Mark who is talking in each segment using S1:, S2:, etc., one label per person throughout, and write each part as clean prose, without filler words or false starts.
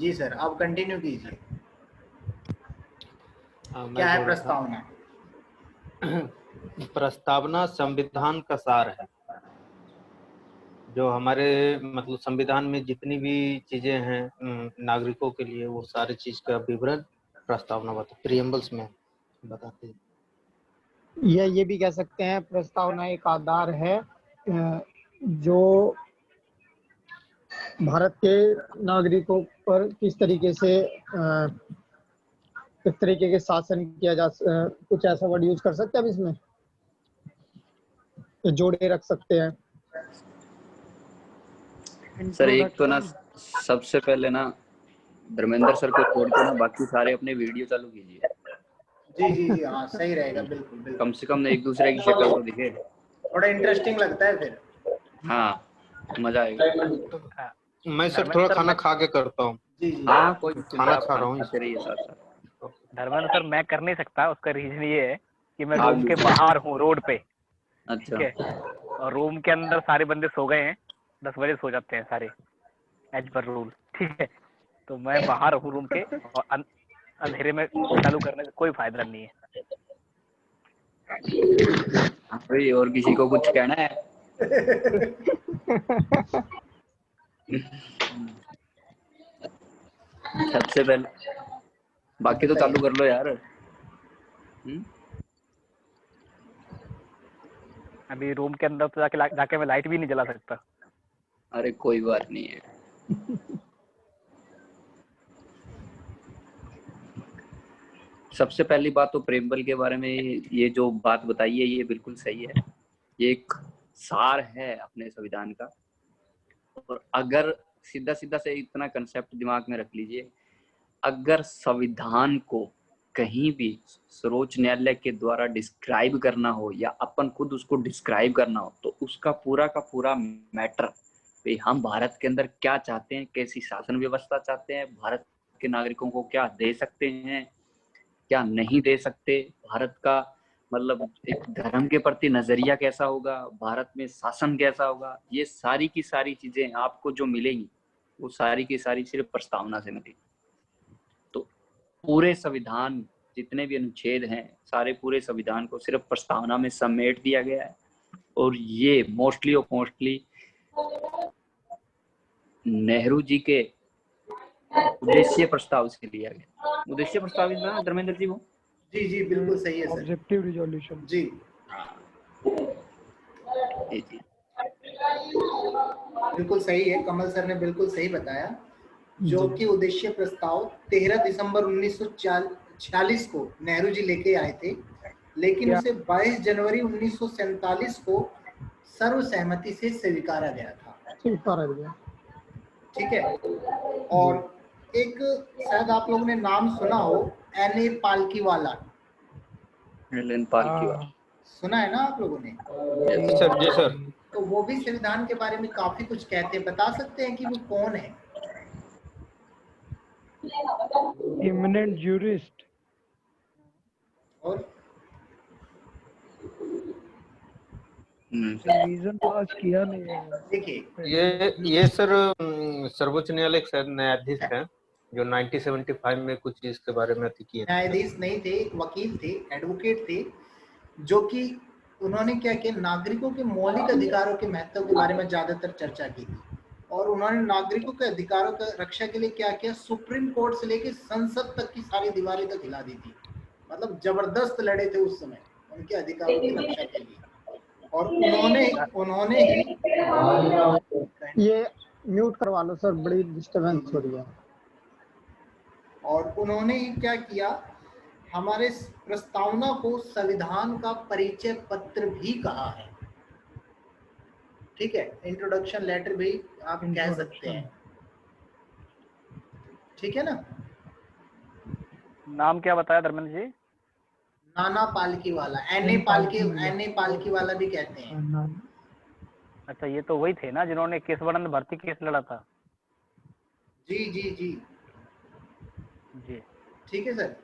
S1: जी sir, आप continue कीजिए।
S2: मैं
S1: क्या है
S2: बोल रहा
S1: प्रस्तावना?
S2: था प्रस्तावना संविधान का सार है। जो हमारे मतलब संविधान में जितनी भी चीजें हैं नागरिकों के लिए, वो सारी चीज का विवरण प्रस्तावना बता प्रियम्बल्स में बताते हैं।
S3: ये भी कह सकते हैं प्रस्तावना एक आधार है जो भारत के नागरिकों पर किस तरीके के शासन किया जा कुछ ऐसा वर्ड यूज कर सकते हैं अब इसमें, जोड़े रख सकते हैं।
S4: सर एक तो ना सबसे पहले ना धर्मेंद्र सर को छोड़ के ना बाकी सारे अपने वीडियो चालू कीजिए।
S1: जी जी जी, हाँ सही रहेगा, बिल्कुल बिल्कुल।
S4: कम से कम एक दूसरे की शक्ल तो दिखे,
S1: थोड़ा इंटरेस्टिंग लगता है फिर।
S4: हाँ मजा आएगा।
S2: मैं सर थोड़ा खाना खा के करता हूँ।
S1: जी जी
S4: हाँ कोई
S2: खाना खा रहा हूँ।
S4: खाते रहिए साथ साथ।
S5: धर्मेंद्र सर मैं कर नहीं सकता, उसका रीजन ये है कि मैं
S4: हाँ,
S5: रूम के बाहर हूँ, रोड पे।
S4: अच्छा
S5: ठीक है, और रूम के अंदर सारे बंदे सो गए हैं, 10 बजे सो जाते हैं सारे एज पर रूल। ठीक है, तो मैं बाहर हूँ रूम के, और अंधेरे में चालू करने का कोई फायदा नहीं है।
S4: भाई और किसी को कुछ कहना है? सबसे पहले बाकी तो चालू कर लो यार।
S5: अभी रूम के अंदर तो जाके मैं लाइट भी नहीं जला सकता।
S4: अरे कोई बात नहीं है। सबसे पहली बात तो प्रेमबल के बारे में ये जो बात बताई है ये बिल्कुल सही है। ये एक सार है अपने संविधान का। और अगर सीधा सीधा से इतना कंसेप्ट दिमाग में रख लीजिए, अगर संविधान को कहीं भी सर्वोच्च न्यायालय के द्वारा डिस्क्राइब करना हो या अपन खुद उसको डिस्क्राइब करना हो, तो उसका पूरा का पूरा मैटर भाई हम भारत के अंदर क्या चाहते हैं, कैसी शासन व्यवस्था चाहते हैं, भारत के नागरिकों को क्या दे सकते हैं, क्या नहीं दे सकते, भारत का मतलब एक धर्म के प्रति नजरिया कैसा होगा, भारत में शासन कैसा होगा, ये सारी की सारी चीजें आपको जो मिलेंगी वो सारी की सारी सिर्फ प्रस्तावना से मिलेगी। तो पूरे संविधान जितने भी अनुच्छेद हैं सारे पूरे संविधान को सिर्फ प्रस्तावना में समेट दिया गया है। और ये मोस्टली नेहरू जी के उद्देश्य प्रस्ताव से लिया गया। उद्देश्य प्रस्ताव ना धर्मेंद्र जी वो?
S1: जी जी बिल्कुल सही है सर।
S3: Objective resolution.
S1: जी
S4: जी
S1: बिल्कुल सही है, कमल सर ने बिल्कुल सही बताया। जो कि उद्देश्य प्रस्ताव 13 दिसंबर 1946 को नेहरू जी लेके आए थे, लेकिन उसे 22 जनवरी 1947 को सर्वसहमति से स्वीकारा गया था। ठीक है, और एक शायद आप लोगों ने नाम सुना हो, एन.ए. पालकीवाला।
S4: एलन पालकीवाला
S1: सुना है ना आप लोगों ने?
S2: सर जी सर।
S1: तो वो भी संविधान के बारे में काफी कुछ कहते हैं, बता सकते हैं कि वो कौन है?
S3: Eminent jurist. और रीजन पास किया नहीं है।
S1: देखिए
S2: ये सर सर्वोच्च न्यायालय के शायद न्यायाधीश हैं जो 1975 में कुछ चीज के बारे में किए।
S1: न्यायाधीश नहीं थे, एक वकील थे, एडवोकेट थे, जो कि उन्होंने क्या किया, नागरिकों के मौलिक अधिकारों के महत्व के बारे में ज्यादातर चर्चा की थी। और उन्होंने नागरिकों के अधिकारों का रक्षा के लिए क्या किया, सुप्रीम कोर्ट से लेकर संसद तक की सारी दीवारें तक हिला दी थी। मतलब जबरदस्त लड़े थे उस समय उनके अधिकारों की रक्षा के लिए। और उन्होंने ही
S3: ये म्यूट करवा लो सर, बड़ी डिस्टरबेंस हो रही है।
S1: और उन्होंने ही क्या किया, हमारे प्रस्तावना को संविधान का परिचय पत्र भी कहा है। ठीक है, इंट्रोडक्शन लेटर भी आप कह सकते हैं। ठीक है ना?
S5: नाम क्या बताया धर्मेंद्र जी?
S1: नाना पालकीवाला, एन.ए. पालकीवाला भी कहते हैं।
S5: अच्छा, ये तो वही थे ना जिन्होंने केशवानंद भारती केस लड़ा था?
S1: जी जी जी
S5: जी
S1: ठीक है सर।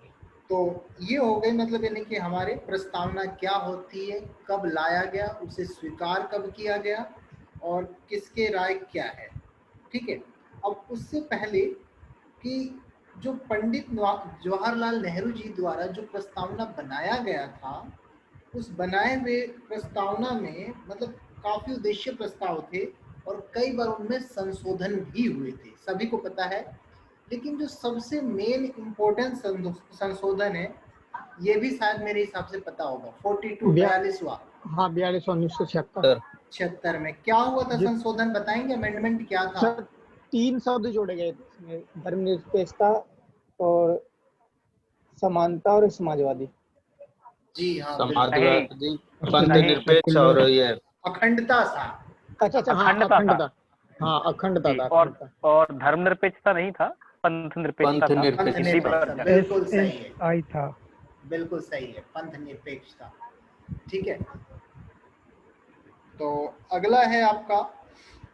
S1: तो ये हो गई, मतलब यानी कि हमारे प्रस्तावना क्या होती है, कब लाया गया, उसे स्वीकार कब किया गया और किसके राय क्या है। ठीक है, अब उससे पहले कि जो पंडित जवाहरलाल नेहरू जी द्वारा जो प्रस्तावना बनाया गया था, उस बनाए हुए प्रस्तावना में मतलब काफी उद्देश्य प्रस्ताव थे और कई बार उनमें संशोधन भी हुए थे, सभी को पता है। लेकिन जो सबसे मेन इम्पोर्टेंट संशोधन है, ये भी शायद मेरे हिसाब से पता होगा, 42वां।
S3: हाँ 42
S1: 76 में क्या हुआ था संशोधन, बताएंगे अमेंडमेंट क्या था?
S3: सर 3 शब्द जोड़े गए थे इसमें, धर्मनिरपेक्षता और समानता और समाजवादी।
S1: जी हाँ,
S2: समाजवादी, पंथनिरपेक्ष और ये
S1: अखंडता था।
S3: अच्छा हाँ अखंडता, हाँ अखंडता था।
S5: और धर्मनिरपेक्षता नहीं था, पंथनिरपेक्षता था।
S1: बिल्कुल सही है,
S3: आई था,
S1: बिल्कुल सही है, पंथनिरपेक्षता। ठीक है, तो अगला है आपका,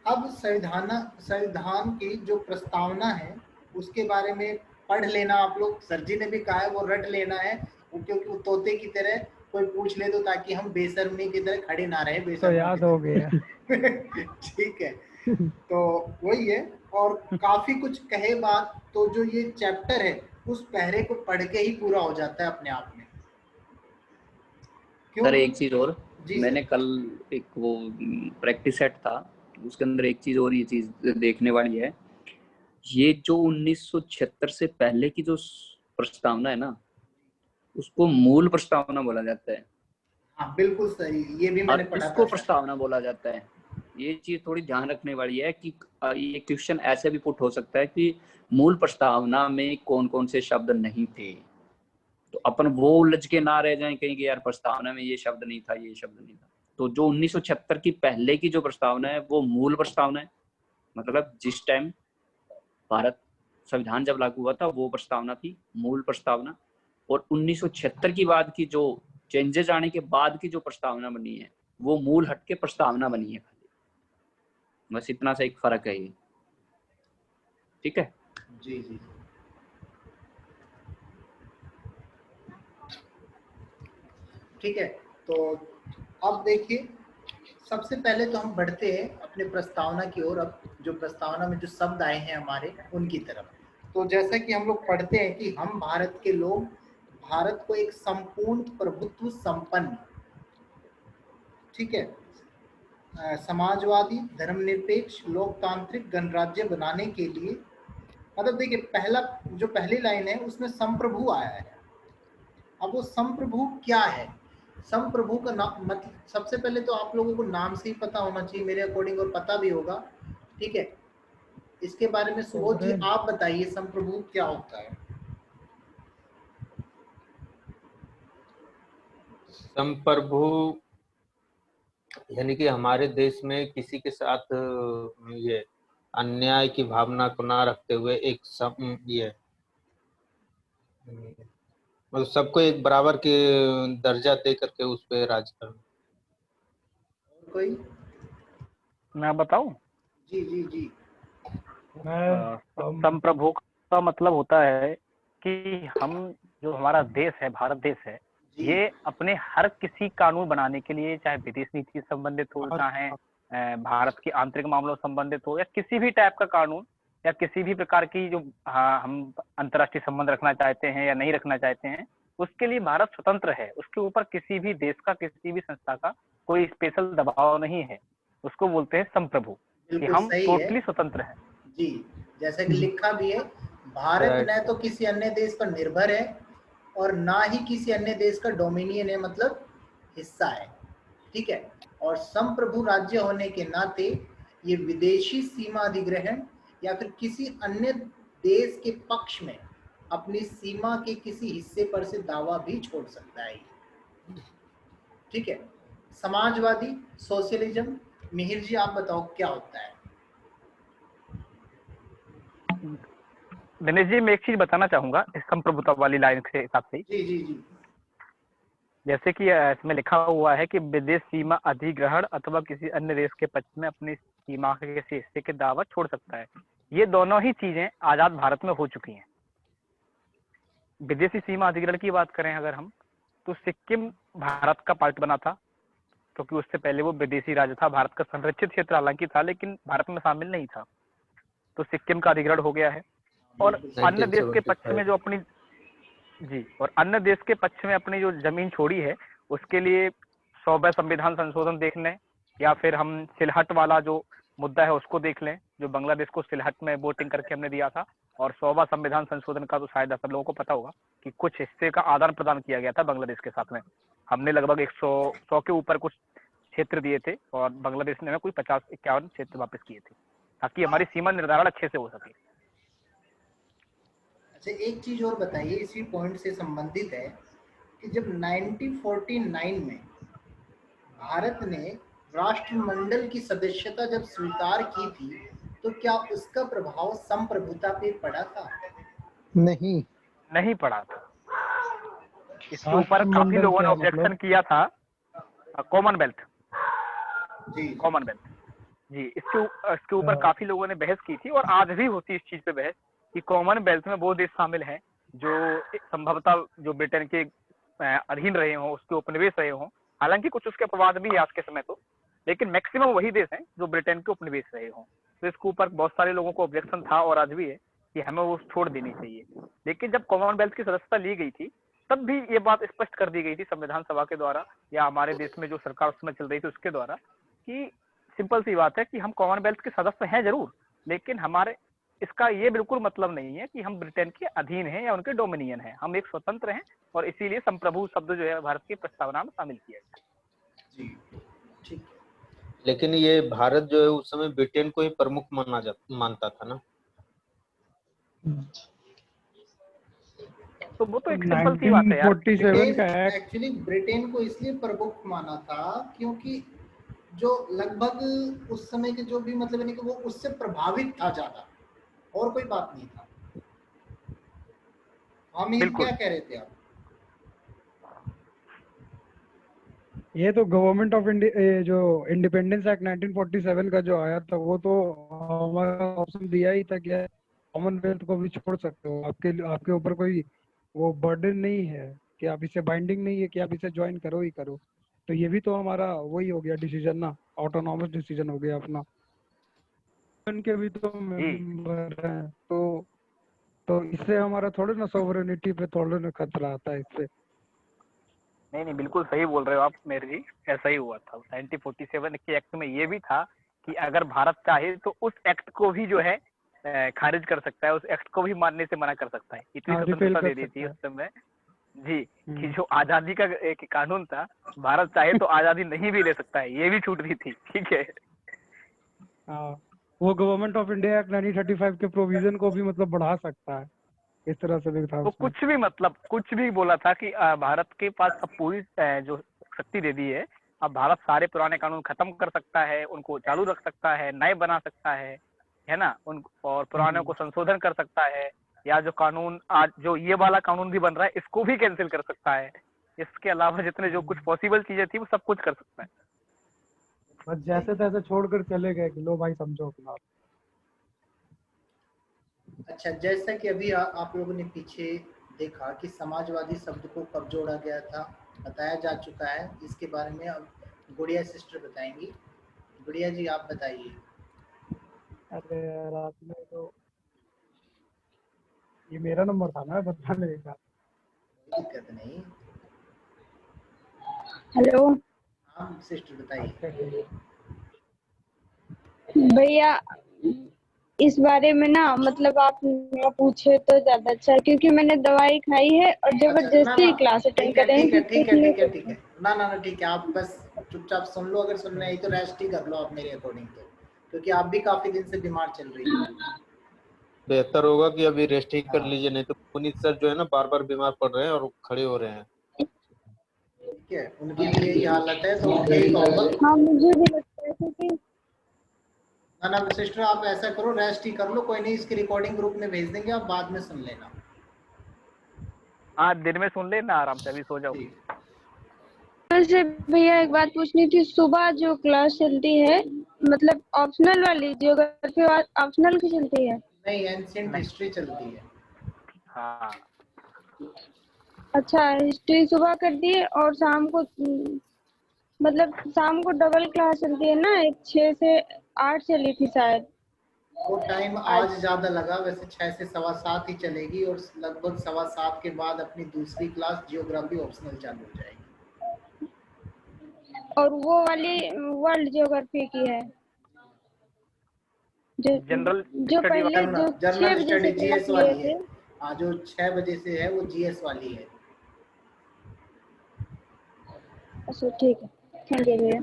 S1: अब संविधान की जो प्रस्तावना है उसके बारे में पढ़ लेना आप लोग। सर जी ने भी कहा है वो रट लेना है, क्योंकि वो तोते की तरह कोई पूछ ले तो ताकि हम बेशर्मी की तरह खड़े ना रहे,
S3: तो याद हो गया।
S1: ठीक है, तो वही है। और काफी कुछ कहे बात, तो जो ये चैप्टर है उस पहरे को पढ़ के ही पूरा हो जाता है अपने आप में।
S4: सर एक चीज और, मैंने
S1: सर।
S4: कल एक वो प्रैक्टिस सेट था, उसके अंदर एक चीज और ये चीज देखने वाली है, ये जो 1976 से पहले की जो प्रस्तावना है ना, उसको मूल प्रस्तावना बोला जाता है।
S1: हाँ बिल्कुल सही, ये भी मैंने पढ़ा था।
S4: इसको प्रस्तावना बोला जाता है। ये चीज थोड़ी ध्यान रखने वाली है कि ये क्वेश्चन ऐसे भी पुट हो सकता है कि मूल प्रस्तावना में कौन कौन से शब्द नहीं थे, तो अपन वो उलझ के ना रह जाएं कहीं कि यार प्रस्तावना में ये शब्द नहीं था, ये शब्द नहीं था। तो जो 1976 की पहले की जो प्रस्तावना है वो मूल प्रस्तावना है, मतलब जिस टाइम भारत संविधान जब लागू हुआ था वो प्रस्तावना थी मूल प्रस्तावना। और 1976 की बाद की जो चेंजेस आने के बाद की जो प्रस्तावना बनी है वो मूल हट के प्रस्तावना बनी है, बस इतना सा एक फर्क है ये। ठीक है
S1: जी जी, ठीक है। तो अब देखिए, सबसे पहले तो हम बढ़ते हैं अपने प्रस्तावना की ओर। अब जो प्रस्तावना में जो शब्द आए हैं हमारे उनकी तरफ, तो जैसा कि हम लोग पढ़ते हैं कि हम भारत के लोग भारत को एक संपूर्ण प्रभुत्व संपन्न, ठीक है, समाजवादी, धर्मनिरपेक्ष, लोकतांत्रिक गणराज्य बनाने के लिए, मतलब देखिए पहला जो पहली लाइन है उसमें संप्रभु आया है। अब वो संप्रभु क्या है? संप्रभु का नाम मतलब सबसे पहले तो आप लोगों को नाम से ही पता होना चाहिए मेरे अकॉर्डिंग, और पता भी होगा, ठीक है। इसके बारे में सुबोध जी आप बताइए, संप्रभु क्या होता है?
S2: संप्रभु यानी कि हमारे देश में किसी के साथ ये अन्याय की भावना को ना रखते हुए एक ये मतलब सबको एक बराबर के दर्जा दे करके उस पे राज करना।
S1: कोई
S5: मैं बताऊं?
S1: जी जी जी।
S5: संप्रभु का मतलब होता है कि हम जो हमारा देश है, भारत देश है, ये अपने हर किसी कानून बनाने के लिए, चाहे विदेश नीति संबंधित हो, चाहे भारत के आंतरिक मामलों संबंधित हो, या किसी भी टाइप का कानून, या किसी भी प्रकार की जो हम अंतर्राष्ट्रीय संबंध रखना चाहते हैं या नहीं रखना चाहते हैं, उसके लिए भारत स्वतंत्र है। उसके ऊपर किसी भी देश का, किसी भी संस्था का कोई स्पेशल दबाव नहीं है। उसको बोलते हैं संप्रभु, कि हम टोटली स्वतंत्र हैं।
S1: जी, जैसा कि लिखा भी है, भारत न तो किसी अन्य देश पर निर्भर है और ना ही किसी अन्य देश का डोमिनियन है, मतलब हिस्सा है, ठीक है। और संप्रभु राज्य होने के नाते ये विदेशी सीमा अधिग्रहण या फिर किसी अन्य देश के पक्ष में अपनी सीमा के किसी हिस्से पर से दावा भी छोड़ सकता है, ठीक है। समाजवादी, सोशलिज्म, मिहिर जी आप बताओ क्या होता है?
S5: दिनेश जी मैं एक चीज बताना चाहूंगा इस संप्रभुता वाली लाइन के हिसाब से।
S1: जी जी जी।
S5: जैसे कि इसमें लिखा हुआ है कि विदेश सीमा अधिग्रहण अथवा किसी अन्य देश के पक्ष में अपनी सीमा के किसी हिस्से के दावा छोड़ सकता है। ये दोनों ही चीजें आजाद भारत में हो चुकी हैं। विदेशी सीमा अधिग्रहण की बात करें अगर हम, तो सिक्किम भारत का पार्ट बना था, क्योंकि उससे पहले वो विदेशी राज्य था। भारत का संरक्षित क्षेत्र हालांकि था, लेकिन भारत में शामिल नहीं था। तो सिक्किम का अधिग्रहण हो गया है। और अन्य देश के पक्ष
S2: 1975
S5: में जो अपनी जी और अन्य देश के पक्ष में अपनी जो जमीन छोड़ी है उसके लिए 100वें संविधान संशोधन देख लें, या फिर हम सिलहट वाला जो मुद्दा है उसको देख लें, जो बांग्लादेश को सिलहट में वोटिंग करके हमने दिया था। और 100वां संविधान संशोधन का तो शायद सब लोगों को पता होगा कि कुछ हिस्से का आदान प्रदान किया गया था बांग्लादेश के साथ में। हमने लगभग 100 के ऊपर कुछ क्षेत्र दिए थे और बांग्लादेश ने हमें कोई 50-51 क्षेत्र वापस किए थे, ताकि हमारी सीमा निर्धारण अच्छे से हो सके।
S1: अच्छा, एक चीज और बताइए, इसी पॉइंट से संबंधित है कि जब 1949 में भारत ने राष्ट्रमंडल की सदस्यता जब स्वीकार की थी, तो क्या उसका प्रभाव संप्रभुता पे पड़ा था?
S3: नहीं
S5: पड़ा था। इसके ऊपर काफी लोगों ने ऑब्जेक्शन किया था। कॉमनवेल्थ जी, इसके ऊपर काफी लोगों ने बहस की थी और आज भी होती है इस चीज पे बहस कि कॉमनवेल्थ में वो देश शामिल हैं जो संभवतः जो ब्रिटेन के अधीन रहे हों, उसके उपनिवेश रहे हों। हालांकि कुछ उसके अपवाद भी है आज के समय तो, लेकिन मैक्सिमम वही देश हैं जो ब्रिटेन के उपनिवेश रहे हों। तो इसके ऊपर बहुत सारे लोगों को ऑब्जेक्शन था और आज भी है कि हमें वो छोड़ देनी चाहिए। लेकिन जब कॉमनवेल्थ की सदस्यता ली गई थी तब भी ये बात स्पष्ट कर दी गई थी संविधान सभा के द्वारा, या हमारे देश में जो सरकार उसमें चल रही थी उसके द्वारा, कि सिंपल सी बात है कि हम कॉमनवेल्थ के सदस्य हैं जरूर, लेकिन हमारे इसका ये बिल्कुल मतलब नहीं है कि हम ब्रिटेन के अधीन हैं या उनके डोमिनियन हैं। हम एक स्वतंत्र हैं और इसीलिए संप्रभु शब्द जो है भारत की प्रस्तावना में शामिल किया गया।
S1: जी, ठीक।
S2: लेकिन ये भारत जो है उस समय ब्रिटेन को ही प्रमुख मानता था ना।
S5: तो वो तो एक सिंपल सी बात है यार।
S3: 1947 का एक्ट
S1: एक्चुअली ब्रिटेन को इसलिए प्रमुख माना था क्योंकि जो लगभग उस समय के जो भी मतलब यानी कि वो उससे प्रभावित था ज्यादा, और कोई बात नहीं था। आमिर, क्या कह रहे थे आप?
S3: ये तो गवर्नमेंट ऑफ इंडिया जो इंडिपेंडेंस एक्ट 1947 का जो आया था वो तो हमारा ऑप्शन दिया ही था कि कॉमनवेल्थ को भी छोड़ सकते हो, आपके ऊपर कोई वो बर्डन नहीं है कि आप इसे बाइंडिंग नहीं है कि आप इसे ज्वाइन करो ही करो। तो ये भी तो हमारा वही हो गया डिसीजन ना, ऑटोनॉमस डिसीजन हो गया अपना। उनके भी तो मेंबर हैं, तो इससे हमारा थोड़े ना सॉवरेनिटी पे थोड़े ना खतरा आता है इससे।
S5: नहीं, बिल्कुल सही बोल रहे हो आप मेरे जी, ऐसा ही हुआ था। 1947 के एक्ट में ये भी था कि अगर भारत चाहे तो उस एक्ट को भी जो है खारिज कर सकता है, उस एक्ट को भी मानने से मना कर सकता है। इतनी स्वतंत्रता दे दी थी उस समय जी कि जो आजादी का एक कानून था, भारत चाहे तो आजादी नहीं भी ले सकता है, ये भी छूट दी थी। ठीक है,
S3: वो गवर्नमेंट ऑफ इंडिया एक्ट 1935 के प्रोविजन को भी मतलब बढ़ा सकता है, इस तरह से भी था।
S5: वो कुछ भी मतलब कुछ भी बोला था कि भारत के पास अब पूरी जो शक्ति दे दी है, अब भारत सारे पुराने कानून खत्म कर सकता है, उनको चालू रख सकता है, नए बना सकता है ना, उन और पुराने को संशोधन कर सकता है, या जो कानून आज जो ये वाला कानून भी बन रहा है इसको भी कैंसिल कर सकता है। इसके अलावा जितने जो कुछ पॉसिबल चीजें थी वो सब कुछ कर सकता है।
S3: बस जैसे तैसे छोड़कर चले गए कि लो भाई समझो अपना।
S1: अच्छा, जैसा कि अभी आप लोगों ने पीछे देखा कि समाजवादी शब्द को कब जोड़ा गया था, बताया जा चुका है। इसके बारे में अब गुड़िया सिस्टर बताएंगी। गुड़िया जी, आप बताइए।
S3: अरे रात में तो ये मेरा नंबर था ना बताने का।
S1: दिक्कत नहीं।
S6: हेलो
S1: हाँ सिस्टर, बताइए।
S6: भैया, इस बारे में ना मतलब आप पूछे तो ज्यादा अच्छा है, क्योंकि मैंने दवाई खाई है और जबरदस्ती क्लास अटेंड कर रहे हैं।
S1: ठीक है। ना ठीक है, आप बस चुपचाप सुन लो। अगर सुनना है तो रेस्ट ही कर लो आप मेरे अकॉर्डिंग तो, क्योंकि आप भी काफी दिन से बीमार चल रही है।
S2: बेहतर होगा कि अभी रेस्ट ही कर लीजिए, नहीं तो पुनीत सर जो है ना बार बार बीमार पड़ रहे हैं और खड़े हो रहे हैं।
S1: ठीक है, उनकी भी यही हालत है, तो यही कहूँगा।
S6: हाँ, मुझे भी लगता है क्योंकि
S1: ना सिस्टर, आप ऐसा करो, रेस्ट ही कर लो। कोई नहीं, इसकी रिकॉर्डिंग ग्रुप में भेज देंगे, आप बाद में सुन लेना।
S5: हाँ, दिन में सुन लेना आराम से, अभी सो जाओ।
S6: वैसे भैया एक बात पूछनी थी, सुबह जो क्लास चलती है मतलब ऑप्शनल वाली ज्योग्राफी ऑप्शनल की चलती है?
S1: नहीं, एंशिएंट हिस्ट्री चलती है।
S5: हाँ,
S6: अच्छा, हिस्ट्री सुबह कर दी और शाम को मतलब शाम को डबल क्लास चलती है ना, एक 6 से 8 चली थी शायद।
S1: वो टाइम आज ज्यादा लगा, वैसे 6 से 7:15 ही चलेगी और लगभग 7:15 के बाद अपनी दूसरी क्लास जियोग्राफी ऑप्शनल चालू हो जाएगी।
S6: और वो वाली वर्ल्ड ज्योग्राफी की है जो
S5: जनरल
S6: जो
S5: स्टडी
S6: पहले जो 6
S1: जनरल
S6: बजे से
S1: स्टडी
S6: क्लास
S1: जीएस
S6: लिए
S1: वाली
S6: थे।
S1: है। हाँ, जो 6 बजे से है वो जीएस वाली है।
S6: अच्छा ठीक है, थैंक यू भैया।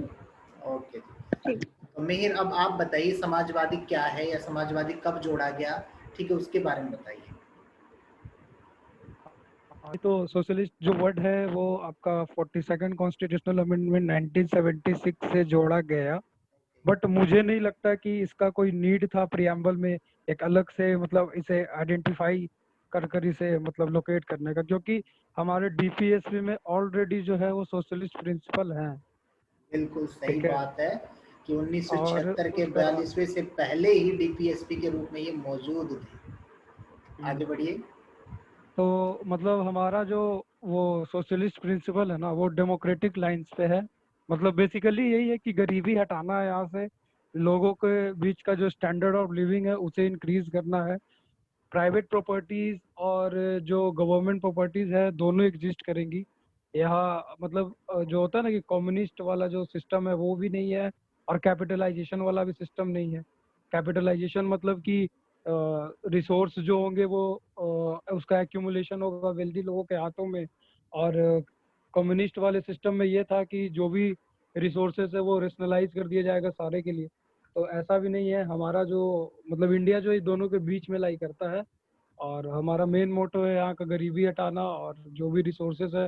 S1: ओके।
S6: ठीक।
S1: तो मिहिर, अब आप बताइए समाजवादी क्या है या समाजवादी कब जोड़ा गया, ठीक है, उसके बारे में बताइए।
S3: तो सोशलिस्ट जो वर्ड है वो आपका 42nd कॉन्स्टिट्यूशनल अमेंडमेंट 1976 से जोड़ा गया, बट मुझे नहीं लगता कि इसका कोई नीड था प्रियम्बल में एक अलग से मतलब इसे आइडेंटिफाई कर कर इसे मतलब लोकेट करने का, क्योंकि हमारे डीपीएसपी में ऑलरेडी जो है वो सोशलिस्ट प्रिंसिपल हैं।
S1: बिल्कुल सही
S3: ठीक है,
S1: बात है कि
S3: और
S1: 1976 के
S3: उसका
S1: 42वें से पहले ही डीपीएसपी के रूप में ये मौजूद थे। आगे बढ़िए।
S3: तो मतलब हमारा जो वो सोशलिस्ट प्रिंसिपल है ना वो डेमोक्रेटिक लाइंस पे है। मतलब बेसिकली यही है कि गरीबी हटाना है यहाँ से, लोगों के बीच का जो स्टैंडर्ड ऑफ लिविंग है उसे इंक्रीज करना है, प्राइवेट प्रॉपर्टीज और जो गवर्नमेंट प्रॉपर्टीज है दोनों एग्जिस्ट करेंगी यहाँ। मतलब जो होता है ना कि कम्युनिस्ट वाला जो सिस्टम है वो भी नहीं है और कैपिटलाइजेशन वाला भी सिस्टम नहीं है। कैपिटलाइजेशन मतलब कि रिसोर्स जो होंगे वो उसका एक्यूमुलेशन होगा वेल्दी लोगों के हाथों में, और कम्युनिस्ट वाले सिस्टम में ये था कि जो भी रिसोर्सेज है वो रेशनलाइज कर दिया जाएगा सारे के लिए। तो ऐसा भी नहीं है, हमारा जो मतलब इंडिया जो इस दोनों के बीच में लाई करता है, और हमारा मेन मोटो है यहाँ का गरीबी हटाना, और जो भी रिसोर्सेज है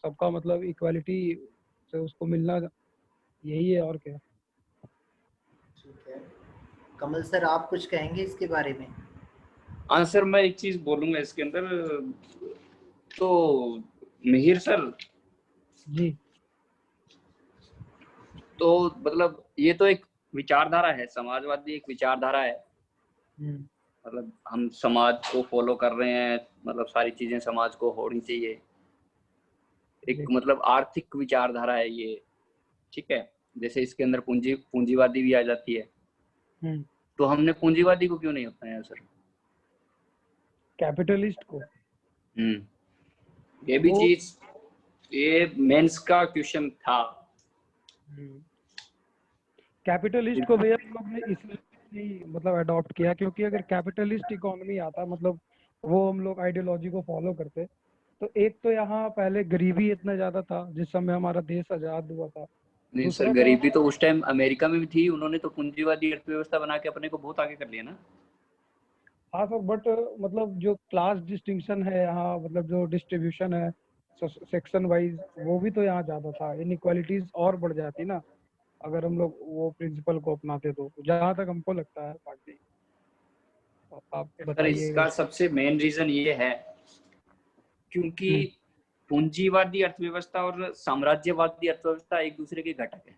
S3: सबका मतलब इक्वालिटी से उसको मिलना, यही है और क्या।
S1: ठीक है, कमल सर आप कुछ कहेंगे इसके बारे में?
S4: हाँ सर, मैं एक चीज बोलूंगा इसके अंदर। तो मिहिर सर,
S3: जी,
S4: तो मतलब ये तो एक विचारधारा है, समाजवादी एक विचारधारा है। मतलब हम समाज को फॉलो कर रहे हैं, मतलब सारी चीजें समाज को होनी चाहिए। एक मतलब आर्थिक विचारधारा है ये, ठीक है। जैसे इसके अंदर पूंजीवादी भी आ जाती है। तो हमने पूंजीवादी को क्यों नहीं अपनाया सर?
S3: कैपिटलिस्ट को।
S4: ये भी चीज, ये मेंस का क्वेश्चन था।
S3: कैपिटलिस्ट को भैया हम लोग ने इसलिए नहीं मतलब अडॉप्ट किया क्योंकि अगर कैपिटलिस्ट इकोनॉमी आता मतलब वो हम लोग आइडियोलॉजी को फॉलो करते, तो एक तो यहाँ पहले गरीबी इतना ज्यादा था जिस समय हमारा देश आजाद हुआ था।
S4: नहीं सर,
S3: दूसरा
S4: गरीबी तो उस टाइम अमेरिका में भी थी, उन्होंने तो पूंजीवादी अर्थव्यवस्था बना के अपने को बहुत आगे कर लिया ना।
S3: हाँ सर, बट मतलब जो क्लास डिस्टिंक्शन है यहाँ, मतलब जो डिस्ट्रीब्यूशन है सेक्शन वाइज, वो भी तो यहाँ ज्यादा था, इनइक्वालिटीज और बढ़ जाती ना अगर हम लोग वो प्रिंसिपल को अपनाते। तो जहाँ तक हमको लगता है पार्टी, आप
S4: सर
S3: बताइएगा।
S4: इसका सबसे मेन रीजन ये है क्योंकि पूंजीवादी अर्थव्यवस्था और साम्राज्यवादी अर्थव्यवस्था एक दूसरे के घटक है।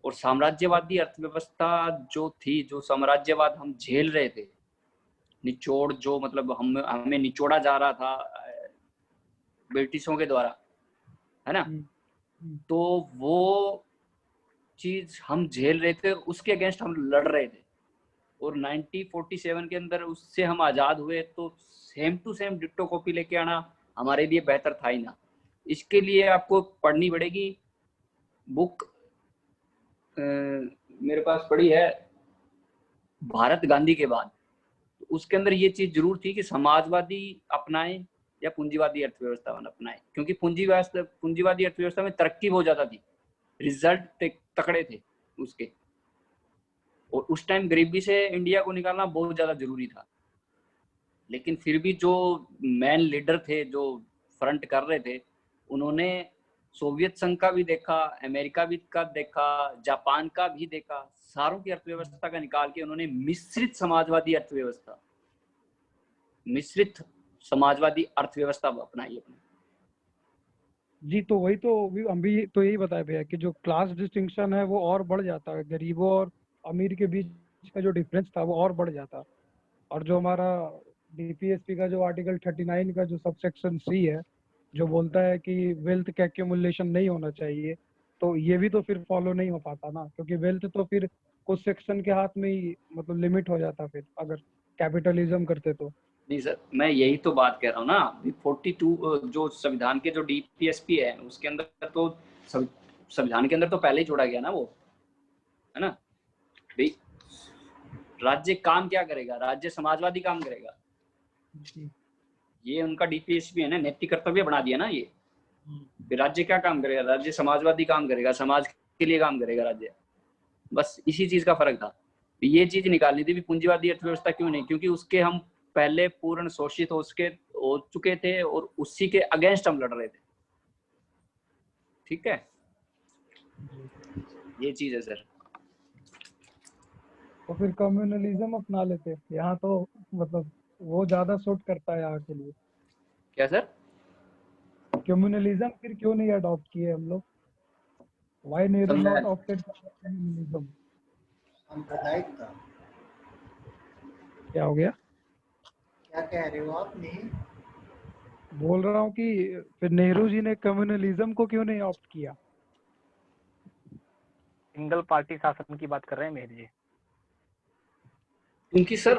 S4: और साम्राज्यवादी अर्थव्यवस्था जो थी, जो साम्राज्यवाद हम झेल रहे थे, निचोड़ जो मतलब हमें निचोड़ा जा रहा था ब्रिटिशों के द्वारा, है ना, तो वो चीज हम झेल रहे थे, उसके अगेंस्ट हम लड़ रहे थे। और 1947 के अंदर उससे हम आजाद हुए, तो same to same ditto copy लेके आना हमारे लिए बेहतर था ही ना। इसके लिए आपको पढ़नी पड़ेगी बुक, मेरे पास पड़ी है भारत गांधी के बाद। उसके अंदर ये चीज जरूर थी कि समाजवादी अपनाएं या पूंजीवादी अर्थव्यवस्था अपनाएं, क्योंकि पूंजीवादी अर्थव्यवस्था में तरक्की बहुत ज्यादा थी, रिजल्ट तकड़े थे उसके। और उस टाइम गरीबी से इंडिया को निकालना बहुत ज्यादा जरूरी था। लेकिन फिर भी जो मैन लीडर थे, जो फ्रंट कर रहे थे, उन्होंने सोवियत संघ का भी देखा, अमेरिका भी का देखा, जापान का भी देखा, सारों की अर्थव्यवस्था का निकाल के उन्होंने मिश्रित समाजवादी अर्थव्यवस्था अपनाई अपनी।
S3: जी, तो वही तो हम भी तो यही बताए भैया कि जो क्लास डिस्टिंक्शन है वो और बढ़ जाता है, गरीबों और अमीर के बीच का जो डिफरेंस था वो और बढ़ जाता। और जो हमारा डीपीएसपी का जो आर्टिकल 39 का जो सबसेक्शन सी है जो बोलता है कि वेल्थ का एक्यूमुलेशन नहीं होना चाहिए, तो ये भी तो फिर फॉलो नहीं हो पाता ना, क्योंकि वेल्थ तो फिर कुछ सेक्शन के हाथ में ही मतलब लिमिट हो जाता फिर अगर कैपिटलिज्म करते तो।
S4: नहीं सर, मैं यही तो बात कह रहा हूँ ना। 42 जो संविधान के जो डीपीएसपी है उसके अंदर तो संविधान के अंदर तो पहले ही जोड़ा गया ना वो, है ना भाई। राज्य काम क्या करेगा? राज्य समाजवादी काम करेगा। ये उनका डीपीएसपी है ना, नैतिक कर्तव्य बना दिया ना ये। राज्य क्या काम करेगा? राज्य समाजवादी काम करेगा, समाज के लिए काम करेगा राज्य। बस इसी चीज का फर्क था। ये चीज निकालनी थी भी पूंजीवादी अर्थव्यवस्था क्यों नहीं, क्योंकि उसके हम पहले पूर्ण शोषित हो चुके थे और उसी के अगेंस्ट हम लड़ रहे थे। ठीक है, ये चीज है सर।
S3: तो फिर कम्युनलिज्म अपना लेते, यहाँ तो मतलब वो ज्यादा सूट करता है यहाँ के लिए।
S4: क्या सर?
S3: कम्युनलिज्म फिर क्यों नहीं अडॉप्ट किए हम लोग? Why Nehru not opted for communalism?
S1: सांप्रदायिक था।
S3: क्या हो गया?
S1: क्या कह रहे हो आपने?
S3: बोल रहा हूँ कि फिर नेहरू जी ने कम्युनलिज्म को क्यों नहीं ऑप्ट किया?
S5: सिंगल पार्टी शासन की बात कर रहे हैं मेहर जी।
S4: क्योंकि सर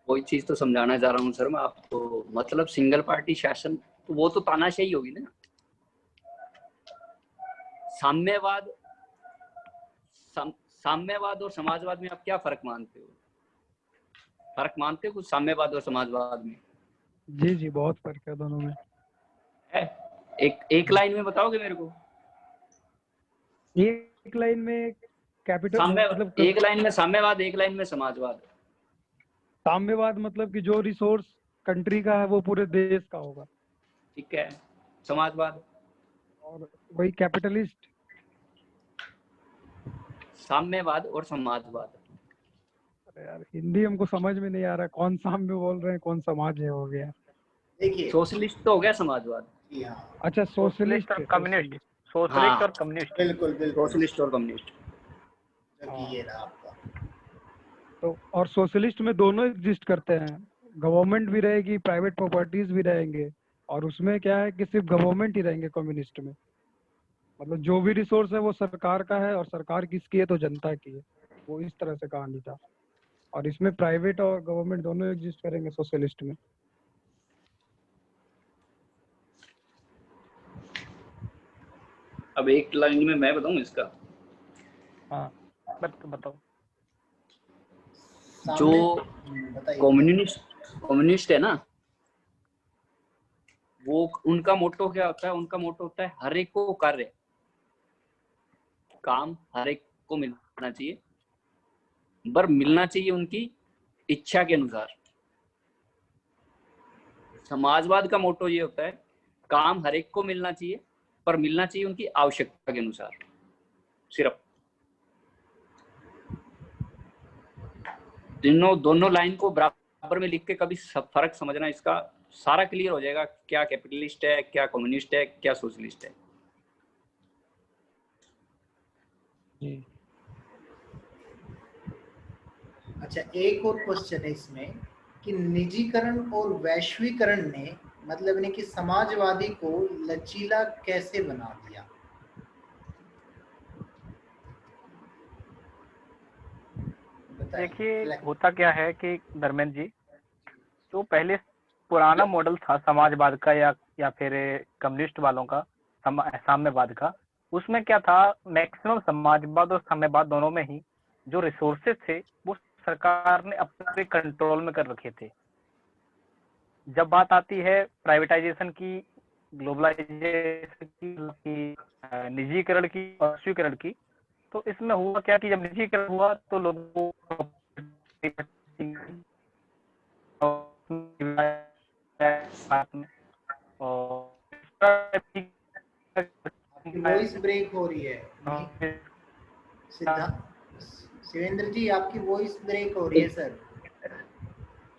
S4: वही चीज तो समझाना चाह रहा हूँ सर मैं आपको। मतलब सिंगल पार्टी शासन तो वो तो तानाशाही होगी ना। साम्यवाद साम्यवाद और समाजवाद में आप क्या फर्क मानते हो? फर्क मानते हो कुछ साम्यवाद और समाजवाद में?
S3: जी जी, बहुत फर्क है दोनों में।
S4: है? एक लाइन में बताओगे मेरे को?
S3: एक लाइन में कैपिटल मतलब
S4: एक लाइन में साम्यवाद, एक लाइन में समाजवाद।
S3: साम्यवाद मतलब कि जो रिसोर्स कंट्री का है वो पूरे देश का होगा।
S4: ठीक है। समाजवाद?
S3: और वही कैपिटलिस्ट।
S4: साम्यवाद और समाजवाद।
S3: अरे यार, हिंदी हमको समझ में नहीं आ रहा, कौन साम्य बोल रहे हैं कौन समाज है, हो गया।
S1: देखिए,
S4: सोशलिस्ट तो हो गया समाजवाद।
S3: अच्छा, सोशलिस्ट
S5: और कम्युनिस्ट। सोशलिस्ट
S4: हाँ,
S5: और कम्युनिस्ट।
S1: बिल्कुल बिल्कुल।
S4: सोशलिस्ट और कम्युनिस्ट।
S1: ये रहा आपका।
S3: तो और सोशलिस्ट में दोनों एग्जिस्ट करते हैं, गवर्नमेंट भी रहेगी, प्राइवेट प्रॉपर्टीज भी रहेंगे। और उसमें क्या है कि सिर्फ गवर्नमेंट ही रहेंगे कम्युनिस्ट में। मतलब जो भी रिसोर्स है वो सरकार का है, और सरकार किसकी है तो जनता की है। वो इस तरह से कहानी था। और इसमें प्राइवेट और गवर्नमेंट दोनों एग्जिस्ट करेंगे सोशलिस्ट में।
S4: अब एक लाइन में मैं बताऊं इसका?
S3: हाँ
S5: बताओ।
S4: जो कम्युनिस्ट है ना, वो उनका मोटो क्या होता है? उनका मोटो होता है हर एक को कार्य, काम हर एक को मिलना चाहिए, पर मिलना चाहिए उनकी इच्छा के अनुसार। समाजवाद का मोटो ये होता है काम हर एक को मिलना चाहिए, पर मिलना चाहिए उनकी आवश्यकता के अनुसार सिर्फ। दोनों लाइन को बराबर में लिख के कभी फर्क समझना, इसका सारा क्लियर हो जाएगा क्या कैपिटलिस्ट है, क्या कम्युनिस्ट है, क्या सोशलिस्ट है।
S1: अच्छा, एक और क्वेश्चन है इसमें कि निजीकरण और वैश्वीकरण ने मतलब ने कि समाजवादी को लचीला कैसे बना दिया?
S5: देखिए, होता क्या है कि धर्मेंद्र जी, तो पहले पुराना मॉडल था समाजवाद का या फिर कम्युनिस्ट वालों का, साम्यवाद का। उसमें क्या था, मैक्सिमम समाजवाद और साम्यवाद दोनों में ही जो रिसोर्सेज थे वो सरकार ने अपने कंट्रोल में कर रखे थे। जब बात आती है प्राइवेटाइजेशन की, ग्लोबलाइजेशन की, निजीकरण की, वैश्वीकरण की, तो इसमें हुआ क्या कि जब निजीकरण हुआ तो लोगों को
S1: वॉइस ब्रेक हो रही है शिवेंद्र जी, आपकी वॉइस ब्रेक हो रही है सर।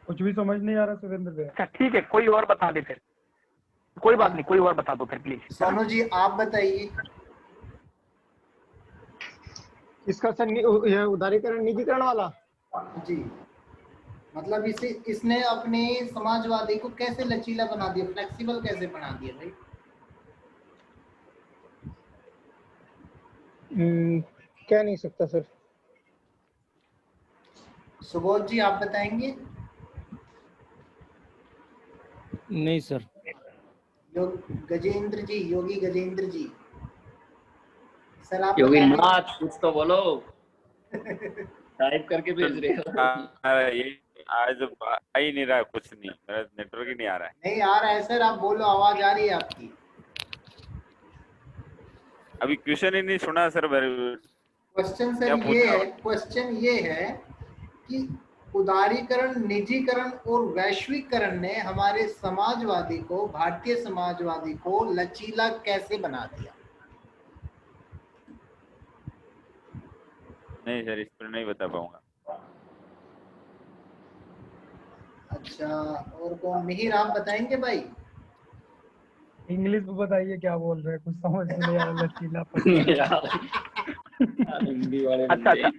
S3: कुछ भी समझ नहीं आ रहा शिवेंद्र भैया।
S5: अच्छा ठीक है, कोई और बता दे फिर, कोई बात नहीं, कोई और बता दो फिर प्लीज।
S1: सोनू जी आप बताइए।
S7: इसका सर यह उदारीकरण निजीकरण वाला
S1: जी, मतलब इसने अपने समाजवादी को कैसे लचीला बना दिया, फ्लेक्सिबल कैसे बना दिया भाई?
S7: कह नहीं सकता सर।
S1: सुबोध जी आप बताएंगे?
S8: नहीं सर।
S1: गजेंद्र जी, योगी गजेंद्र जी, सर आप
S4: योगी
S1: बताएंगे?
S4: नाथ कुछ तो बोलो, टाइप करके भेज रहे हो।
S9: ये आज आ ही नहीं रहा, कुछ नहीं, मेरा नेटवर्क ही नहीं आ रहा है।
S1: नहीं आ रहा है सर, आप बोलो, आवाज आ रही है आपकी।
S9: अभी क्वेश्चन ही नहीं सुना सर।
S1: क्वेश्चन
S9: क्या
S1: सर
S9: पूछा?
S1: क्वेश्चन ये है कि उदारीकरण, निजीकरण और वैश्वीकरण ने हमारे समाजवादी को, भारतीय समाजवादी को लचीला कैसे बना दिया?
S9: नहीं सर, इस पर नहीं बता पाऊंगा।
S1: अच्छा, और कौन? मिहिर आप बताएंगे भाई?
S3: इंग्लिश में बताइए क्या बोल रहे हैं, कुछ समझ में नहीं आ रहा। लचीला
S4: हिंदी वाले
S5: अच्छा अच्छा,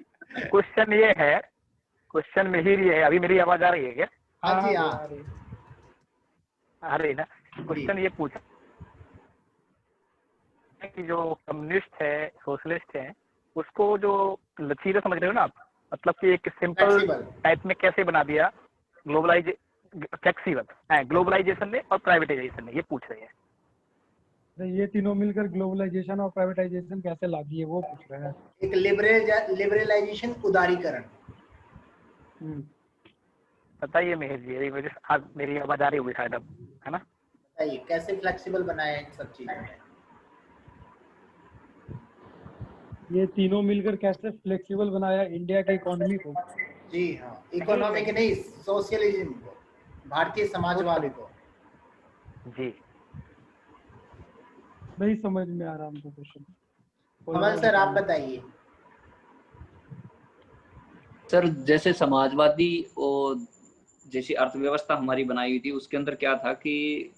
S5: क्वेश्चन ये है, क्वेश्चन मिहिर ये है, अभी मेरी आवाज आ रही है क्या?
S1: हाँ जी हाँ।
S5: आ रही ना। क्वेश्चन ये पूछा कि जो कम्युनिस्ट है, सोशलिस्ट है, उसको जो लचीला समझ रहे हो ना आप, मतलब कि एक सिंपल टाइप में कैसे बना दिया ग्लोबलाइजेशन ने और प्राइवेटाइजेशन ने, ये पूछ रहे हैं।
S3: ये तीनों मिलकर ग्लोबलाइजेशन और प्राइवेटाइजेशन कैसे ला दिए, वो पूछ रहे हैं।
S1: एक लिबरलाइजेशन, उदारीकरण।
S5: बताइए मिहिर जी, मेरी आवाज आ रही होगी शायद अब, है ना?
S1: बताइए कैसे फ्लेक्सिबल बनाया इन सब चीजों में?
S3: ये तीनों मिलकर कैसे फ्लेक्सिबल बनाया इंडिया के इकोनॉमी को?
S1: जी हाँ, इकोनॉमी के नहीं, सोशलिज्म को, भारतीय समाजवाद को।
S5: जी
S3: नहीं समझ में आ रहा हमको क्वेश्चन।
S1: कमल सर आप बताइए।
S4: सर जैसे समाजवादी और जैसी अर्थव्यवस्था हमारी बनाई हुई थी, उसके अंदर क्या था कि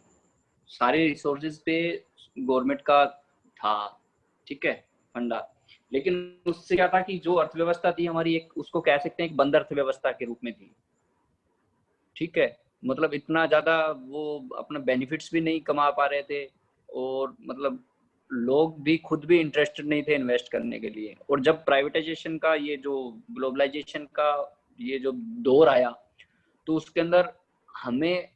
S4: सारे रिसोर्सेज पे गवर्नमेंट का था, ठीक है, फंडा। लेकिन उससे क्या था कि जो अर्थव्यवस्था थी हमारी, एक उसको कह सकते हैं एक बंद अर्थव्यवस्था के रूप में थी, ठीक है। मतलब इतना ज्यादा वो अपना बेनिफिट्स भी नहीं कमा पा रहे थे, और मतलब लोग भी खुद भी इंटरेस्टेड नहीं थे इन्वेस्ट करने के लिए। और जब प्राइवेटाइजेशन का, ये जो ग्लोबलाइजेशन का ये जो दौर आया, तो उसके अंदर हमें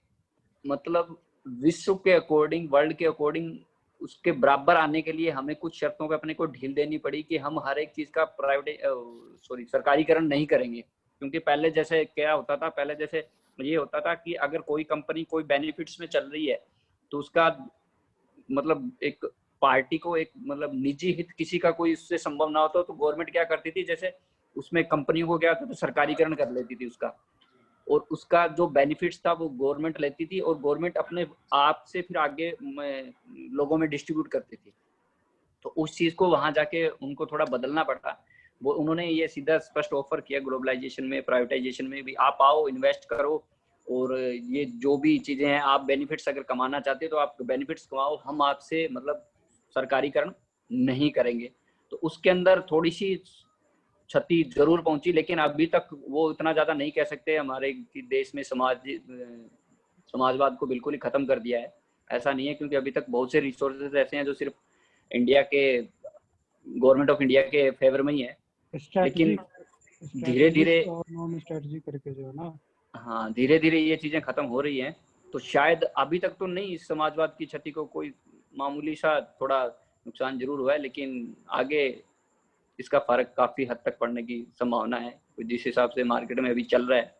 S4: मतलब विश्व के अकॉर्डिंग, वर्ल्ड के अकॉर्डिंग उसके बराबर आने के लिए हमें कुछ शर्तों पे अपने को ढील देनी पड़ी कि हम हर एक चीज का सरकारीकरण नहीं करेंगे। क्योंकि पहले जैसे क्या होता था, पहले जैसे ये होता था कि अगर कोई कंपनी कोई बेनिफिट्स में चल रही है, तो उसका मतलब एक पार्टी को एक मतलब निजी हित किसी का कोई उससे संभव ना होता, तो गवर्नमेंट क्या करती थी, जैसे उसमें कंपनियों को क्या होता तो सरकारीकरण कर लेती थी उसका, और उसका जो बेनिफिट्स था वो गवर्नमेंट लेती थी, और गवर्नमेंट अपने आप से फिर आगे लोगों में डिस्ट्रीब्यूट करती थी। तो उस चीज को वहां जाके उनको थोड़ा बदलना पड़ा। वो उन्होंने ये सीधा स्पष्ट ऑफर किया ग्लोबलाइजेशन में, प्राइवेटाइजेशन में भी, आप आओ इन्वेस्ट करो, और ये जो भी चीजें हैं, आप बेनिफिट्स अगर कमाना चाहते हो तो आप बेनिफिट्स कमाओ, हम आपसे मतलब सरकारीकरण नहीं करेंगे। तो उसके अंदर थोड़ी सी क्षति जरूर पहुंची, लेकिन अभी तक वो इतना ज्यादा नहीं कह सकते हमारे देश में समाजवाद को बिल्कुल ही खत्म कर दिया है, ऐसा नहीं है। क्योंकि अभी तक बहुत से रिसोर्सेज ऐसे हैं जो सिर्फ इंडिया के, गवर्नमेंट ऑफ इंडिया के फेवर में ही है, लेकिन धीरे धीरे
S3: नॉन स्ट्रेटजी करके जो है ना,
S4: हाँ धीरे धीरे ये चीजें खत्म हो रही हैं। तो शायद अभी तक तो नहीं, इस समाजवाद की क्षति को कोई मामूली सा थोड़ा नुकसान जरूर हुआ है, लेकिन आगे इसका फर्क काफी हद तक पड़ने की संभावना है, जिस हिसाब से मार्केट में अभी चल रहा है।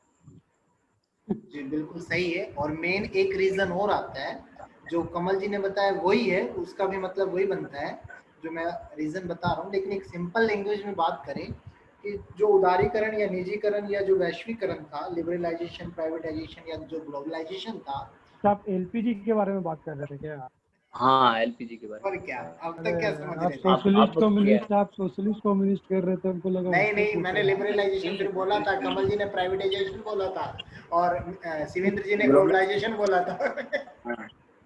S1: जी बिल्कुल सही है। और मेन एक रीजन और आता है, जो कमल जी ने बताया वही है, उसका भी मतलब वही बनता है जो मैं रीजन बता रहा हूँ। लेकिन एक सिंपल लैंग्वेज में बात करें कि जो उदारीकरण या निजीकरण या जो वैश्वीकरण था, लिबरलाइजेशन, प्राइवेटाइजेशन या जो ग्लोबलाइजेशन था।
S3: आप एलपीजी के बारे में बात कर रहे थे क्या?
S4: हाँ एलपीजी के बारे में।
S1: और क्या, अब तक क्या समझ रहे थे?
S3: आप सोशलिस्ट कम्युनिस्ट कर रहे थे, हमको लगा।
S1: नहीं, मैंने लिबरलाइजेशन फिर बोला था, कमल जी ने प्राइवेटाइजेशन बोला था, और शिवेंद्र जी ने ग्लोबलाइजेशन बोला था।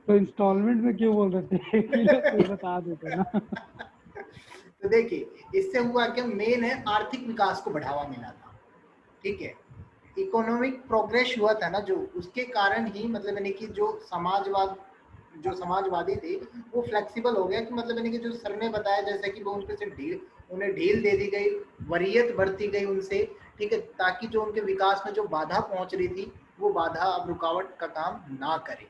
S3: तो इंस्टॉलमेंट में क्यों बोल रहे थे? तो बता देते ना।
S1: तो देखिए, इससे हुआ क्या, मेन है आर्थिक विकास को बढ़ावा मिला था, ठीक है, इकोनॉमिक प्रोग्रेस हुआ था ना, जो उसके कारण ही मतलब यानी कि जो समाजवाद जो समाजवादी थे वो फ्लेक्सिबल हो गया कि मतलब यानी कि जो सर ने बताया जैसे कि वो उनके से उन्हें ढील दे दी गई, वरीयत बढ़ती गई उनसे, ठीक है, ताकि जो उनके विकास में जो बाधा पहुंच रही थी वो बाधा अब रुकावट का काम ना करे।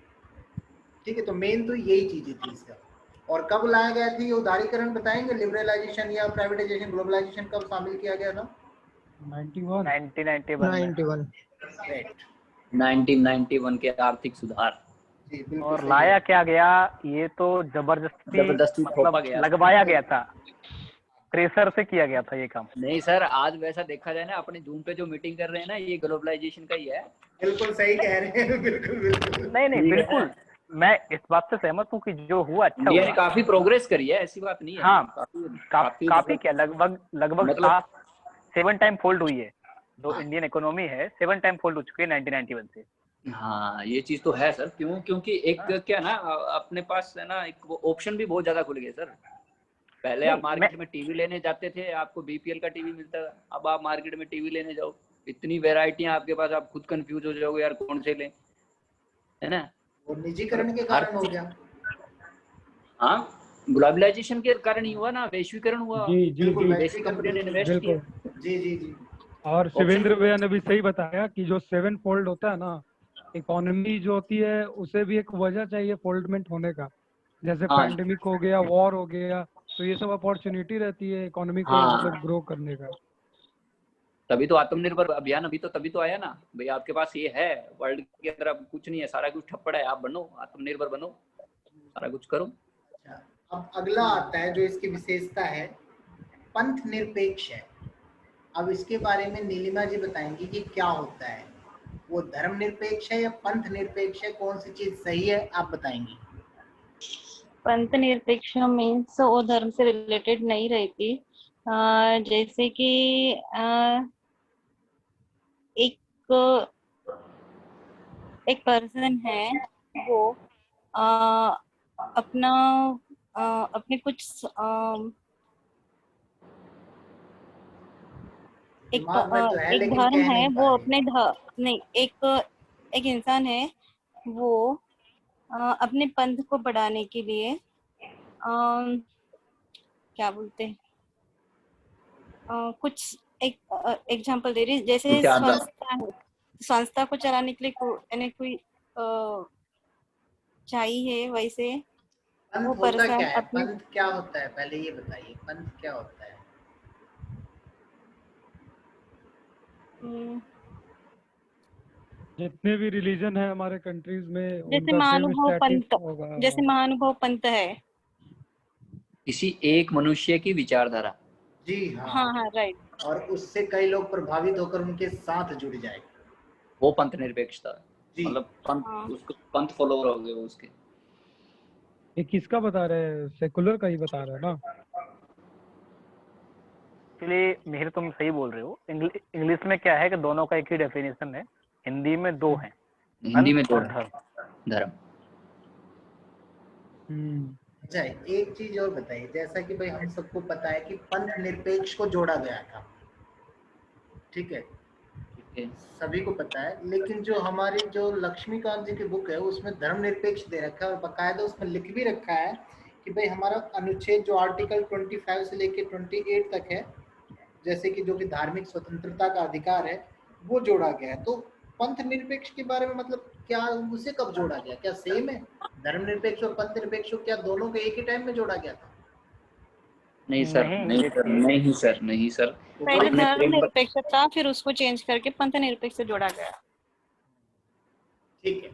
S1: ठीक है, तो मेन तो यही चीजें थी इसका। और कब लाया गया था ये उदारीकरण बताएंगे? लिबरलाइजेशन या प्राइवेटाइजेशन, ग्लोबलाइजेशन कब शामिल किया गया था?
S5: 1991
S1: राइट,
S4: 1991 के आर्थिक सुधार।
S1: जी बिल्कुल
S5: और
S1: सही
S5: लाया
S1: है।
S5: क्या गया, ये तो जबरदस्ती
S4: थोपा
S5: मतलब
S4: गया।
S5: लगवाया गया था, प्रेशर से किया गया था ये काम।
S4: नहीं सर, आज वैसा देखा जाए ना, अपने जूम पे जो मीटिंग कर रहे हैं ना, ये ग्लोबलाइजेशन का ही है।
S1: बिल्कुल सही कह रहे हैं, बिल्कुल बिल्कुल।
S5: नहीं बिल्कुल, मैं इस बात से सहमत हूँ कि जो हुआ अच्छा
S4: इंडिया
S5: हुआ।
S4: ने काफी प्रोग्रेस करी है, ऐसी बात नहीं है।
S5: हाँ,
S4: काफी
S5: काफी क्या, लगभग
S4: मतलब
S5: 7 टाइम फोल्ड हुई है जो इंडियन इकोनॉमी है, 7 टाइम फोल्ड हो चुकी है 1991 से।
S4: हाँ, ये चीज तो है सर। क्योंकि एक क्या ना, अपने पास है ना, एक वो ऑप्शन भी बहुत ज्यादा खुल गए सर। पहले आप मार्केट में टीवी लेने जाते थे, आपको बीपीएल का टीवी मिलता था। अब आप मार्केट में टीवी लेने जाओ, इतनी वैरायटियां आपके पास, आप खुद कंफ्यूज हो जाओगे यार कौन से लें, है ना।
S1: और निजीकरण के कारण हो गया।
S4: हाँ, ग्लोबलाइजेशन के कारण ही हुआ ना, वैश्वीकरण हुआ।
S3: जी जी
S1: बिल्कुल,
S3: जी
S4: देशी कंपनी ने इन्वेस्ट
S3: बिल्कुल।
S4: किया।
S1: जी जी जी।
S3: और शिवेंद्र भैया ने भी सही बताया कि जो 7 फोल्ड होता है ना, इकोनॉमी जो होती है उसे भी एक वजह चाहिए फोल्डमेंट होने का। जैसे
S4: हाँ
S3: पैंडेमिक हो गया, वॉर हो गया, तो ये सब अपॉर्चुनिटी रहती है इकोनॉमी को
S4: हाँ,
S3: मतलब ग्रो करने का।
S4: तभी तो आत्मनिर्भर अभियान अभी तो तभी तो आया ना भाई, आपके पास ये है, वर्ल्ड के अंदर अब कुछ नहीं है, सारा कुछ ठप्पड़ है, आप बनो आत्मनिर्भर, बनो सारा कुछ करो।
S1: अब अगला आता है जो इसकी विशेषता है, पंथ निरपेक्ष है। अब इसके बारे में नीलिमा जी बताएंगी कि क्या होता है, वो धर्म निरपेक्ष है या पंथ निरपेक्ष है, कौन सी चीज सही है, आप बताएंगी।
S6: पंथ निरपेक्ष मीन्स वो धर्म से रिलेटेड नहीं रहती। जैसे कि एक पर्सन है, वो अपना अपने कुछ एक धर्म है, वो अपने नहीं, एक इंसान है, वो अपने पंथ को बढ़ाने के लिए क्या बोलते हैं, कुछ एक एग्जांपल दे रही, जैसे संस्था को चलाने के लिए कोई चाहिए, वैसे
S1: पंथ
S6: वो
S1: होता
S6: पर्सन
S1: क्या है?
S6: अपने
S1: पंथ क्या होता है, पहले ये बताइए, पंथ क्या होता है?
S3: जितने भी रिलीजन है हमारे कंट्रीज में,
S6: जैसे
S3: उनका सेम
S6: महानुभव
S3: स्टेटस
S6: पंथ,
S3: होगा।
S6: जैसे महानुभव पंथ है,
S4: किसी एक मनुष्य की विचारधारा।
S1: जी हाँ
S6: हाँ राइट।
S1: और उससे कई लोग प्रभावित होकर उनके साथ जुड़ जाए,
S4: वो पंथ निरपेक्षता, मतलब पंथ,
S6: हाँ।
S4: उसको पंथ फॉलोअर हो गए वो उसके।
S3: ये किसका बता रहे हैं? सेकुलर का ही बता रहे हैं ना।
S5: इसलिए मेहर तुम सही बोल रहे हो। इंग्लिश में क्या है कि दोनों का एक ही डेफिनेशन है, हिंदी में दो है,
S4: हिंदी में दो,
S5: धर्म।
S1: अच्छा, एक चीज और बताइए, जैसा कि भाई हम सबको पता है कि पंथ निरपेक्ष को जोड़ा गया था, ठीक है, सभी को पता है, लेकिन जो हमारी जो लक्ष्मीकांत जी की बुक है उसमें धर्म निरपेक्ष दे रखा है और बकायदा उसमें लिख भी रखा है कि भाई हमारा अनुच्छेद जो आर्टिकल 25 से लेके 28 तक है, जैसे कि जो भी धार्मिक स्वतंत्रता का अधिकार है वो जोड़ा गया है। तो पंथ निरपेक्ष के बारे में मतलब क्या, उसे कब जोड़ा गया, क्या सेम है धर्मनिरपेक्ष और पंथ निरपेक्ष, क्या दोनों को एक ही टाइम में जोड़ा गया था?
S4: नहीं सर, नहीं सर।
S6: पहले धर्म निरपेक्ष था, फिर उसको चेंज करके पंथ निरपेक्ष से जोड़ा गया।
S1: ठीक है।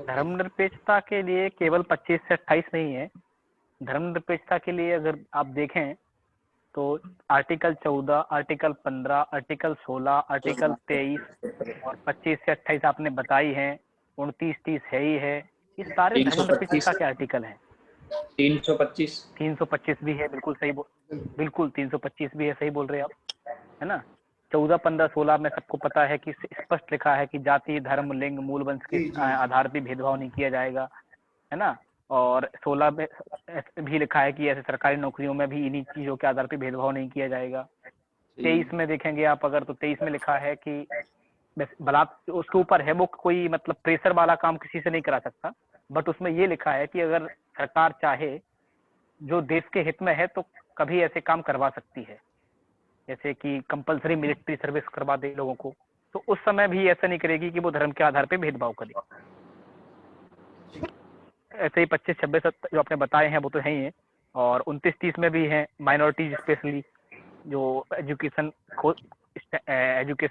S5: धर्मनिरपेक्षता के लिए केवल 25 से 28 नहीं है। धर्मनिरपेक्षता के लिए अगर आप देखें तो आर्टिकल 14, आर्टिकल 15, आर्टिकल 16, आर्टिकल 23 और 25 से 28 आपने बताई है, 29, 30 है ही है, ये सारे धर्मनिरपेक्षता के आर्टिकल हैं। 325 भी है, बिल्कुल सही, बिल्कुल 325 भी है, सही बोल रहे हैं आप, है ना। 14, 15, 16 में सबको पता है कि स्पष्ट लिखा है कि जाति, धर्म, लिंग, मूल वंश के आधार पर भेदभाव नहीं किया जाएगा, है ना। और 16 में भी लिखा है कि ऐसे सरकारी नौकरियों में भी इन्हीं चीजों के आधार पर भेदभाव नहीं किया जाएगा। 23 में देखेंगे आप अगर, तो 23 में लिखा है कि बलात् उसके ऊपर है, वो कोई मतलब प्रेशर वाला काम किसी से नहीं करा सकता। बट उसमें ये लिखा है कि अगर सरकार चाहे, जो देश के हित में है, तो कभी ऐसे काम करवा सकती है, जैसे कि कंपलसरी मिलिट्री सर्विस करवा दे लोगों को, तो उस समय भी ऐसा नहीं करेगी कि वो धर्म के आधार पे भेदभाव करे। ऐसे ही 25, 26 जो आपने बताए हैं वो तो है ही है, और 29, 30 में भी हैं माइनॉरिटीज, स्पेशली जो एजुकेशन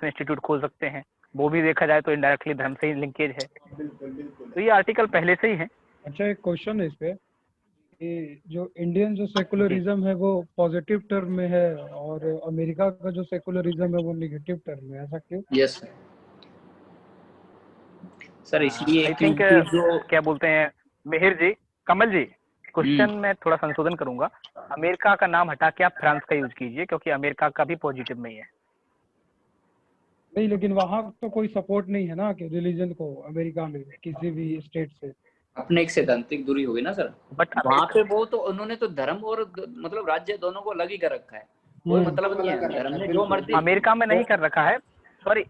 S5: इंस्टीट्यूट खोल सकते हैं, वो भी देखा जाए तो इनडायरेक्टली धर्म से ही लिंकेज है।
S1: बिल्कुल बिल्कुल।
S5: तो ये आर्टिकल पहले से ही है।
S3: अच्छा, एक क्वेश्चन है इस पे कि जो इंडियन जो सेकुलरिज्म है वो पॉजिटिव टर्म में है और अमेरिका का जो सेकुलरिज्म है वो नेगेटिव टर्म में, ऐसा क्यों?
S4: यस सर, इसलिए
S5: आई थिंक
S4: जो
S5: क्या बोलते हैं मिहिर जी, कमल जी, क्वेश्चन में थोड़ा संशोधन करूंगा। अमेरिका का नाम हटा के आप फ्रांस का यूज कीजिए, क्योंकि अमेरिका का भी पॉजिटिव में ही है।
S3: नहीं, लेकिन वहाँ तो कोई सपोर्ट नहीं है ना कि रिलीजन को अमेरिका में किसी भी स्टेट से।
S4: अपने एक सैद्धांतिक दूरी होगी ना सर,
S5: बट
S4: वहाँ पे वो तो उन्होंने तो धर्म और मतलब राज्य दोनों को अलग ही कर रखा है, कोई मतलब नहीं है। धर्म ने जो मर्जी
S5: अमेरिका में नहीं कर रखा है, सॉरी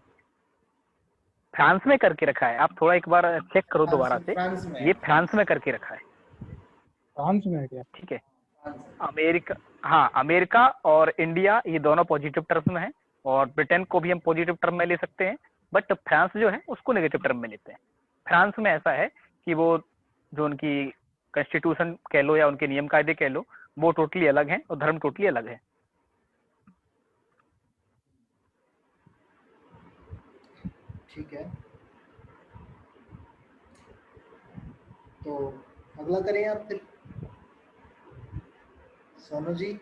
S5: फ्रांस में करके रखा है। आप थोड़ा एक बार चेक करो दोबारा से, ये फ्रांस में करके रखा है।
S3: फ्रांस में है क्या?
S5: ठीक है, अमेरिका, हाँ अमेरिका और इंडिया ये दोनों पॉजिटिव टर्म में है, और ब्रिटेन को भी हम पॉजिटिव टर्म में ले सकते हैं, बट फ्रांस जो है उसको नेगेटिव टर्म में लेते हैं। फ्रांस में ऐसा है कि वो जो उनकी कॉन्स्टिट्यूशन कह लो या उनके नियम कायदे कह लो, वो टोटली अलग हैं और धर्म टोटली अलग है।
S1: ठीक है, तो अगला करें आप फिर। सोनू जी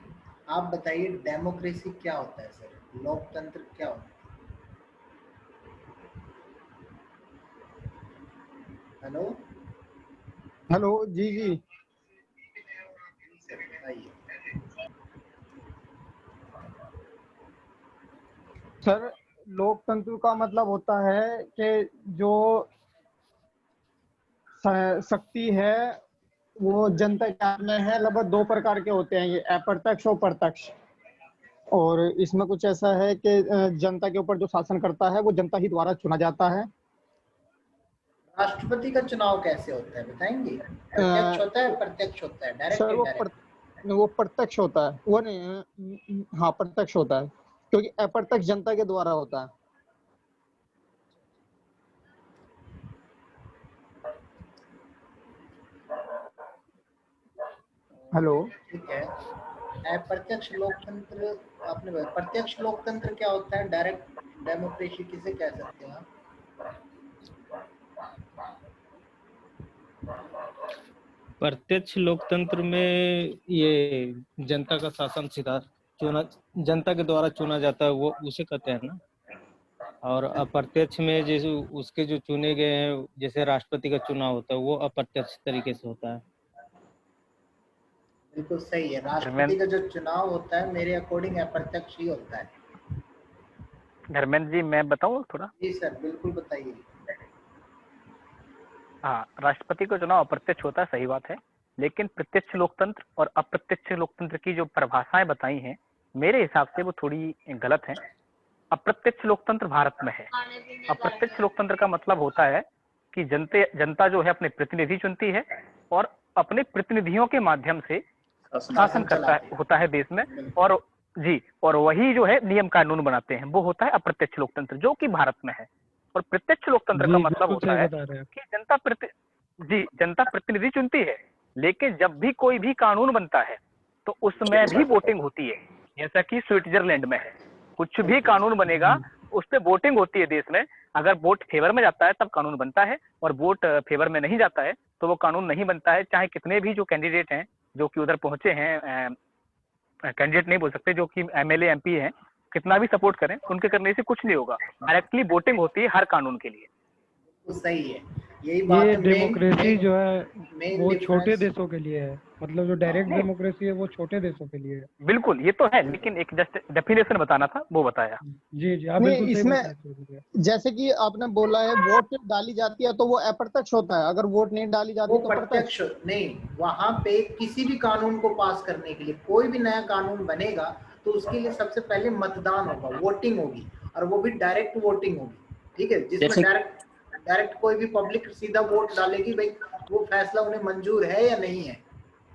S1: आप बताइए, डेमोक्रेसी क्या होता है सर? लोकतंत्र क्या होता है? हेलो
S7: हेलो, जी जी
S1: बताइए।
S7: सर, लोकतंत्र का मतलब होता है कि जो शक्ति है वो जनता के हाथ में है। लगभग दो प्रकार के होते हैं, ये अप्रत्यक्ष और प्रत्यक्ष। और इसमें कुछ ऐसा है कि जनता के ऊपर जो शासन करता है वो जनता ही द्वारा चुना जाता है।
S1: राष्ट्रपति का चुनाव कैसे होता है बताएंगे? प्रत्यक्ष होता है, प्रत्यक्ष होता है, डायरेक्ट
S7: सर
S1: इनडायरेक्ट?
S7: वो प्रत्यक्ष होता है, वो नहीं, हाँ प्रत्यक्ष होता है, क्योंकि अप्रत्यक्ष जनता के द्वारा होता है। हेलो,
S1: ठीक है, अप्रत्यक्ष लोकतंत्र आपने बताया। प्रत्यक्ष लोकतंत्र क्या होता है? डायरेक्ट डेमोक्रेसी किसे कह सकते हैं आप?
S8: प्रत्यक्ष लोकतंत्र में ये जनता का शासन सीधा चुना, जनता के द्वारा चुना जाता है, वो उसे कहते हैं ना। और अप्रत्यक्ष में जैसे उसके जो चुने गए हैं, जैसे राष्ट्रपति का चुनाव होता है, वो अप्रत्यक्ष तरीके से होता है।
S1: बिल्कुल सही है, राष्ट्रपति का जो चुनाव होता है मेरे अकॉर्डिंग अप्रत्यक्ष ही होता है।
S5: धर्मेंद्र जी मैं बताऊं थोड़ा?
S1: जी सर बिल्कुल बताइए।
S5: हाँ, राष्ट्रपति का चुनाव अप्रत्यक्ष होता है, सही बात है, लेकिन प्रत्यक्ष लोकतंत्र और अप्रत्यक्ष लोकतंत्र की जो परिभाषाएं बताई हैं मेरे हिसाब से वो थोड़ी गलत हैं। अप्रत्यक्ष लोकतंत्र भारत में है। अप्रत्यक्ष लोकतंत्र का मतलब होता है कि जनता जो है अपने प्रतिनिधि चुनती है और अपने प्रतिनिधियों के माध्यम से शासन करता है, होता है देश में, और जी, और वही जो है नियम कानून बनाते हैं, वो होता है अप्रत्यक्ष लोकतंत्र, जो कि भारत में है। और प्रत्यक्ष लोकतंत्र का मतलब होता है कि जनता प्रतिनिधि चुनती है, लेकिन जब भी कोई भी कानून बनता है तो उसमें भी वोटिंग होती है, जैसा कि स्विट्जरलैंड में है। कुछ भी कानून बनेगा उस पर वोटिंग होती है देश में। अगर वोट फेवर में जाता है तब कानून बनता है, और वोट फेवर में नहीं जाता है तो वो कानून नहीं बनता है। चाहे कितने भी जो कैंडिडेट हैं जो कि उधर पहुंचे हैं, कैंडिडेट नहीं बोल सकते, जो कि एमएलए एमपी हैं, कितना भी सपोर्ट करें, उनके करने से कुछ नहीं होगा। डायरेक्टली वोटिंग होती है हर कानून के लिए।
S1: तो सही है, यही बात
S3: ये
S1: है।
S3: डेमोक्रेसी जो है वो
S1: difference-
S3: छोटे देशों के लिए है, मतलब जो डायरेक्ट डेमोक्रेसी है वो छोटे देशों के लिए है।
S5: बिल्कुल, ये तो है, लेकिन एक जस्ट डेफिनेशन बताना था, वो बताया।
S3: जी जी, आप बिल्कुल सही बताया।
S7: जैसे कि आपने बोला है वोट डाली जाती है तो वो अप्रत्यक्ष होता है, अगर वोट नहीं डाली जाती तो
S1: प्रत्यक्ष नहीं। वहां पे किसी भी कानून को पास करने के लिए, कोई भी नया कानून बनेगा तो उसके लिए सबसे पहले मतदान होगा, वोटिंग होगी, और वो भी डायरेक्ट वोटिंग होगी। ठीक है, जिसमें
S4: जैसे
S1: डायरेक्ट कोई भी पब्लिक सीधा वोट डालेगी, भाई वो फैसला उन्हें मंजूर है या नहीं है।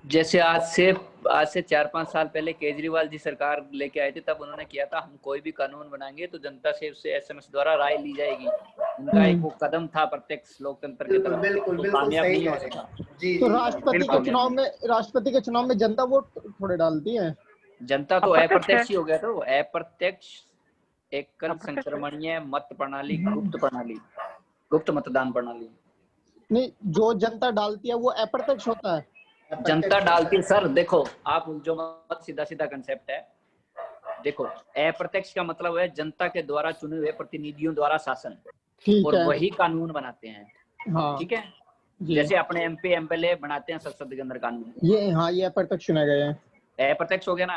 S4: जैसे आज से 4-5 साल पहले केजरीवाल जी सरकार लेके आए थे, तब उन्होंने किया था हम कोई भी कानून बनाएंगे तो जनता से उससे एसएमएस द्वारा राय ली जाएगी। उनका एक वो कदम था प्रत्यक्ष लोकतंत्र की तरफ,
S1: बिल्कुल
S4: तो
S1: बिल्कुल
S4: कामयाब
S1: सही
S4: नहीं
S1: कह
S4: हो
S1: रहे
S4: सका।
S1: हैं। जी
S7: तो
S1: जी,
S7: राष्ट्रपति के चुनाव में जनता वोट थोड़े डालती है।
S4: जनता तो
S5: अप्रत्यक्ष
S4: अप्रत्यक्ष
S5: है।
S4: ही हो गया, तो अप्रत्यक्ष एकल
S5: अप्रत्यक्ष है।
S4: संक्रमणीय मत प्रणाली, गुप्त मतदान प्रणाली।
S7: नहीं, जो जनता डालती है वो अप्रत्यक्ष होता है।
S4: जनता डालती है सर, देखो आप जो मत सीधा सीधा कंसेप्ट है, देखो अप्रत्यक्ष का मतलब है जनता के द्वारा चुने हुए प्रतिनिधियों द्वारा शासन,
S7: ठीक
S4: और
S7: है।
S4: वही कानून बनाते हैं।
S7: हाँ
S4: ठीक है,
S7: जी।
S4: जैसे अपने एमपी एमएलए बनाते हैं संसद के अंदर कानून,
S7: ये अप्रत्यक्ष चुने गए हैं।
S4: अप्रत्यक्ष हो गया ना।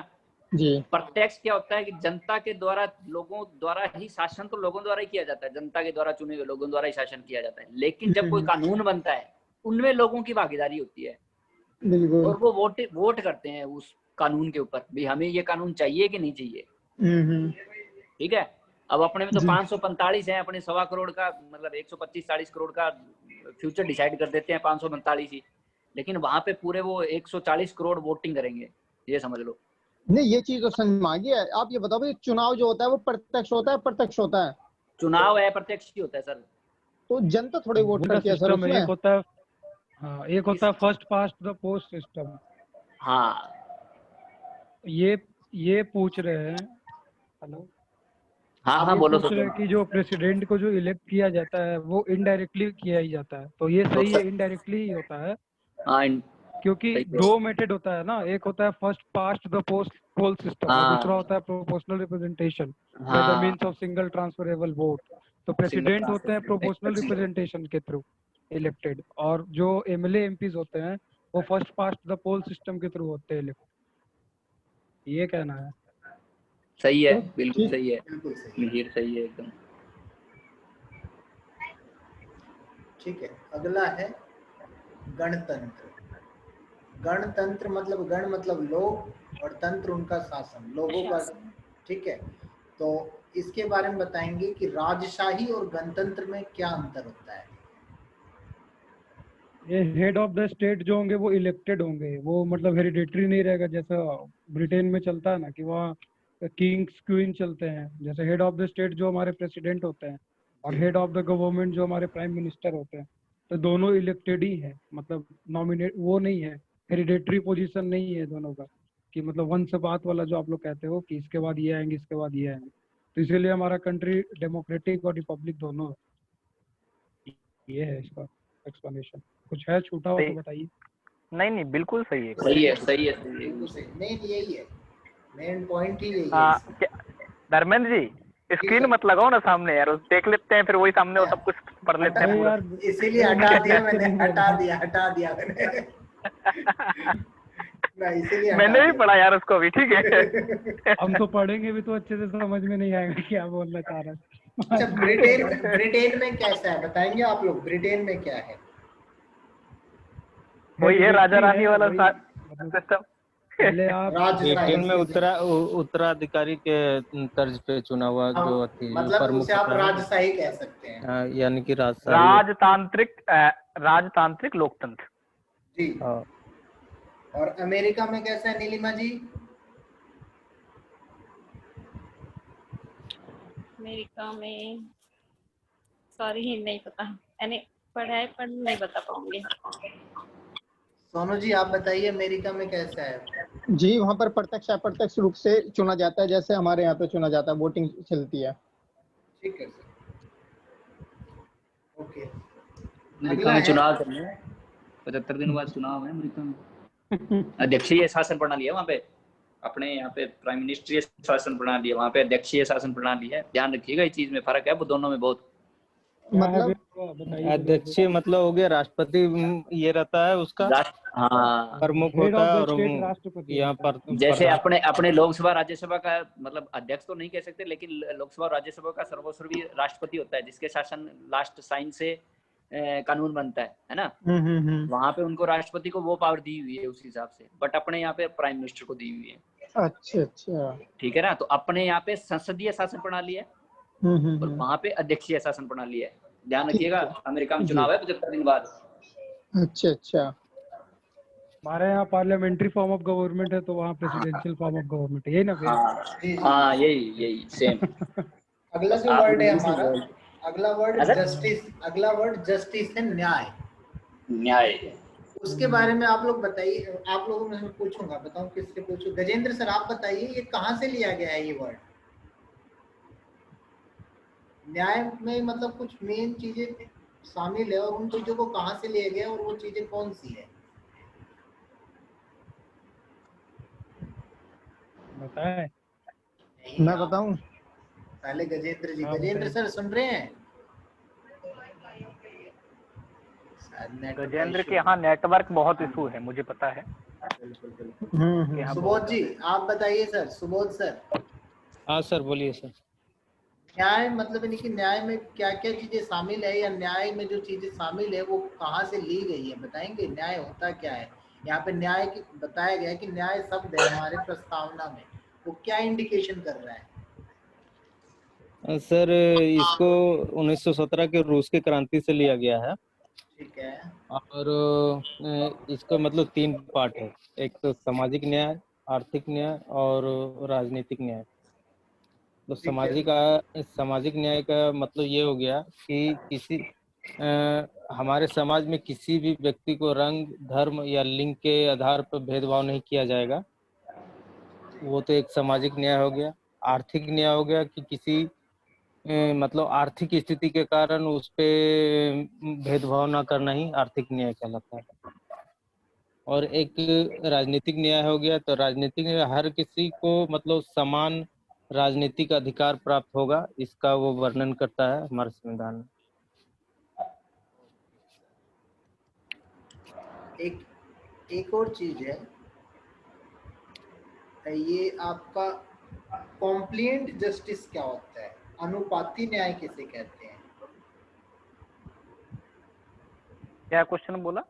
S7: जी।
S4: प्रत्यक्ष क्या होता है कि जनता के द्वारा, लोगों द्वारा ही शासन, तो लोगों द्वारा ही किया जाता है, जनता के द्वारा चुने हुए लोगों द्वारा ही शासन किया जाता है। लेकिन जब कोई कानून बनता है उनमें लोगों की भागीदारी होती है,
S7: बिल्कुल।
S4: और वो वोट करते हैं उस कानून के ऊपर, भी हमें ये कानून चाहिए कि नहीं चाहिए। ठीक है, अब अपने में तो 545 है, अपने 1.25 करोड़ का, मतलब 125-40 करोड़ का फ्यूचर डिसाइड कर देते हैं 545 ही, लेकिन वहां पे पूरे वो 140 करोड़ वोटिंग करेंगे, ये समझ लो।
S7: नहीं, ये चीज तो समझ में आ गई है। आप ये बताओ भाई, चुनाव जो होता है वो प्रत्यक्ष होता है प्रत्यक्ष होता है?
S4: चुनाव अप्रत्यक्ष ही होता है सर।
S7: तो जनता थोड़ी वोट करती है सर उसमें।
S3: एक होता है, हाँ, एक होता है first past the post system.
S4: हाँ,
S3: ये पूछ रहे हैं, हेलो,
S4: हाँ बोलो।
S3: पूछ रहे हैं कि जो प्रेसिडेंट को जो इलेक्ट किया जाता है वो इनडायरेक्टली किया ही जाता है, तो ये सही है, इनडायरेक्टली ही होता है।
S4: हाँ,
S3: क्योंकि दो मेथड होता है ना, एक होता है first past the pole system, और दूसरा होता है proportional representation by the means of single transferable vote. तो प्रेसिडेंट होते हैं प्रोपोर्शनल रिप्रेजेंटेशन के थ्रू इलेक्टेड, और जो एमएलए एमपीज होते हैं वो first past the pole system के थ्रू होते हैं इलेक्ट। ये कहना है।
S4: सही है, बिल्कुल सही है,
S1: बिल्कुल सही।
S4: मिहिर सही है एकदम।
S1: ठीक है, अगला है गणतंत्र। गणतंत्र मतलब गण मतलब लोग, और तंत्र उनका शासन, लोगों का। ठीक है, तो इसके बारे में बताएंगे कि राजशाही और गणतंत्र में क्या अंतर होता है।
S3: ये हेड ऑफ द स्टेट जो होंगे वो इलेक्टेड होंगे, वो मतलब हेरिडेटरी नहीं रहेगा, जैसा ब्रिटेन में चलता है ना कि वहाँ किंग्स क्वीन चलते हैं। जैसे हेड ऑफ द स्टेट जो हमारे प्रेसिडेंट होते हैं, और हेड ऑफ द गवर्नमेंट जो हमारे प्राइम मिनिस्टर होते हैं, तो दोनों इलेक्टेड ही है, मतलब नॉमिनेट वो नहीं है, हेरिडेटरी पोजीशन नहीं है दोनों का, कि मतलब वंश बात वाला जो आप लोग कहते हो कि इसके बाद ये आएंगे इसके बाद ये आएंगे। तो इसीलिए हमारा कंट्री डेमोक्रेटिक और रिपब्लिक दोनों है। ये है इसका एक्सप्लेनेशन। कुछ है छूटा हो तो बताइए।
S5: नहीं बिल्कुल सही है।
S4: सही है।
S1: नहीं, यही है मेन पॉइंट ही, यही है।
S5: धर्मेंद्र जी, स्क्रीन मत लगाओ ना सामने यार, देख लेते हैं फिर वही सामने वो सब कुछ पढ़ लेते हैं पूरा।
S1: इसीलिए हटा दिया मैंने, हटा दिया मैंने।
S5: मैंने भी पढ़ा यार उसको भी। ठीक है,
S3: हम तो पढ़ेंगे भी तो अच्छे से समझ में नहीं आएगा क्या बोलना चाह रहा है।
S1: अच्छा, ब्रिटेन में कैसा है बताएंगे आप लोग? ब्रिटेन में क्या है?
S5: वही है राजा रानी वाला सिस्टम।
S8: ब्रिटेन में उत्तराधिकारी के तर्ज पे चुना हुआ जो
S1: मतलब उसे आप राजशाही कह सकते हैं,
S8: यानी कि
S5: राजतांत्रिक लोकतंत्र
S1: जी। और अमेरिका में कैसा है नीलिमा जी?
S10: अमेरिका में सॉरी नहीं पता, मैंने पढ़ा है पर नहीं बता पाऊंगी।
S1: सोनू जी आप बताइए, अमेरिका में कैसा है?
S7: जी, वहाँ पर प्रत्यक्ष अप्रत्यक्ष रूप से चुना जाता है, जैसे हमारे यहाँ पे चुना जाता है, वोटिंग चलती है।
S1: ठीक है सर, ओके।
S4: अमेरिका में चुनाव चल रहे हैं, 75 दिन बाद चुनाव है अमेरिका में। अध्यक्षीय शासन प्रणाली है वहाँ पे, अपने यहाँ पे प्राइम मिनिस्ट्रियल शासन प्रणाली है, वहाँ पे अध्यक्षीय शासन प्रणाली है। ध्यान रखिएगा, इस चीज में फर्क है वो दोनों में बहुत।
S7: मतलब
S8: अध्यक्षीय मतलब हो गया राष्ट्रपति, ये रहता है उसका प्रमुख होता है, और यहाँ पर
S4: जैसे अपने लोकसभा राज्यसभा का मतलब अध्यक्ष तो नहीं कह सकते, लेकिन लोकसभा और राज्यसभा का सर्वोच्च राष्ट्रपति होता है, जिसके शासन लास्ट साइन से कानून बनता है ना। वहाँ पे उनको राष्ट्रपति को वो पावर दी हुई है उस हिसाब से, बट अपने यहाँ पे प्राइम मिनिस्टर को दी हुई है।
S7: अच्छा,
S4: ठीक है ना। तो अपने यहाँ पे संसदीय शासन प्रणाली है, और वहां पे अध्यक्षीय शासन प्रणाली है। ध्यान रखिएगा, अमेरिका में चुनाव है 75 दिन बाद।
S7: अच्छा अच्छा।
S3: हमारे यहाँ पार्लियामेंट्री फॉर्म ऑफ गवर्नमेंट है, तो वहाँ प्रेसिडेंशियल फॉर्म ऑफ गवर्नमेंट है, यही ना फिर?
S4: हाँ यही सेम।
S1: अगला जो
S4: आप
S1: वर्ड है
S4: इंग्लिश में
S1: हमारा,
S4: बोल-
S1: अगला वर्ड
S4: हाँ सर?
S1: जस्टिस, अगला वर्ड जस्टिस है, न्याय।
S4: न्याय।
S1: उसके बारे में आप लोग बताइए, आप लोगों में मैं पूछूंगा, बताऊं किससे पूछूं? गजेंद्र सर आप बताइए, ये कहाँ से लिया गया है ये वर्ड? न्याय में मतलब कुछ मेन चीजें शामिल है, और उन चीजों को कहाँ से लिया गया है और वो चीजें कौन सी है?
S3: बताए?
S7: मैं बताऊं?
S1: पहले गजेंद्र जी।
S3: हाँ,
S1: गजेंद्र
S3: बताइए।
S1: सर सुन रहे हैं?
S5: गजेंद्र के यहाँ नेटवर्क बहुत इशू है, मुझे पता है।
S1: बिल्कुल बिल्कुल।
S5: के यहाँ
S1: सुबोध
S5: बहुत
S1: जी आप बताइए सर, सुबोध सर।
S8: हाँ सर, बोलिए सर।
S1: न्याय मतलब यानी कि न्याय में क्या क्या चीजें शामिल है, या न्याय में जो चीजें शामिल है वो कहाँ से ली गई है, बताएंगे? न्याय होता क्या है? यहाँ पे न्याय की बताया गया है कि न्याय शब्द है हमारे प्रस्तावना में, वो क्या इंडिकेशन कर रहा है?
S8: सर इसको 1917 के रूस की क्रांति से लिया गया है।
S1: ठीक है।
S8: और इसका मतलब 3 पार्ट है, एक तो सामाजिक न्याय, आर्थिक न्याय और राजनीतिक न्याय। तो सामाजिक न्याय का मतलब ये हो गया कि किसी हमारे समाज में किसी भी व्यक्ति को रंग, धर्म या लिंग के आधार पर भेदभाव नहीं किया जाएगा, वो तो एक सामाजिक न्याय हो गया। आर्थिक न्याय हो गया कि किसी मतलब आर्थिक स्थिति के कारण उस पे भेदभाव ना करना ही आर्थिक न्याय कहलाता है। और एक राजनीतिक न्याय हो गया, तो राजनीतिक न्याय हर किसी को मतलब समान राजनीतिक अधिकार प्राप्त होगा, इसका वो वर्णन करता है हमारे संविधान में।
S1: एक और चीज है, ये आपका कॉम्प्लिएंट जस्टिस क्या होता है? अनुपाती न्याय किसे कहते हैं?
S5: क्या क्वेश्चन बोला?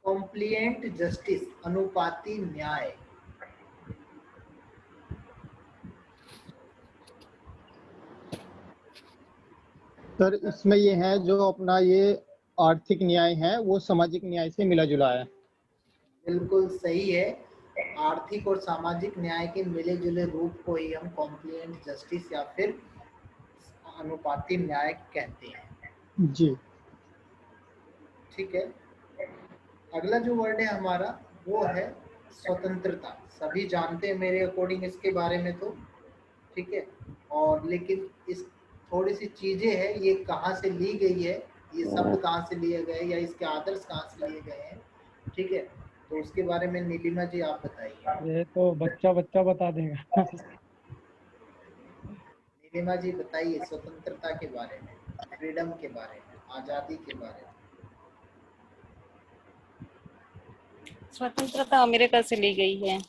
S1: कॉम्प्लिएंट जस्टिस, अनुपाती न्याय।
S7: सर इसमें ये है जो अपना ये आर्थिक न्याय है वो सामाजिक न्याय से मिला जुला है।
S1: बिल्कुल सही है। आर्थिक और सामाजिक न्याय के मिले जुले रूप को ही हम कॉम्प्लिएंट जस्टिस या फिर अनुपाती न्याय कहते हैं।
S7: जी
S1: ठीक है। अगला जो वर्ड है हमारा वो है स्वतंत्रता। सभी जानते हैं मेरे अकॉर्डिंग इसके बारे में तो, ठीक है। और लेकिन इस थोड़ी सी चीजें हैं, ये कहाँ से ली गई है, ये शब्द कहाँ से लिए गए या इसके आदर्श कहाँ से लिए गए हैं, ठीक है। तो उसके बारे में नीलिमा जी आप बताइए।
S3: ये तो बच्चा बता देगा।
S1: नीलिमा जी बताइए स्वतंत्रता के बारे में, फ्रीडम के बारे में, आजादी के बारे में।
S10: स्वतंत्रता अमेरिका से ली गई है।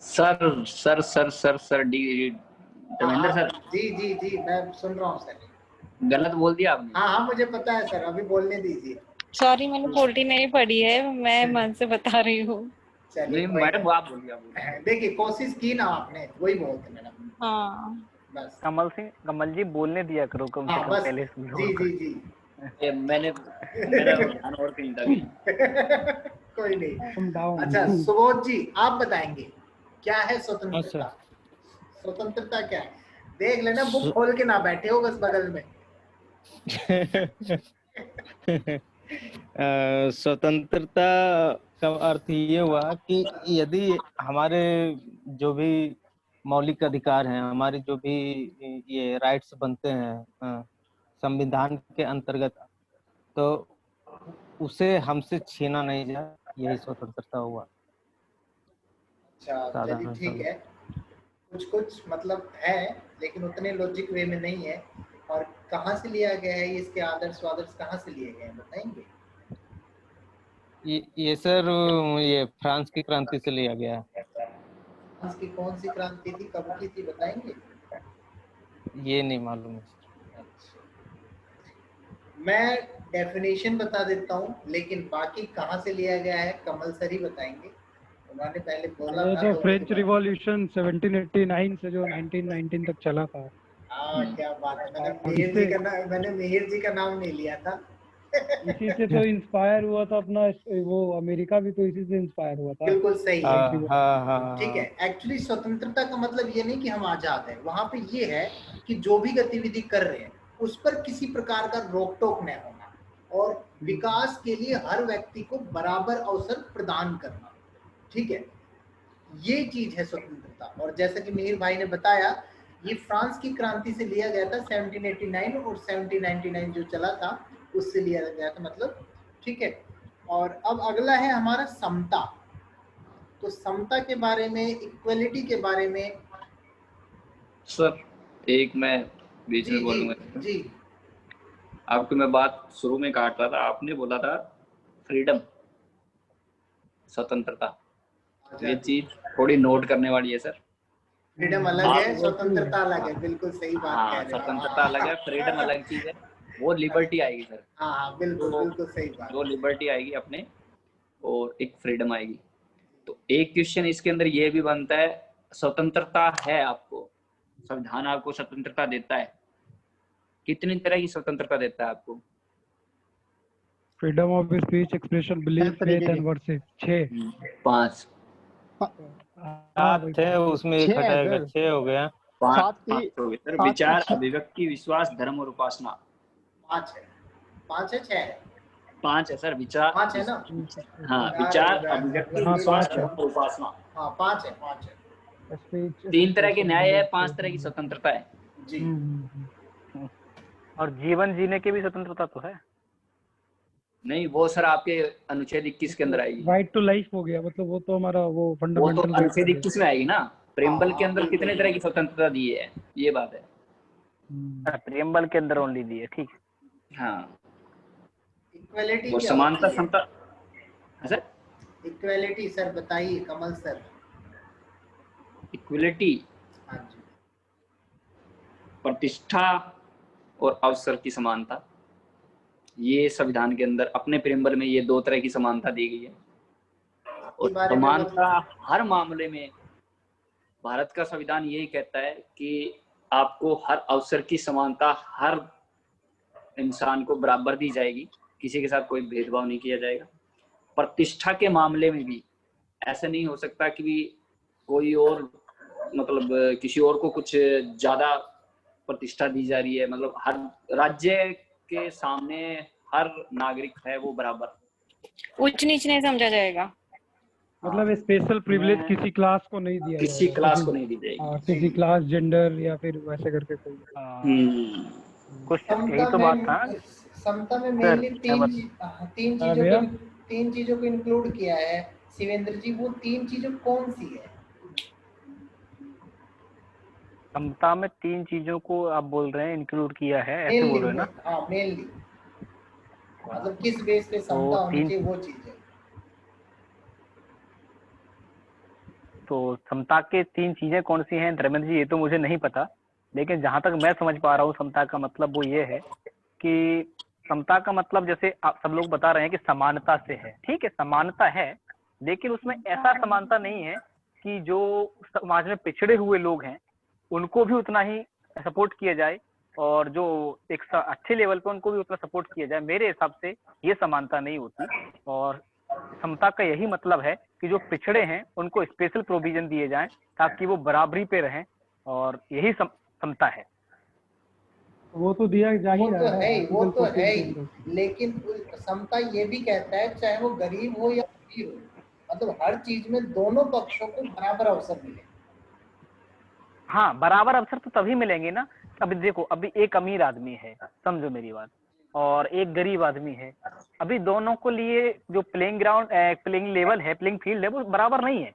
S4: Sir sir sir sir sir D Dharmendra sir.
S1: जी जी जी मैं सुन रहा हूँ सर।
S4: गलत बोल दिया आपने।
S1: हाँ हाँ मुझे पता है सर, अभी बोलने दीजिए।
S10: सॉरी, मैंने पोल्ट्री नहीं पढ़ी है, मैं मन से बता रही हूँ।
S1: चलिए
S4: मैडम आप बोलिए।
S1: देखिए कोशिश की ना आपने, वही बोलते मैडम।
S10: हाँ
S1: बस
S5: कमल जी बोलने दिया करो कम से कम
S1: बस
S5: पहले।
S1: जी जी जी
S4: मेरा ध्यान और कहीं था।
S1: कोई नहीं। अच्छा सुबोध जी आप बताएंगे क्या है स्वतंत्रता? स्वतंत्रता क्या है? देख लेना, बुक खोल के ना बैठे हो बस बगल में।
S8: स्वतंत्रता का अर्थ ये हुआ कि यदि हमारे जो भी मौलिक अधिकार हैं, हमारे जो भी ये राइट्स बनते हैं संविधान के अंतर्गत, तो उसे हमसे छीना नहीं जाए, यही स्वतंत्रता हुआ।
S1: अच्छा चलिए ठीक है, कुछ मतलब है लेकिन उतने लॉजिक वे में नहीं है। और कहाँ से लिया गया है, इसके आदर्श वादर्श कहाँ से लिए गए हैं बताएंगे?
S8: ये सर ये फ्रांस की क्रांति से लिया गया है।
S1: फ्रांस की कौन सी क्रांति थी, कब की थी बताएंगे?
S8: ये नहीं मालूम है।
S1: मैं डेफिनेशन बता देता हूँ, लेकिन बाकी कहाँ से लिया गया है कमल सर ही बताएंगे। उन्होंने पहले बोला
S3: ये
S1: था
S3: तो
S1: तो
S3: फ्रेंच
S1: उसके बाद
S3: रिवॉल्यूशन 1789 से जो 1919 तक चला था।
S1: हाँ क्या बात है,
S3: और इससे
S1: मैंने मिहिर जी का नाम नहीं लिया था।
S3: इसी से तो इंस्पायर हुआ था अपना वो अमेरिका भी तो इसी से इंस्पायर हुआ था।
S1: बिल्कुल सही है।
S8: हाँ हाँ हाँ
S1: ठीक है, एक्चुअली स्वतंत्रता का मतलब ये नहीं कि हम आजाद हैं, वहां पे ये है कि जो भी गतिविधि कर रहे हैं उस पर किसी प्रकार का रोक टोक न होना और विकास के लिए हर व्यक्ति को बराबर अवसर प्रदान करना। ठीक है, ये चीज है स्वतंत्रता। और जैसा कि मिहिर भाई ने बताया, ये फ्रांस की क्रांति से लिया गया था 1789 और 1799 जो चला था उससे लिया गया था, मतलब। ठीक है, और अब अगला है हमारा समता। तो समता के बारे में, इक्वलिटी के बारे में
S4: सर एक मैं बीच
S1: जी
S4: में
S1: जी
S4: बोलूंगा।
S1: जी
S4: आपको मैं बात शुरू में काट रहा था, आपने बोला था फ्रीडम, स्वतंत्रता, ये चीज थोड़ी नोट करने वाली है सर।
S1: फ्रीडम अलग है, स्वतंत्रता अलग है, बिल्कुल सही बात कह
S4: हाँ,
S1: रहे हो आप।
S4: स्वतंत्रता अलग है, फ्रीडम अलग चीज है, वो लिबर्टी आएगी सर।
S1: हाँ बिल्कुल
S4: तो
S1: बिल्कुल सही बात।
S4: जो लिबर्टी आएगी अपने और एक फ्रीडम आएगी। तो एक क्वेश्चन इसके अंदर ये भी बनता है, स्वतंत्रता है आपको, संविधान आपको स्वतंत्रता देता है, कितनी तरह की स्वतंत्रता देता है आपको?
S3: Freedom of speech, expression, belief, faith and worship, 6
S4: 5
S8: 7 थे, उसमें एक हटाएगा, 6 हो गया।
S4: 5 हो गए सर। विचार, अभिव्यक्ति, विश्वास, धर्म और उपासना।
S1: 5 है, 5 है, 6 है?
S4: 5 है सर। विचार,
S1: 5 है ना?
S4: हाँ, विचार, अभिव्यक्ति, विश्वास, धर्म और उपासना।
S1: हाँ 5 है, 5 है।
S4: 3 तरह के न्याय है, 5 तरह की स्वतंत्रता है
S1: जी।
S5: और जीवन जीने की भी स्वतंत्रता तो है।
S4: नहीं, वो सर आपके अनुच्छेद 21 के अंदर आएगी।
S3: राइट टू लाइफ हो गया, मतलब वो तो हमारा वो
S4: वो तो
S3: फंडामेंटल
S4: अनुच्छेद 21 में आएगी ना। प्रेमबल के अंदर कितने तरह की स्वतंत्रता दी है, ये बात है।
S5: प्रेमबल के अंदर ओनली दी है, ठीक है।
S4: हाँ,
S1: इक्वालिटी
S4: वो
S1: क्या
S4: समानता,
S1: होती है?
S4: समता। सर
S1: इक्वालिटी सर बताइए, कमल सर।
S4: इक्वलिटी,
S1: हाँ जी।
S4: प्रतिष्ठा और अवसर की समानता, ये संविधान के अंदर अपने प्रेमबल में ये 2 तरह की समानता दी गई है। और समानता हर मामले में भारत का संविधान यही कहता है कि आपको हर अवसर की समानता, हर इंसान को बराबर दी जाएगी, किसी के साथ कोई भेदभाव नहीं किया जाएगा। प्रतिष्ठा के मामले में भी ऐसा नहीं हो सकता कि कोई और, मतलब किसी और को कुछ ज्यादा प्रतिष्ठा दी जा रही है। मतलब हर राज्य के सामने हर नागरिक है वो बराबर,
S10: उच्च नीच नहीं समझा जाएगा।
S3: मतलब स्पेशल प्रिविलेज किसी क्लास को नहीं दिया
S4: किसी
S3: जाएगा,
S4: क्लास को नहीं दी जाएगी,
S3: किसी क्लास, जेंडर या फिर वैसे करके कोई।
S5: कुछ यही तो बात था।
S1: समता में मेनली
S3: भैया?
S1: तीन चीजों को इंक्लूड किया है शिवेंद्र जी। वो 3 चीजों कौन सी है?
S5: समता में 3 चीजों को आप बोल रहे हैं इंक्लूड किया है, ऐसे बोल रहे हैं ना?
S1: हाँ मेनली, मतलब किस बेस पे समता होनी चाहिए, वो चीज है।
S5: तो समता के 3 चीजें कौन सी हैं धर्मेंद्र जी, ये तो मुझे नहीं पता, लेकिन जहां तक मैं समझ पा रहा हूँ समता का मतलब वो ये है कि समता का मतलब, जैसे आप सब लोग बता रहे हैं कि समानता से है, ठीक है, समानता है, लेकिन उसमें ऐसा समानता नहीं है कि जो समाज में पिछड़े हुए लोग हैं उनको भी उतना ही सपोर्ट किया जाए और जो एक अच्छे लेवल पे उनको भी उतना सपोर्ट किया जाए। मेरे हिसाब से ये समानता नहीं होती। और समता का यही मतलब है कि जो पिछड़े हैं उनको स्पेशल प्रोविजन दिए जाएं ताकि वो बराबरी पे रहें, और यही समता है।
S3: वो तो दिया जा ही रहा है,
S1: वो तो है ही, लेकिन समता ये भी कहता है चाहे वो गरीब हो या अमीर हो, मतलब हर चीज में दोनों पक्षों को बराबर अवसर मिले।
S5: हाँ, बराबर अवसर तो तभी मिलेंगे ना। अभी देखो, अभी एक अमीर आदमी है, समझो मेरी बात, और एक गरीब आदमी है, अभी दोनों को लिए जो प्लेइंग ग्राउंड, प्लेइंग लेवल है, प्लेइंग फील्ड है, वो बराबर नहीं है।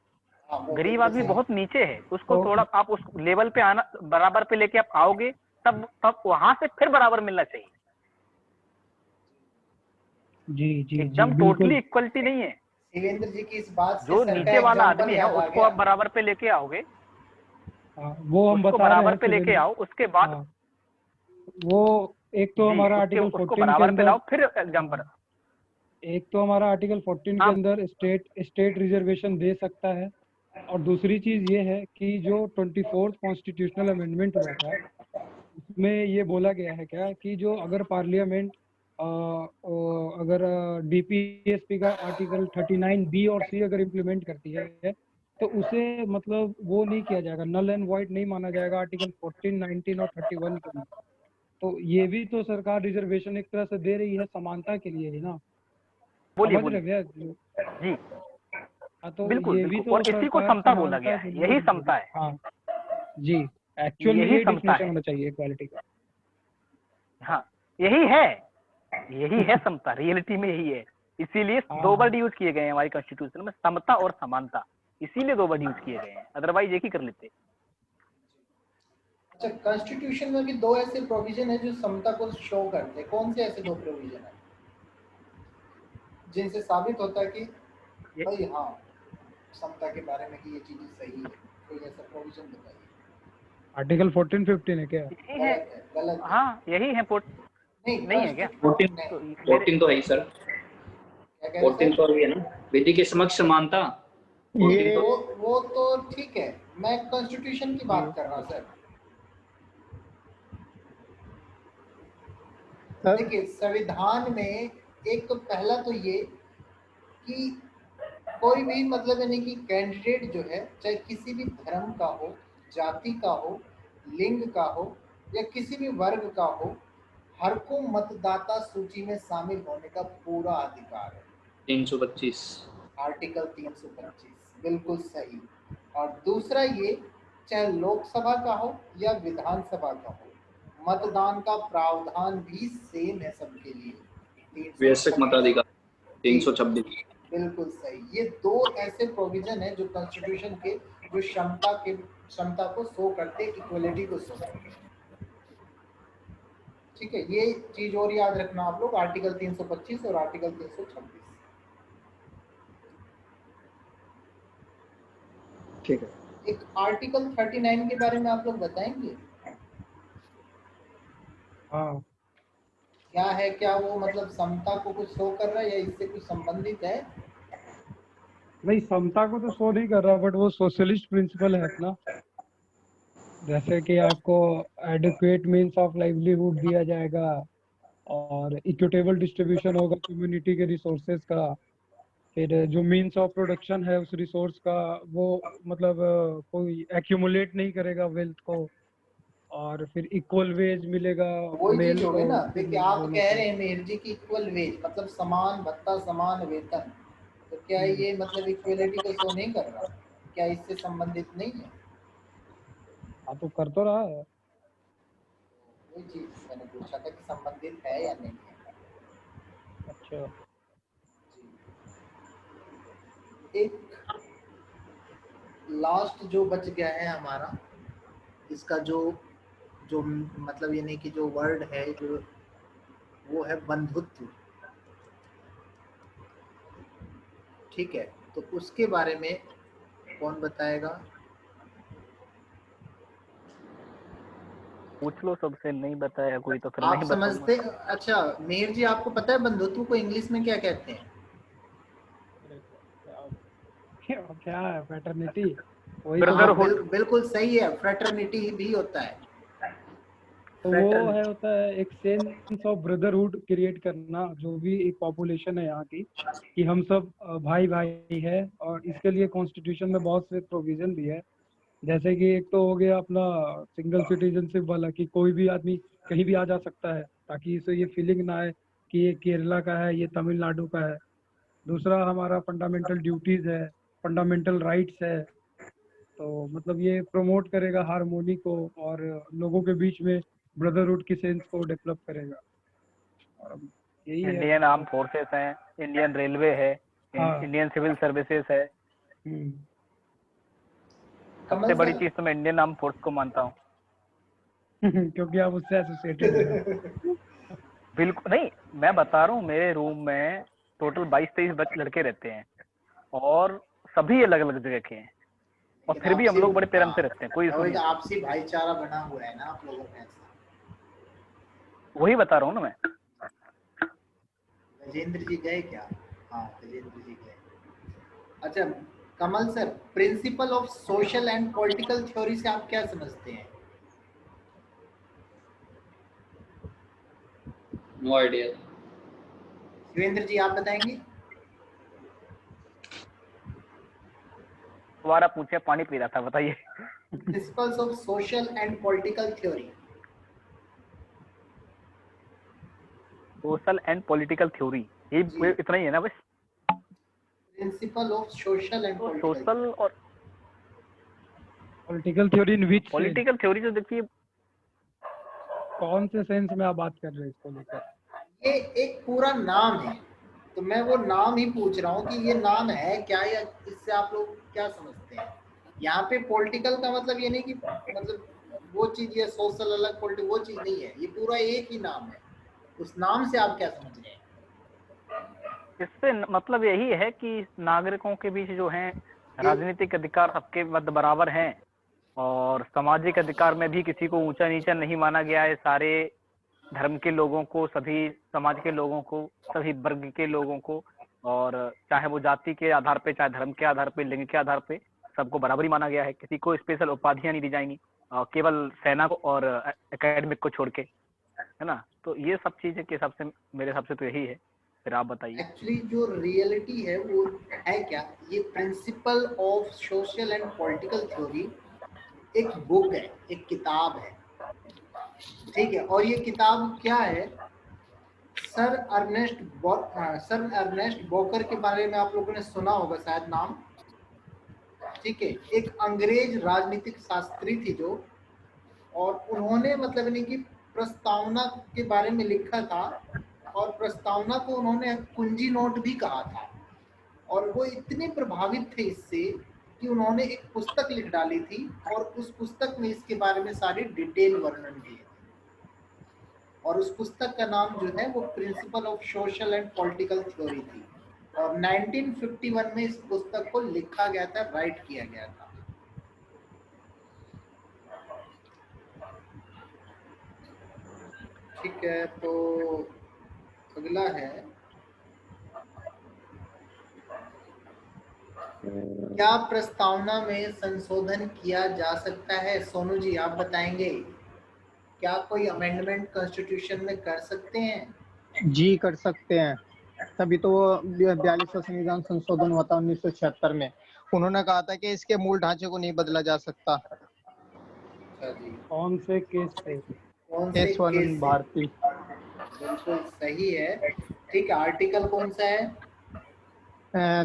S5: गरीब आदमी बहुत नीचे है, उसको थोड़ा आप उस लेवल पे आना, बराबर पे लेके आप आओगे, तब वहां से फिर बराबर मिलना चाहिए।
S3: जी जी
S5: एकदम टोटली इक्वलिटी नहीं है।
S1: शिवेंद्र जी की इस बात से
S5: जो नीचे वाला आदमी है उसको आप बराबर पे लेके आओगे,
S3: वो हम बता रहे हैं,
S5: पे लेके आओ, उसके बाद
S3: वो एक तो हमारा आर्टिकल 14
S5: उसको बराबर पे लाओ, फिर एग्जाम पर।
S3: एक तो हमारा आर्टिकल 14 के
S5: हाँ।
S3: अंदर स्टेट रिजर्वेशन दे सकता है, और दूसरी चीज ये है कि जो 24th कॉन्स्टिट्यूशनल अमेंडमेंट हुआ था उसमें ये बोला गया है क्या कि जो अगर पार्लियामेंट अगर डीपीएसपी का आर्टिकल 39B और C अगर इम्प्लीमेंट करती है तो उसे मतलब वो नहीं किया जाएगा, नल एंड वॉइड नहीं माना जाएगा आर्टिकल 14, 19 और 31 के लिए। तो ये भी तो सरकार रिजर्वेशन एक तरह से दे रही है समानता के लिए ही ना,
S5: बोलिए
S3: समझ रहे
S5: बोलिए
S3: भैया?
S5: जी।
S3: हाँ, तो
S5: बिल्कुल
S3: ये भी
S5: बिल्कुल,
S3: तो
S5: और इसी को
S3: सरकार
S5: समता बोला
S3: समानता
S5: गया
S3: के
S5: है,
S3: लिए
S5: यही
S3: ही दे रही
S5: समता है,
S3: हाँ जी, एक्चुअल में
S5: यही
S3: यही
S5: समता
S3: डेफिनेशन
S5: है।
S3: होना चाहिए इक्वालिटी का।
S5: हाँ यही है समता, रियलिटी में यही है। इसीलिए
S3: हाँ
S5: दो
S3: हाँ
S5: वर्ड यूज किए गए हैं हमारी कॉन्स्टिट्यूशन में, समता और समानता, इसीलिए दो वर्ड यूज किए गए हैं, अदरवाइज एक ही कर लेते।
S1: अच्छा, कॉन्स्टिट्यूशन में भी दो ऐसे प्रोविजन है जो समता को शो करते हैं। कौन से ऐसे दो प्रोविजन है जिनसे साबित होता है कि भाई हाँ समता के बारे में कि ये चीजें सही है? कोई ऐसा प्रोविजन बताइए।
S3: आर्टिकल 14, 15 है क्या?
S5: यही है,
S1: गलत है, गलत है।
S5: हाँ यही है नहीं है क्या?
S4: 14
S5: तो मेरे
S4: 14 तो है ही सर,
S1: क्या कह रहे
S4: 14 तो है ना, विधि के समक्ष समानता। 14
S7: ये
S4: तो
S1: वो तो ठीक है, मैं कॉन्स्टिट्यूशन की बात कर रहा हूँ सर।
S7: सर
S1: देखिए संविधान में एक तो पहला तो ये कि कोई भी मतलब यानी कि कैंडिडेट जो है चाहे किसी भी धर्म का हो, जाति का हो, लिंग का हो या किसी भी वर्ग का हो, हर को मतदाता सूची में शामिल होने का पूरा अधिकार है।
S4: 325
S1: आर्टिकल 325 बिल्कुल सही। और दूसरा ये चाहे लोकसभा का हो या विधानसभा का हो, मतदान का प्रावधान भी सेम है सबके लिए।
S4: वयस्क मताधिकार 326।
S1: बिल्कुल सही। ये दो ऐसे प्रोविजन है जो कॉन्स्टिट्यूशन के जो क्षमता को शो करते, इक्वलिटी को शो करते। ठीक है, ये चीज और याद रखना आप लोग, आर्टिकल 325 और आर्टिकल 326।
S4: ठीक है।
S1: एक आर्टिकल 39 के बारे में आप लोग बताएंगे
S3: हाँ,
S1: क्या है? क्या वो मतलब समता को कुछ शो कर रहा है या इससे कुछ संबंधित है?
S3: नहीं समता को तो शो नहीं कर रहा, बट वो सोशलिस्ट प्रिंसिपल है अपना, जैसे कि आपको एडिक्वेट मीन्स ऑफ लाइवलीहुड दिया जाएगा और इक्विटेबल डिस्ट्रीब्यूशन होगा कम्युनिटी के रिसोर्सेज का, फिर जो मीन्स ऑफ प्रोडक्शन है उस रिसोर्स का वो मतलब कोई एक्यूमुलेट नहीं करेगा वेल्थ को, और फिर इक्वल वेज मिलेगा
S1: वही चीज
S3: मेल
S1: हो गई
S3: को
S1: ना। देखिए आप
S3: दोनों
S1: कह
S3: को।
S1: रहे हैं मेहर जी की इक्वल वेज मतलब समान भत्ता समान वेतन, तो क्या ये मतलब इक्वलिटी को शो नहीं कर रहा? क्या इससे संबंधित नहीं है?
S3: हाँ तो कर तो रहा है।
S1: वही चीज मैंने पूछा था कि संबंधित है या नहीं है।
S3: अच्छा,
S1: एक लास्ट जो बच गया है हमारा, इसका जो जो मतलब ये नहीं कि जो वर्ड है जो वो है बंधुत्व। ठीक है, तो उसके बारे में कौन बताएगा?
S5: पूछ लो सबसे, नहीं बताया कोई तो फिर मैं
S1: आप
S5: ही बताऊंगा।
S1: समझते? अच्छा मेहर जी, आपको पता है बंधुत्व को इंग्लिश में क्या कहते हैं?
S3: क्या है फ्रेटर्निटी? वही तो
S5: ब्रदरहुड।
S1: बिल्कुल सही है, फ्रेटर्निटी भी होता है।
S3: तो वो है होता है एक सेंस ऑफ ब्रदरहुड क्रिएट करना, जो भी एक पॉपुलेशन है यहाँ की, कि हम सब भाई भाई है, और इसके लिए कॉन्स्टिट्यूशन में बहुत से प्रोविजन भी है। जैसे कि एक तो हो गया अपना सिंगल सिटीजनशिप वाला, कि कोई भी आदमी कहीं भी आ जा सकता है, ताकि इसे ये फीलिंग ना आए कि ये केरला का है, ये तमिलनाडु का है। दूसरा हमारा फंडामेंटल ड्यूटीज है, फंडामेंटल राइट्स है, तो मतलब ये प्रमोट करेगा हार्मोनी को और लोगों के बीच में ब्रदरहुड की सेंस को डेवलप करेगा। और यही है
S5: इंडियन आर्म फोर्सेस है, इंडियन रेलवे है,
S3: हाँ।
S5: इंडियन सिविल सर्विसेज है। सबसे
S1: कमल
S5: बड़ी
S1: सर
S5: चीज तो मैं इंडियन आर्म फोर्स को मानता हूँ।
S3: क्योंकि आप उससे एसोसिएटेड है।
S5: बिल्कुल नहीं, मैं बता रहा हूँ, मेरे रूम में टोटल 22-23 लड़के रहते हैं और सभी अलग अलग जगह के हैं, और फिर भी हम लोग बड़े प्रेम से रखते हैं, कोई इशू नहीं।
S1: आपसी भाईचारा बना हुआ है ना आप लोगों में?
S5: वही बता रहा हूँ ना मैं।
S1: गजेंद्र जी गए क्या? हाँ, गजेंद्र जी गए। अच्छा Kamal sir, principle of social and political theory से आप क्या समझते हैं?
S4: No idea.
S1: शिवेंद्र जी आप बताएंगे?
S5: दोबारा पूछे, पानी पी रहा था, बताइए।
S1: Principles of social and political theory.
S5: Social and political theory, ये
S1: जी।
S5: इतना ही है ना बस?
S1: प्रिंसिपल ऑफ सोशल एंड
S5: तो
S1: पॉलिटिकल।
S5: सोशल और
S3: पॉलिटिकल थ्योरी इन विच
S5: पॉलिटिकल थ्योरी तो देखिए,
S3: कौन से सेंस में आप बात कर रहे हैं इसको लेकर?
S1: ये एक पूरा नाम है, तो मैं वो नाम ही पूछ रहा हूँ कि ये नाम है क्या, या इससे आप लोग क्या समझते हैं? यहाँ पे पॉलिटिकल का मतलब ये नहीं कि मतलब वो चीज है, सोशल अलग पॉलिटिकल वो चीज नहीं है, ये पूरा एक ही नाम है। उस नाम से आप क्या समझ रहे हैं?
S5: इससे मतलब यही है कि नागरिकों के बीच जो है राजनीतिक अधिकार सबके मध्य बराबर हैं, और सामाजिक अधिकार में भी किसी को ऊंचा नीचा नहीं माना गया है। सारे धर्म के लोगों को, सभी समाज के लोगों को, सभी वर्ग के लोगों को, और चाहे वो जाति के आधार पे, चाहे धर्म के आधार पे, लिंग के आधार पे, सबको बराबरी माना गया है। किसी को स्पेशल उपाधियां नहीं दी जाएंगी, केवल सेना को और एकेडमिक को छोड़ के, है ना? तो ये सब चीजें के हिसाब से, मेरे हिसाब से तो यही है। फिर आप बताइए।
S1: एक्चुअली जो रियलिटी है वो है क्या, ये principal of social and political theory एक बुक है, एक किताब है, ठीक है। और ये किताब क्या है, सर अर्नेस्ट बॉकर के बारे में आप लोगों ने सुना होगा शायद नाम, ठीक है। एक अंग्रेज राजनीतिक शास्त्री थी जो, और उन्होंने मतलब नहीं कि प्रस्तावना के बारे में लिखा था, और प्रस्तावना को उन्होंने कुंजी नोट भी कहा था। और वो इतने प्रभावित थे इससे कि उन्होंने एक पुस्तक लिख डाली थी, और उस पुस्तक में इसके बारे में सारी डिटेल वर्णन दिए थे। और उस पुस्तक का नाम जो है वो principal of social and political theory थी, और 1951 में इस पुस्तक को लिखा गया था, राइट किया गया था। ठीक है, तो अगला है, क्या प्रस्तावना में संशोधन किया जा सकता है? सोनू जी आप बताएंगे, क्या कोई अमेंडमेंट कॉन्स्टिट्यूशन में कर सकते हैं?
S7: जी कर सकते हैं, तभी तो वो 42वां संविधान संशोधन हुआ था 1976 में। उन्होंने कहा था कि इसके मूल ढांचे को नहीं बदला जा सकता।
S1: अच्छा जी,
S3: कौन से केस से?
S1: कौन से केस
S7: S1
S1: से?
S7: भारती।
S1: बिल्कुल सही है, ठीक है। आर्टिकल कौन सा है?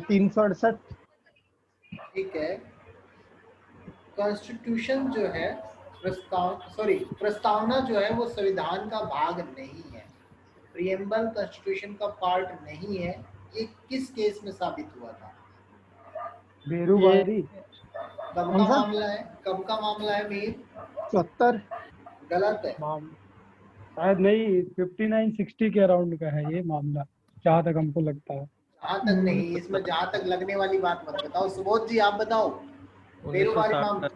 S7: 368।
S1: ठीक है। कॉन्स्टिट्यूशन जो है, प्रस्तावना जो है वो संविधान का भाग नहीं है, प्रिएम्बल कॉन्स्टिट्यूशन का पार्ट नहीं है। ये किस केस में साबित हुआ था?
S3: बेरूबारी।
S1: कब का
S7: कौन सा?
S1: मामला है? कब का मामला है मीर?
S7: 74।
S1: गलत है।
S3: शायद नहीं, 59-60 के अराउंड का है ये मामला, जहाँ तक हमको लगता है।
S1: जहाँ तक नहीं, इसमें जहाँ तक लगने वाली बात मत बताओ। सुबोध जी आप बताओ। बेरोबारी मामला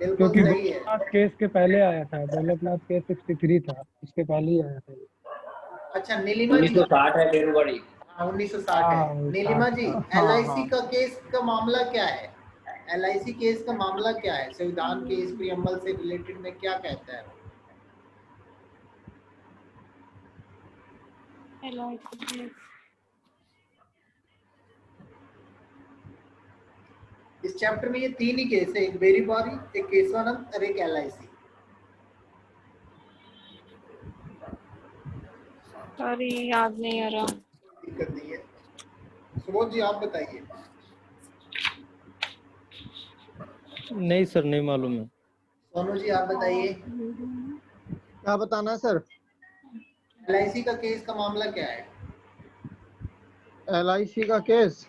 S1: बिल्कुल
S3: क्योंकि
S1: सही है।
S3: दौलतनाथ केस के पहले आया था, दौलतनाथ केस 63 था, इसके पहले ही आया था।
S1: अच्छा नीलिमा जी,
S4: 1960 है बेरुबाड़ी।
S1: हाँ 1960 है। नीलिमा जी, LIC का केस का मामला क्या है? LIC केस का मामला क्या है? संविधान के इस प्रियम्बल से रिलेटेड में क्या कहता है? इस चैप्टर में ये 3 ही केस है, एक बेरीबारी, एक केशवानंद और एक LIC।
S10: सॉरी याद नहीं आ रहा।
S1: दिक्कत नहीं है। सुबोध जी आप बताइए।
S8: नहीं सर, नहीं मालूम है।
S1: सोनू जी आप बताइए।
S7: क्या बताना है सर?
S1: LIC का केस का मामला क्या है?
S7: LIC का केस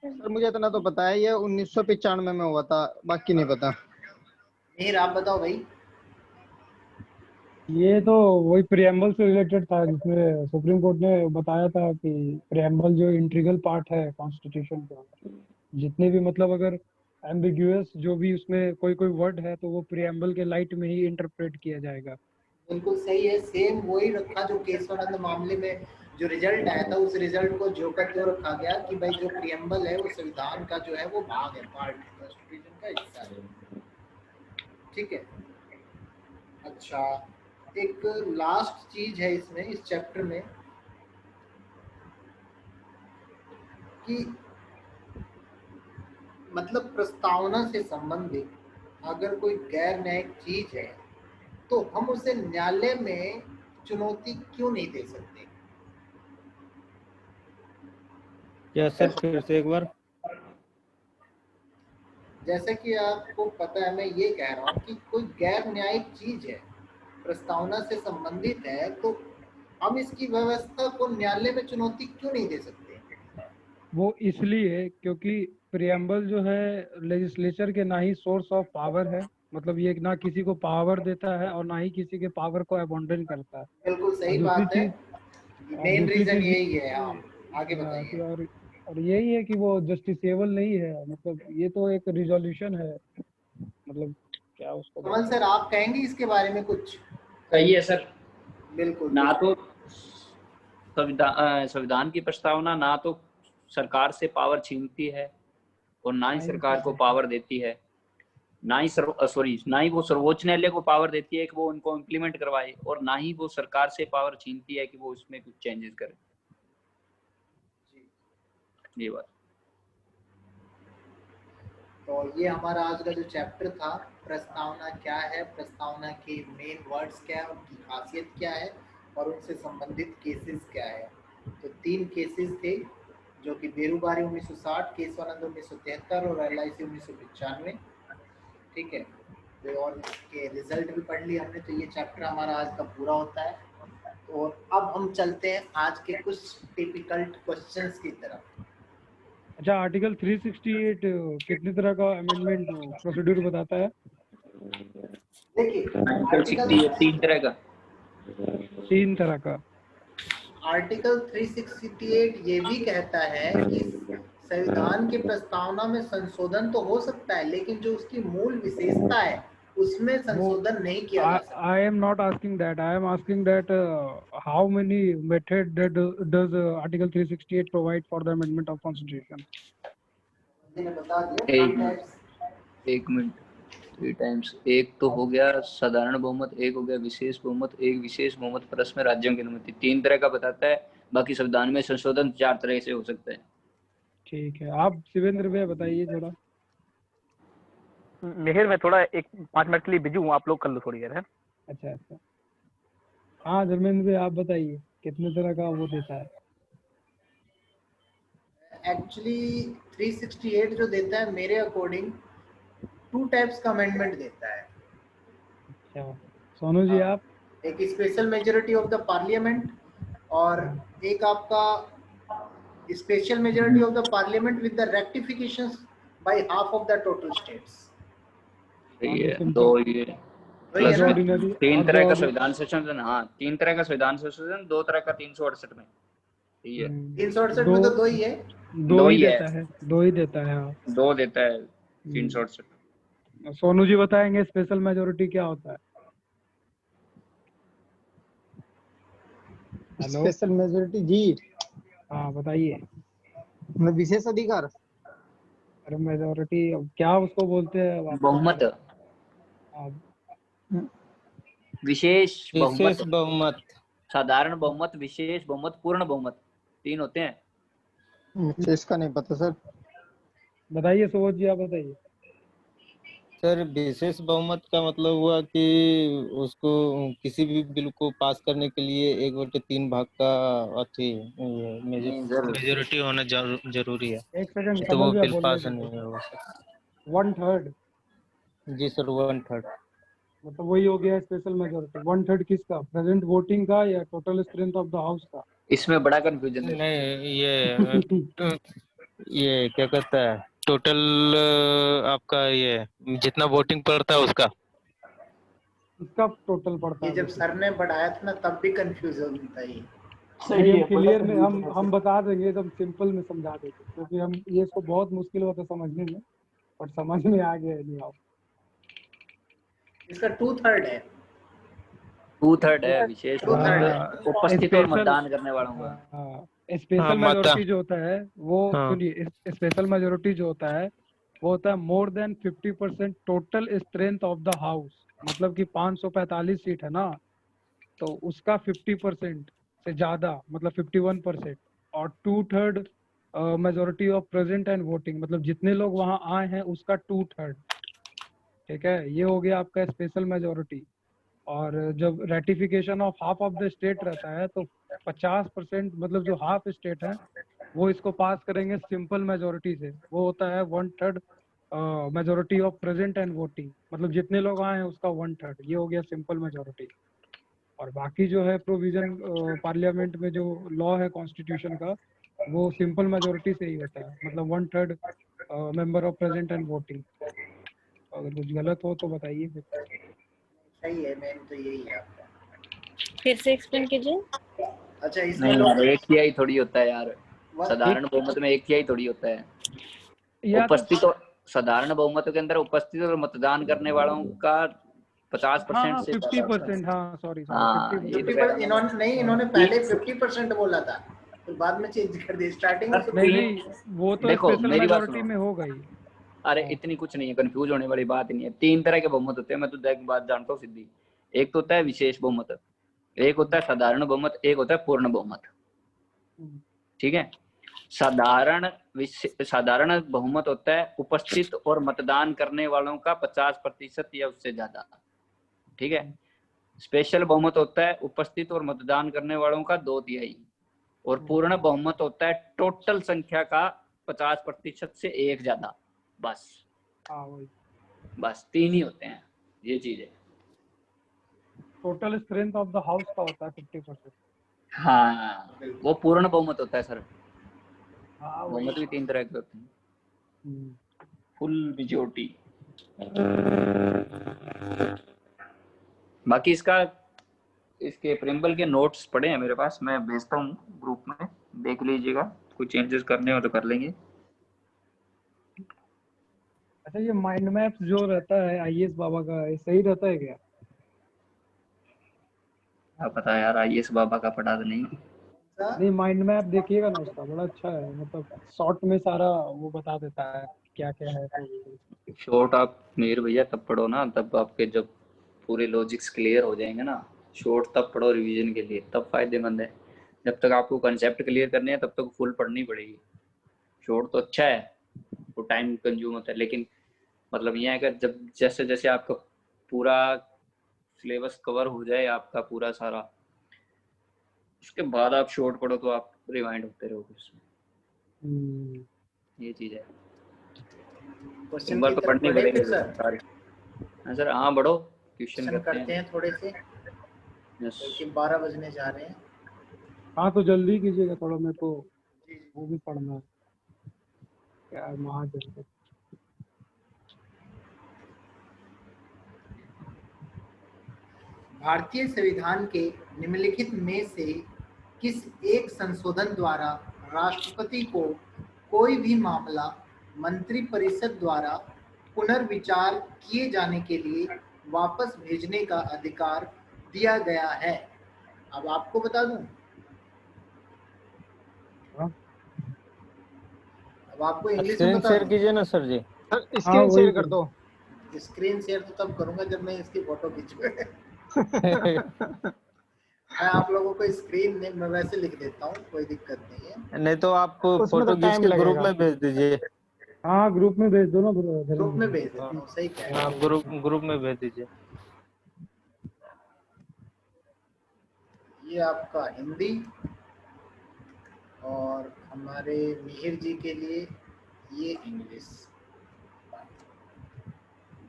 S7: सर मुझे इतना तो पता है, ये 1995 में हुआ था, बाकी नहीं पता।
S1: मीर आप बताओ भाई।
S3: ये तो वही प्रियम्बल से रिलेटेड था, जिसमें सुप्रीम कोर्ट ने बताया था कि प्रियम्बल जो इंटीग्रल पार्ट है कॉन्स्टिट्यूशन का, जितने भी मतलब अगर एम्बिग्यूअस जो भी उसमें कोई कोई वर्ड है तो वो प्रियम्बल के लाइट में ही इंटरप्रेट किया जाएगा।
S1: बिल्कुल सही है, सेम वही रखा जो केशवानंद मामले में जो रिजल्ट आया था उस रिजल्ट को जो का त्यों रखा गया कि भाई जो प्रियम्बल है वो संविधान का जो है वो भाग है, पार्ट है, कॉन्स्टिट्यूशन का हिस्सा है। ठीक है। अच्छा, एक लास्ट चीज है इसमें, इस चैप्टर में, कि मतलब प्रस्तावना से संबंधित अगर कोई गैर न्यायिक चीज है तो हम उसे न्यायालय में चुनौती क्यों नहीं दे सकते?
S8: क्या सर, फिर से एक बार?
S1: जैसे कि आपको पता है, मैं ये कह रहा हूँ कि कोई गैर न्यायिक चीज है, प्रस्तावना से संबंधित है, तो हम इसकी व्यवस्था को न्यायालय में चुनौती क्यों नहीं दे सकते?
S3: वो इसलिए क्योंकि प्रियम्बल जो है लेजिस्लेचर के ना ही सोर्स ऑफ पावर है, मतलब ये ना किसी को पावर देता है और ना ही किसी के पावर को अबॉन्डन करता है।
S1: बिल्कुल सही
S3: दूसरी
S1: बात है,
S3: चीज
S1: मेन
S3: दूसरी
S1: रीजन
S3: चीज
S1: यही है। हाँ, आगे
S3: हाँ,
S1: बताइए।
S3: और यही है कि वो जस्टिसेबल नहीं है, मतलब ये तो एक रिजोल्यूशन है, मतलब क्या उसको
S1: कमल सर, आप कहेंगे इसके बारे में कुछ?
S4: सही है सर।
S1: बिल्कुल।
S4: ना तो संविधान की प्रस्तावना ना तो सरकार से पावर छीनती है और ना ही सरकार को पावर देती है, ना ही ना ही वो सर्वोच्च न्यायालय को पावर देती है कि वो उनको इम्प्लीमेंट करवाए, और ना ही वो सरकार से पावर छीनती है कि वो उसमें कुछ चेंजेस करे। ये बात।
S1: तो ये हमारा आज का जो चैप्टर था, प्रस्तावना क्या है, प्रस्तावना के मेन वर्ड्स क्या है, उनकी खासियत क्या है और उनसे संबंधित केसेस क्या है। तो 3 केसेस थे, जो कि बेरूबारी 1960, केशवानंद 1973 और LIC 1995। ठीक है। तो और इसके रिजल्ट भी पढ़ लिए हमने, तो ये चैप्टर हमारा आज का पूरा होता है। और अब हम चलते हैं आज के कुछ टिपिकल क्वेश्चंस की तरफ।
S3: अच्छा, आर्टिकल 368 कितने तरह का अमेंडमेंट प्रोसीड्यूर बताता है?
S1: देखिए,
S4: तीन तरह का।
S3: 3 तरह का।
S1: आर्टिकल 368 ये भी कहता है कि संविधान की प्रस्तावना में संशोधन तो हो सकता है, लेकिन जो उसकी मूल विशेषता है उसमें संशोधन नहीं किया जा सकता।
S3: I am not asking that. I am asking that how many method that does Article 368 provide for the amendment of Constitution?
S4: एक मिनट, 3 टाइम्स। एक तो हो गया साधारण बहुमत, एक हो गया विशेष बहुमत, एक विशेष बहुमत प्लस में राज्यों की अनुमति। 3 तरह का बताता है। बाकी संविधान में संशोधन 4 तरह से हो सकता है। ठीक
S3: है। आप शिवेंद्र भैया बताइए थोड़ा।
S5: मिहिर, मैं थोड़ा 5 मिनट के लिए बिजी हूँ, आप लोग कर लो थोड़ी देर है।
S3: अच्छा। हाँ धर्मेंद्र भैया, आप बताइए कितने तरह का वो देता है?
S1: एक्चुअली 368 जो देता है, मेरे अकॉर्डिंग 2 टाइप्स का अमेंडमेंट देता है।
S3: अच्छा, सोनू जी आप?
S1: एक special majority of the parliament और एक आपका special majority of the parliament with the rectifications by half of the total states.
S4: तो ये 3 तरह का संविधान संशोधन। हाँ, 3 तरह का संविधान संशोधन, 2 तरह का 368 में। ठीक है,
S1: 368 में तो 2 ही है।
S3: 2 ही देता है। 2 ही देता है। हाँ,
S4: 2 देता है 368।
S3: सोनू जी बताएंगे स्पेशल मेजोरिटी क्या होता है?
S7: स्पेशल मेजोरिटी जी?
S3: हाँ बताइए।
S7: विशेष अधिकार।
S3: अरे मेजोरिटी क्या उसको बोलते हैं?
S4: बहुमत, विशेष बहुमत, साधारण बहुमत, विशेष बहुमत, पूर्ण बहुमत, 3 होते हैं।
S7: विशेष का नहीं पता सर।
S3: बताइए सुबोध जी, आप बताइए।
S8: सर, विशेष बहुमत का मतलब हुआ कि उसको किसी भी बिल को पास करने के लिए 1/3 भाग का मेजोरिटी होना जरूरी है।
S3: एक सेकंड,
S8: तो वो बिल पास नहीं होगा।
S3: 1/3?
S8: जी सर, 1/3।
S3: मतलब वही हो गया स्पेशल मेजोरिटी। 1/3 किसका? प्रेजेंट वोटिंग का या total strength of the house का?
S4: इसमें बड़ा कंफ्यूजन है।
S8: नहीं, ये क्या कहता है, टोटल आपका ये जितना वोटिंग पड़ता है उसका
S3: टोटल पड़ता है।
S1: ये जब सर ने बढ़ाया था ना, तब भी कंफ्यूजन था ये।
S3: क्लियर में हम बता देंगे, एकदम सिंपल में समझा देंगे, क्योंकि हम ये इसको बहुत मुश्किल होता है समझने में, और समझ में आ गया नहीं। आप
S1: इसका 2/3 है।
S4: 2/3 है विशेष
S1: Two-third है।
S4: उपस्थित और मतदान करने वालों का।
S3: स्पेशल
S8: मतदान।
S3: मेजोरिटी जो होता है वो
S8: हाँ।
S3: सुनिए, स्पेशल मेजोरिटी जो होता है वो होता है more than 50% total strength of the house. मतलब कि 545 सीट है ना, तो उसका 50% से ज्यादा मतलब 51%, और 2/3 majority of present and voting, मतलब जितने लोग वहां आए हैं उसका 2/3। ठीक है, ये हो गया आपका स्पेशल मेजोरिटी। और जब ratification of half of the state रहता है तो 50% मतलब जो हाफ स्टेट है वो इसको पास करेंगे सिंपल मेजोरिटी से। वो होता है 1/3 majority of present and voting, मतलब जितने लोग आए हैं उसका 1/3। ये हो गया सिंपल मेजोरिटी। और बाकी जो है प्रोविजन पार्लियामेंट में जो लॉ है कॉन्स्टिट्यूशन का, वो सिंपल मेजोरिटी से ही होता है, मतलब 1/3 member of present and voting. अगर कुछ गलत हो तो बताइए फिर।
S1: सही है, मेन तो यही है आपका।
S10: फिर से एक्सप्लेन कीजिए।
S1: अच्छा, इसमें
S4: नहीं
S1: लोग
S4: यार, एक तिहाई थोड़ी होता है यार,
S1: What?
S4: साधारण बहुमत में एक तिहाई थोड़ी होता है।
S3: या तो
S4: उपस्थित और साधारण बहुमत के अंदर उपस्थित और मतदान करने वालों का 50%
S3: हाँ
S4: से ज्यादा होता है।
S3: 50%, हाँ सॉरी
S4: हाँ,
S3: 50%।
S4: ये तो
S1: 50%। इन्होंने नहीं, इन्होंने
S3: हाँ।
S1: पहले 50% बोला था, फिर बाद में चेंज कर दिया। स्टार्टिंग में
S4: सर,
S3: नहीं
S1: 50%।
S3: नहीं, वो तो
S4: देखो
S3: स्पेशल
S4: मेरी बात
S3: मेजोरिटी
S4: सुनो।
S3: में हो गई।
S4: अरे
S3: हाँ।
S4: इतनी कुछ नहीं है, कंफ्यूज होने वाली बात नहीं है। 3 तरह के बहुमत होते हैं, मैं तो एक बात जानता हूँ सीधी। एक तो होता है विशेष बहुमत, एक होता है साधारण बहुमत, एक होता है पूर्ण बहुमत। ठीक है, साधारण बहुमत होता है उपस्थित और मतदान करने वालों का 50% या उससे ज्यादा। ठीक है, स्पेशल बहुमत होता है उपस्थित और मतदान करने वालों का 2/3, और पूर्ण बहुमत होता है टोटल संख्या का 50% से एक ज्यादा। बस
S3: हाँ वही।
S4: बस 3 ही होते हैं, ये चीज है।
S3: Total strength of the house का होता है 50%।
S4: हाँ, वो पूर्ण बहुमत होता है सर।
S3: हाँ वही।
S4: बहुमत भी 3 तरह के होते हैं। Full majority. बाकी इसके प्रिम्बल के नोट्स पड़े हैं मेरे पास, मैं भेजता हूँ ग्रुप में, देख लीजिएगा। कुछ चेंजेस करने हो तो कर लेंगे।
S3: अच्छा, ये माइंड मैप जो रहता है आईएएस बाबा का, ये सही रहता है क्या?
S4: क्या पता यार, आईएएस बाबा का पढ़ा तो नहीं।
S3: नहीं, माइंड मैप देखिएगा ना उसका, बड़ा अच्छा है। मतलब शॉर्ट में सारा वो बता देता है क्या क्या है। तो
S4: शॉर्ट आप मेरे भैया तब पढ़ो ना, तब आपके जब पूरे लॉजिक्स क्लियर हो जाएंगे ना। शॉर्ट तब पढ़ो रिवीजन के लिए, तब फायदेमंद है। जब तक आपको कंसेप्ट क्लियर करने हैं तब तक फुल पढ़नी पड़ेगी। शॉर्ट तो अच्छा है, वो टाइम कंज्यूम होता है, लेकिन मतलब ये है कि जब जैसे जैसे आपका पूरा सिलेबस कवर हो जाए आपका पूरा सारा, उसके बाद आप शॉर्ट पढ़ो तो आप रिवाइंड होते रहोगे उसमें। ये चीज है।
S1: क्वेश्चन
S4: बार
S1: की
S4: तो
S1: तरफ
S4: पढ़नी
S1: बढ़े
S4: पड़ेगी
S1: फिर सर।
S4: सारी। हाँ सर, हाँ बढ़ो, क्वेश्चन
S1: करते हैं थोड़े से,
S4: यस।
S1: क्योंकि 12 बजने जा रहे हैं।
S3: हाँ तो जल्दी कीजिएगा थोड़ा, मेरे को वो भी पढ़ना है यार, महाजन।
S1: भारतीय संविधान के निम्नलिखित में से किस एक संशोधन द्वारा राष्ट्रपति को कोई भी मामला मंत्रिपरिषद द्वारा पुनर्विचार किए जाने के लिए वापस भेजने का अधिकार दिया गया है? अब आपको बता दूं, अब आपको इंग्लिश में
S8: स्क्रीन
S1: बता
S8: शेयर
S1: दूं।
S8: कीजिए ना सर जी।
S7: सर स्क्रीन शेयर कर दो।
S1: स्क्रीन शेयर तो तब करूंगा जब मैं इसकी फोटो खींचूंगा। मैं आप लोगों को स्क्रीन में मैं वैसे लिख देता हूँ, कोई दिक्कत नहीं है।
S8: नहीं तो आप
S7: उसमें
S8: फोटो
S7: तो
S8: खींच
S7: टाइम
S8: के ग्रुप
S7: लगेगा।
S8: में भेज दीजिए।
S3: हाँ ग्रुप में भेज दो ना।
S1: ग्रुप में भेज देता हूँ, सही कह रहे
S8: हाँ,
S1: हैं।
S8: ग्रुप में भेज दीजिए।
S1: ये आपका हिंदी, और हमारे मिहिर जी के लिए ये इंग्लिश।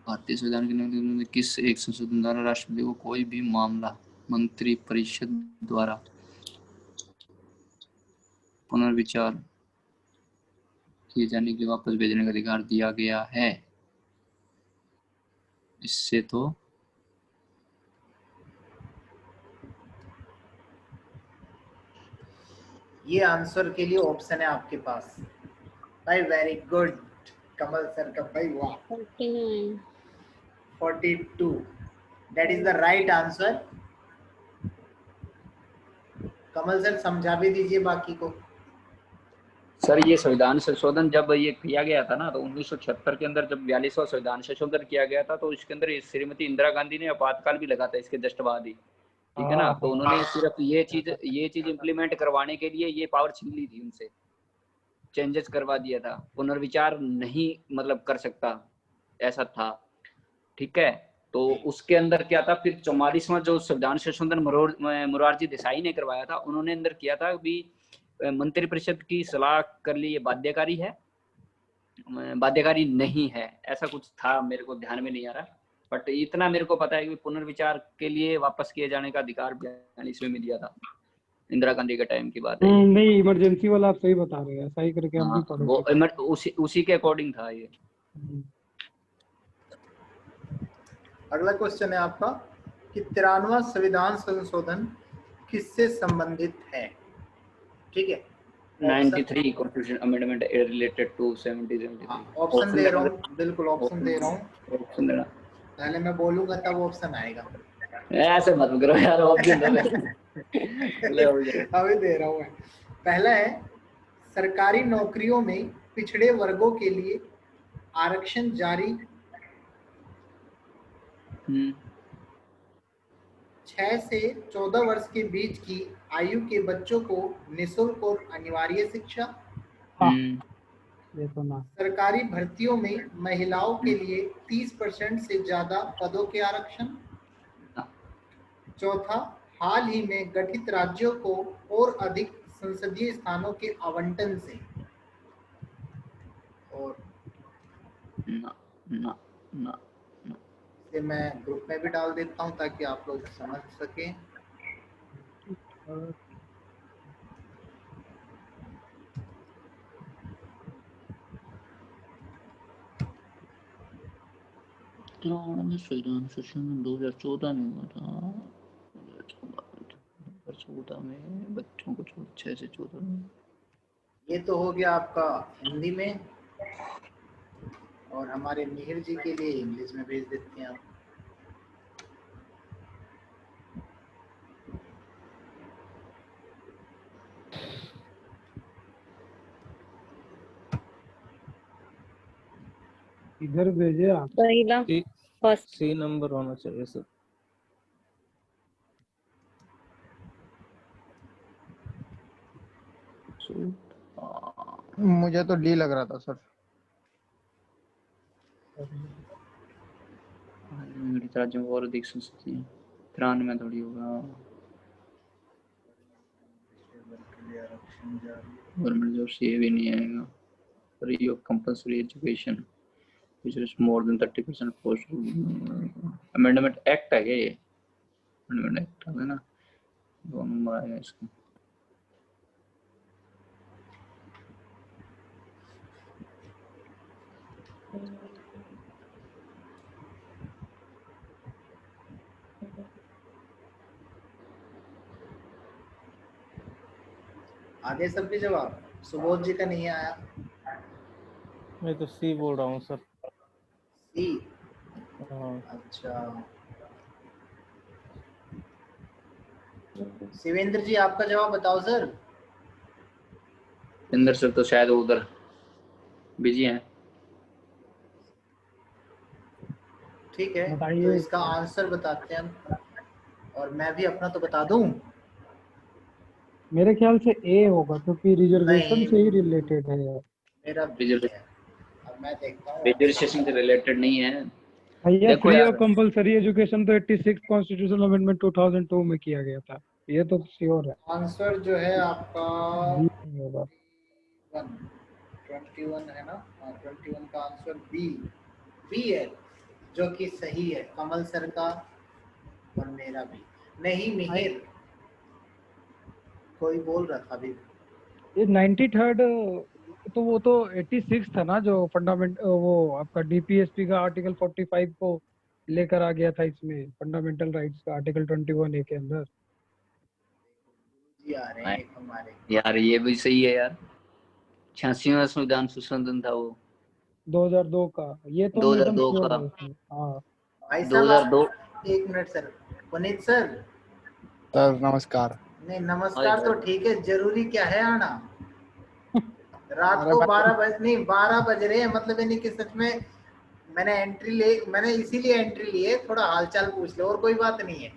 S4: भारतीय संविधान के नियम में किस एक संशोधन द्वारा राष्ट्रपति को कोई भी मामला मंत्रिपरिषद द्वारा पुनर्विचार किए जाने के लिए वापस भेजने का अधिकार दिया गया है? इससे तो
S1: ये आंसर के लिए ऑप्शन है आपके पास भाई। वेरी गुड कमल सर का भाई, वाह।
S10: 49
S1: 42, that is the right answer. Kamal sir समझा भी दीजिए बाकी को।
S4: सर ये संविधान संशोधन जब ये किया गया था ना, तो 1976 के अंदर जब 42वां संविधान संशोधन किया गया था, तो इसके अंदर श्रीमती इंदिरा गांधी ने आपातकाल भी लगा था इसके जस्ट बाद ही, ठीक है ना। तो उन्होंने सिर्फ ये चीज इम्प्लीमेंट करवाने के लिए ये पावर छीन ली थी उनसे, चेंजेस करवा दिया था, पुनर्विचार नहीं मतलब कर सकता ऐसा था, ठीक है। तो उसके अंदर क्या था, फिर 44वां जो संविधान संशोधन मोरारजी देसाई ने करवाया था, उन्होंने अंदर किया था भी मंत्रिपरिषद की सलाह कर ली, ये बाध्यकारी है, बाध्यकारी नहीं है, ऐसा कुछ था, मेरे को ध्यान में नहीं आ रहा, बट इतना मेरे को पता है कि पुनर्विचार के लिए वापस किए जाने का अधिकार 42 में दिया था, इंदिरा गांधी के टाइम की बात है।
S3: नहीं, इमरजेंसी वाला आप सही बता रहे हैं, ऐसा ही करके हम भी पढ़े
S4: वो उसी के अकॉर्डिंग था ये।
S1: अगला क्वेश्चन है आपका कि 93वां संविधान संशोधन किससे संबंधित है? ठीक है,
S4: 93 constitution amendment related to 70-73।
S1: Option दे रहा हूँ, बिल्कुल ऑप्शन दे रहा हूँ,
S4: ऑप्शन देना,
S1: पहले मैं बोलूंगा तब ऑप्शन आएगा।
S4: ऐसे मत करो यार, ऑप्शन दे
S1: अभी दे रहा हूँ। पहला है सरकारी नौकरियों में पिछड़े वर्गों के लिए आरक्षण जारी, 6 से 14 वर्ष के बीच की आयु के बच्चों को निःशुल्क और अनिवार्य शिक्षा,
S3: ये तो ना।
S1: सरकारी भर्तियों में महिलाओं के लिए 30% से ज्यादा पदों के आरक्षण, चौथा हाल ही में गठित राज्यों को और अधिक संसदीय स्थानों के आवंटन से, और मैं ग्रुप में भी डाल देता हूं ताकि आप लोग समझ सकें।
S4: संविधान संशोधन 2014 में हुआ था, 2014 में बच्चों को 6 से 14 में।
S1: ये तो हो गया आपका हिंदी में, और हमारे मिहिर जी के लिए इंग्लिश में भेज देते हैं आप।
S3: इधर भेजे आप।
S10: पहला फर्स्ट
S8: सी नंबर होना चाहिए सर।
S7: मुझे तो डी लग रहा था सर।
S4: राज्यों को और अधिक संसदीय 93 में थोड़ी होगा, गवर्नमेंट जॉब से ये भी नहीं आएगा। Free of compulsory education which is more than 30% post amendment act है क्या ये? अमेंडमेंट एक्ट है ना, 2 नंबर आएगा इसका।
S1: आगे सबके जवाब, सुबोध जी का नहीं आया।
S8: मैं तो सी बोल रहा हूँ सर।
S1: सी,
S8: हाँ।
S1: अच्छा शिवेंद्र जी आपका जवाब बताओ सर।
S4: शिवेंद्र सर तो शायद उधर बिजी हैं।
S1: ठीक है,
S3: बताइए।
S1: तो इसका आंसर बताते हैं हम, और मैं भी अपना तो बता दूं।
S3: मेरे ख्याल से ए होगा, क्योंकि रिजर्वेशन
S1: नहीं,
S3: से ही रिलेटेड है यार।
S1: मेरा बी है। अब मैं देखता हूँ।
S4: रिजर्वेशन से रिलेटेड नहीं है
S3: भैया,
S4: देखो
S3: फ्री
S4: यार।
S3: ऑफ कंपलसरी एजुकेशन तो 86 कॉन्स्टिट्यूशनल अमेंडमेंट 2002 में किया गया था, ये तो श्योर है।
S1: आंसर जो है आपका
S3: बी होगा।
S1: 21 है ना, 21 का आंसर बी है, जो कि सही है, कमल सर का और मेरा भी। नहीं मिहिर, कोई बोल रहा था अभी।
S3: ये 93rd, तो वो तो 86 था ना, जो फंडामेंट वो आपका डीपीएसपी का आर्टिकल 45 को लेकर आ गया था इसमें, फंडामेंटल राइट्स का आर्टिकल 21 ए के अंदर।
S1: जी आ रहे हैं हमारे
S4: यार, ये भी सही है यार। 86वां संविधान संशोधन था वो
S3: 2002 का, ये तो
S4: 2002
S3: एकदम
S4: का।
S3: श्योर है। हाँ,
S1: भाई साहब
S4: 2002।
S1: एक minute sir, Puneet sir
S11: sir नमस्कार।
S1: नहीं नमस्कार तो ठीक है, जरूरी क्या है आना? रात
S11: अरे
S1: को
S11: भाई
S1: 12 बज रहे हैं, मतलब यानी कि सच में मैंने इसीलिए एंट्री ली है, थोड़ा हालचाल पूछ लो, और कोई बात नहीं है।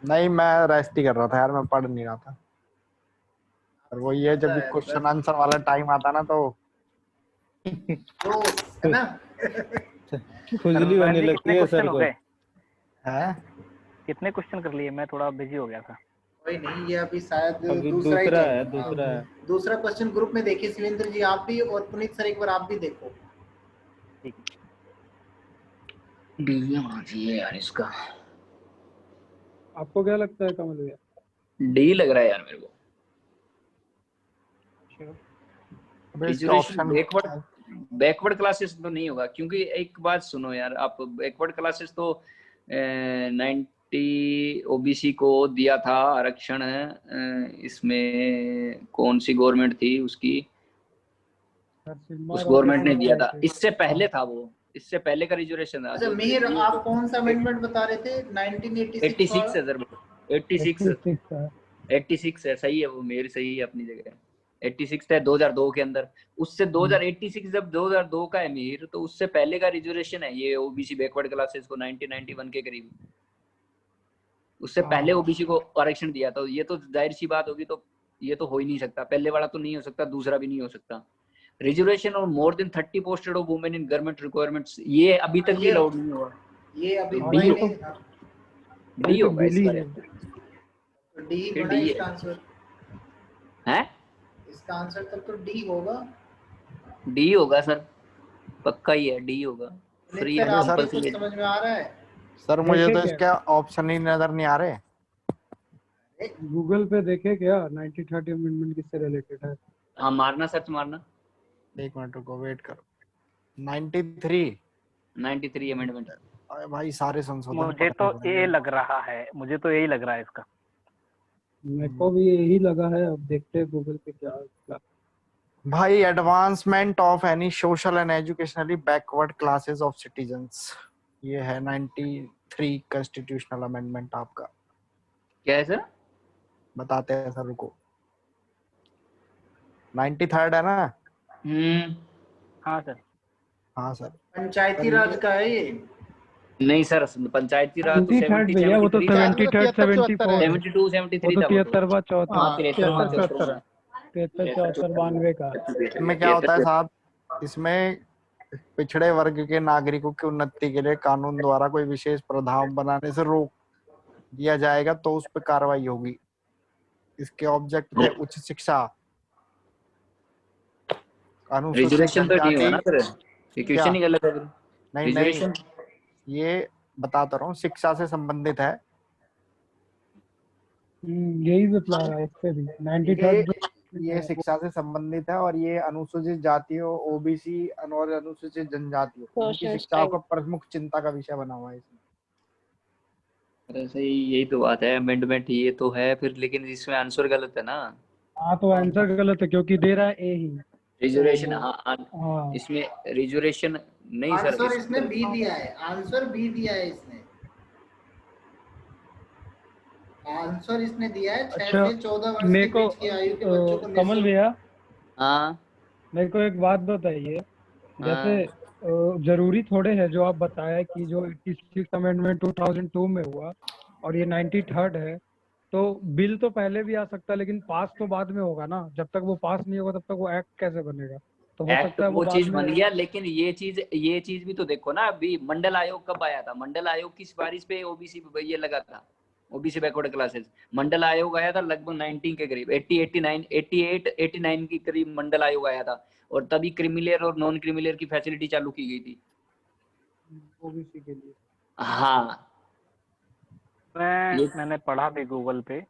S11: नहीं, मैं रेस्ट ही कर रहा था यार, मैं पढ़ नहीं रहा था। और वो ये जब भी
S1: बस
S11: क्वेश्चन आंसर वाला टाइम आता ना तो
S1: है ना।
S8: खुजली होने
S5: जी,
S8: लगती
S5: कितने
S8: है
S5: क्वेश्चन
S8: सर
S5: हो
S8: को।
S5: गए?
S11: है।
S5: कितने क्वेश्चन कर लिए? मैं थोड़ा बिजी हो गया था।
S1: कोई नहीं, ये अभी शायद
S8: अभी
S1: दूसरा ही
S8: दूसरा
S1: चल
S8: है, दूसरा है।
S1: दूसरा क्वेश्चन ग्रुप में देखिए शिवेंद्र जी, आप भी, और पुनीत सर एक बार आप भी देखो।
S5: ठीक
S4: डी होना चाहिए यार इसका।
S3: आपको क्या लगता है कमल भैया?
S4: डी लग रहा है यार मेरे को।
S11: अबे इसके
S4: रिजर्वेशन
S11: ऑप्शन
S4: बैकवर्ड क्लासेस तो नहीं होगा, क्योंकि एक बात सुनो यार, आप बैकवर्ड क्लासेस तो 90 ओबीसी को दिया था आरक्षण। इसमें कौन सी गवर्नमेंट थी उसकी? उस गवर्नमेंट ने दिया था, इससे पहले था वो, इससे पहले का रिजर्वेशन था।
S1: अच्छा मिहिर, आप कौन सा अमेंडमेंट बता रहे थे? 1986
S4: 86 है सर, 86 है, सही है वो, मेरी सही है अपनी जगह। 86 है 2002 के अंदर। उससे 2086 जब 2002 का है मीर, तो उससे पहले का रिजर्वेशन है ये ओबीसी बैकवर्ड क्लासेस को 1991 के करीब। उससे पहले ओबीसी को आरक्षण दिया था। ये तो जाहिर सी बात होगी, तो ये तो हो ही नहीं सकता, पहले वाला तो नहीं हो सकता, दूसरा भी नहीं हो सकता। रिजर्वेशन और more than 30 posted of women in government requirements, ये अभी तक भी अलाउड नहीं हुआ।
S1: ये अभी
S4: डी होगा इस बार।
S1: डी
S4: फिर
S1: बना
S4: डी
S1: इसका आंसर
S4: है।
S1: इसका आंसर तब तो डी होगा।
S4: डी होगा सर, पक्का ही है, डी होगा। फ्री
S1: सर
S4: एंड
S1: आपको
S4: कंपल्सरी।
S1: कुछ समझ में आ रहा है?
S11: सर मुझे तो इसके ऑप्शन ही नजर नहीं आ रहे।
S3: गूगल पे देखे क्या 1930 अमेंडमेंट किससे रिलेटेड है?
S4: हाँ मारना, सर्च मारना।
S11: एक मिनट रुको, वेट करो। 93
S4: अमेंडमेंट।
S11: अरे भाई सारे संशोधन
S5: मुझे तो ए लग रहा है, मुझे तो यही लग रहा है इसका।
S3: मेरे को भी यही लगा है, अब देखते हैं गूगल पे क्या।
S11: भाई advancement of any social and educationally backward classes of citizens, ये है 93 कॉन्स्टिट्यूशनल अमेंडमेंट आपका।
S4: क्या है सर?
S11: बताते हैं सर, रुको। 93 है ना?
S5: हाँ सर।
S11: हाँ सर।
S1: पंचायती राज का है ये?
S4: नहीं सर, पंचायती राज तो
S3: 73 भैया, वो तो 73 74
S4: 72 73 था।
S3: 73वां 74
S4: 73
S3: 74 92 का।
S11: इसमें क्या होता है साहब, इसमें पिछड़े वर्ग के नागरिकों की उन्नति के लिए कानून द्वारा कोई विशेष प्रावधान बनाने से रोक दिया जाएगा तो उस पर कार्रवाई होगी। इसके ऑब्जेक्ट थे उच्च शिक्षा,
S4: रिजर्वेशन तो नहीं हुआ ना सर, ये क्वेश्चन ही गलत है।
S11: नहीं, ये बताता रहा हूँ, शिक्षा से संबंधित है।
S3: यही बता रहा है इससे भी 93
S11: ये शिक्षा से संबंधित है, और ये अनुसूचित जातियों, ओबीसी और अनुसूचित जनजातियों की शिक्षा का प्रमुख चिंता का विषय बना हुआ है इसमें।
S4: अरे सही, यही तो बात है, अमेंडमेंट ये तो है फिर, लेकिन इसमें आंसर गलत है ना।
S3: हाँ तो आंसर गलत है क्योंकि दे रहा है ए ही
S4: रिजर्वेशन। हाँ इसमें रिजर्वेशन नहीं सर,
S1: आंसर इसने बी दिया है, आंसर बी दिया है इसने, आंसर इसने दिया है 6 से 14 वर्ष के बीच की आयु के बच्चों को।
S3: कमल भैया,
S4: हाँ
S3: मेरे को एक बात बताइए, जैसे जरूरी थोड़े है जो आप बताया कि जो 86 अमेंडमेंट 2002 में हुआ और ये 93 है, तो बिल तो पहले भी आ सकता है लेकिन पास तो बाद में होगा ना। जब तक वो पास नहीं होगा तब तक वो एक्ट कैसे बनेगा? तो हो सकता है
S4: वो चीज बन गया, लेकिन ये चीज भी तो देखो ना। अभी मंडल आयोग कब आया था? मंडल आयोग की सिफारिश पे ओबीसी ये लगा था, ओबीसी बैकवर्ड क्लासेस। मंडल आयोग आया था लगभग 19 के करीब, 88 के करीब मंडल आयोग आया था, और तभी क्रिमिलेयर और नॉन क्रिमिलेयर की फैसिलिटी चालू की गई थी
S3: ओबीसी के लिए।
S4: हाँ
S5: मैंने पढ़ा भी गूगल पे।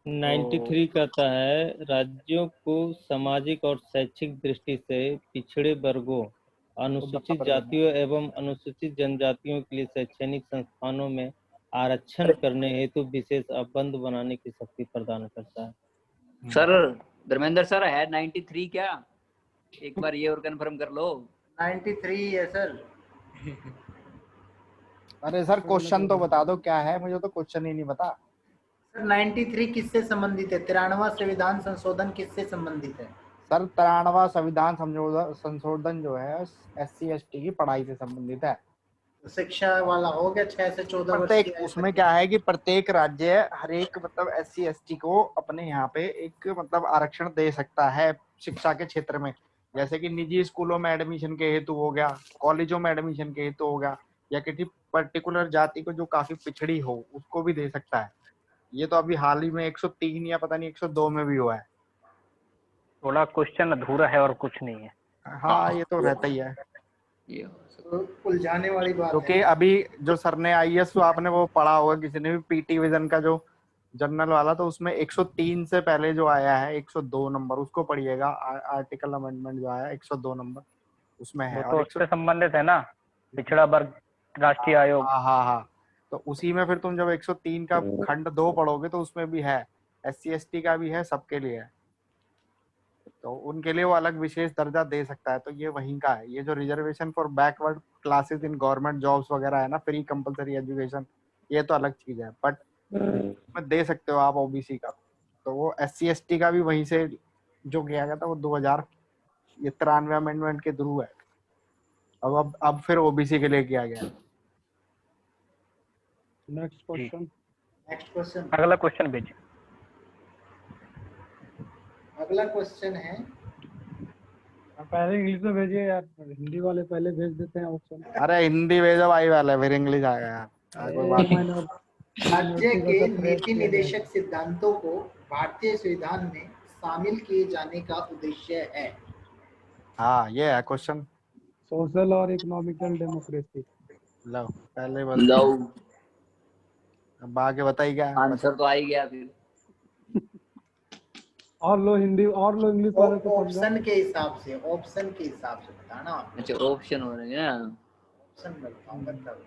S8: 93 कहता है राज्यों को सामाजिक और शैक्षिक दृष्टि से पिछड़े वर्गों, अनुसूचित जातियों एवं अनुसूचित जनजातियों के लिए शैक्षणिक संस्थानों में आरक्षण करने हेतु विशेष बंद बनाने की शक्ति प्रदान करता है।
S4: सर धर्मेंद्र सर है 93 क्या? एक बार ये और कंफर्म कर लो।
S1: 93 है सर।
S11: अरे सर क्वेश्चन तो बता दो क्या है, मुझे तो क्वेश्चन ही नहीं पता।
S1: 93 किससे संबंधित है? 93वां संविधान संशोधन किससे संबंधित है?
S11: सर 93वां संविधान संशोधन जो है SC/ST की पढ़ाई से संबंधित है।
S1: शिक्षा वाला हो गया 6 से 14 वर्ष
S11: प्रत्येक
S1: की आयु
S11: उसमें
S1: तक।
S11: क्या है कि प्रत्येक राज्य हर एक मतलब SC/ST को अपने यहाँ पे एक मतलब आरक्षण दे सकता है शिक्षा के क्षेत्र में। जैसे कि निजी स्कूलों में एडमिशन के हेतु हो गया, कॉलेजों में एडमिशन के हेतु हो गया, या किसी पर्टिकुलर जाति को जो काफी पिछड़ी हो उसको भी दे सकता है। ये तो अभी हाल ही में 103 या पता नहीं 102 में भी हुआ है।
S5: थोड़ा क्वेश्चन अधूरा है और कुछ नहीं है।
S11: हाँ ये तो रहता ही है,
S1: तो उलझाने वाली बात
S11: क्योंकि
S1: है।
S11: अभी जो सर ने IAS तो आपने वो पढ़ा होगा किसी ने भी, PT विजन का जो जनरल वाला, तो उसमें 103 से पहले जो आया है 102 नंबर उसको पढ़िएगा। आर्टिकल अमेंडमेंट जो आया 102 नंबर उसमें है।
S5: वो
S11: और
S5: तो उससे संबंधित है ना, पिछड़ा वर्ग राष्ट्रीय आयोग।
S11: हाँ तो उसी में फिर तुम जब 103 का खंड 2 पढ़ोगे तो उसमें भी है, SC/ST का भी है, सबके लिए है। तो उनके लिए वो अलग विशेष दर्जा दे सकता है। तो ये वहीं का है। ये जो reservation for backward classes in government jobs वगैरह है ना, फ्री कंपलसरी एजुकेशन, ये तो अलग चीज है, बट दे सकते हो आप OBC का। तो वो SC/ST का भी वहीं से जो किया गया था वो 2093 अमेंडमेंट के थ्रू है। अब फिर OBC के लिए किया गया है।
S3: Next question.
S5: अगला क्वेश्चन भेजिए।
S1: अगला क्वेश्चन है,
S3: पहले इंग्लिश में भेजिए यार, हिंदी वाले पहले भेज देते हैं ऑप्शन।
S11: अरे हिंदी भेजो भाई वाले, फिर इंग्लिश आएगा यार। कोई बात नहीं।
S1: राज्य के नीति निदेशक सिद्धांतों को भारतीय संविधान में शामिल किए जाने का उद्देश्य है।
S11: हाँ ये है क्वेश्चन।
S3: सोशल और इकोनॉमिकल डेमोक्रेसी।
S11: लो पहले लो, अब आगे बताइए क्या
S4: आंसर तो आ ही गया फिर।
S3: और लो हिंदी और लो इंग्लिश वाले को
S1: ऑप्शन के हिसाब से बताना।
S4: अच्छा ऑप्शन हो रहे हैं,
S1: ऑप्शन मतलब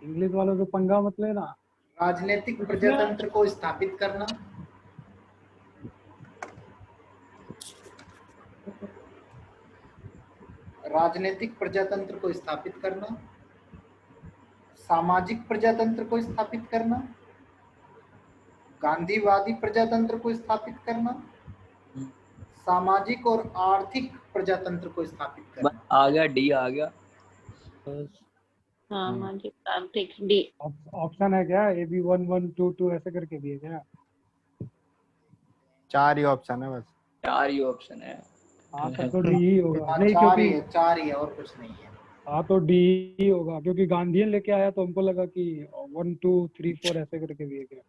S3: इंग्लिश वालों को पंगा मत लेना।
S1: राजनीतिक प्रजातंत्र को स्थापित करना, सामाजिक प्रजातंत्र को स्थापित करना, गांधीवादी प्रजातंत्र को स्थापित करना, सामाजिक और आर्थिक प्रजातंत्र को स्थापित करना।
S4: आ गया डी आ गया।
S10: सामाजिक आर्थिक डी।
S3: ऑप्शन है क्या? AB 1 1 2 2 ऐसे करके भी है क्या?
S11: 4 ही ऑप्शन है बस।
S4: 4 ही ऑप्शन है।
S3: हाँ तब तो डी ही होगा। नहीं
S1: क्योंकि 4 ही है और कुछ नहीं है।
S3: हाँ तो डी ही होगा, क्योंकि गांधीयन लेके आया तो हमको लगा कि 1 2 3 4 ऐसे करके भी है क्या।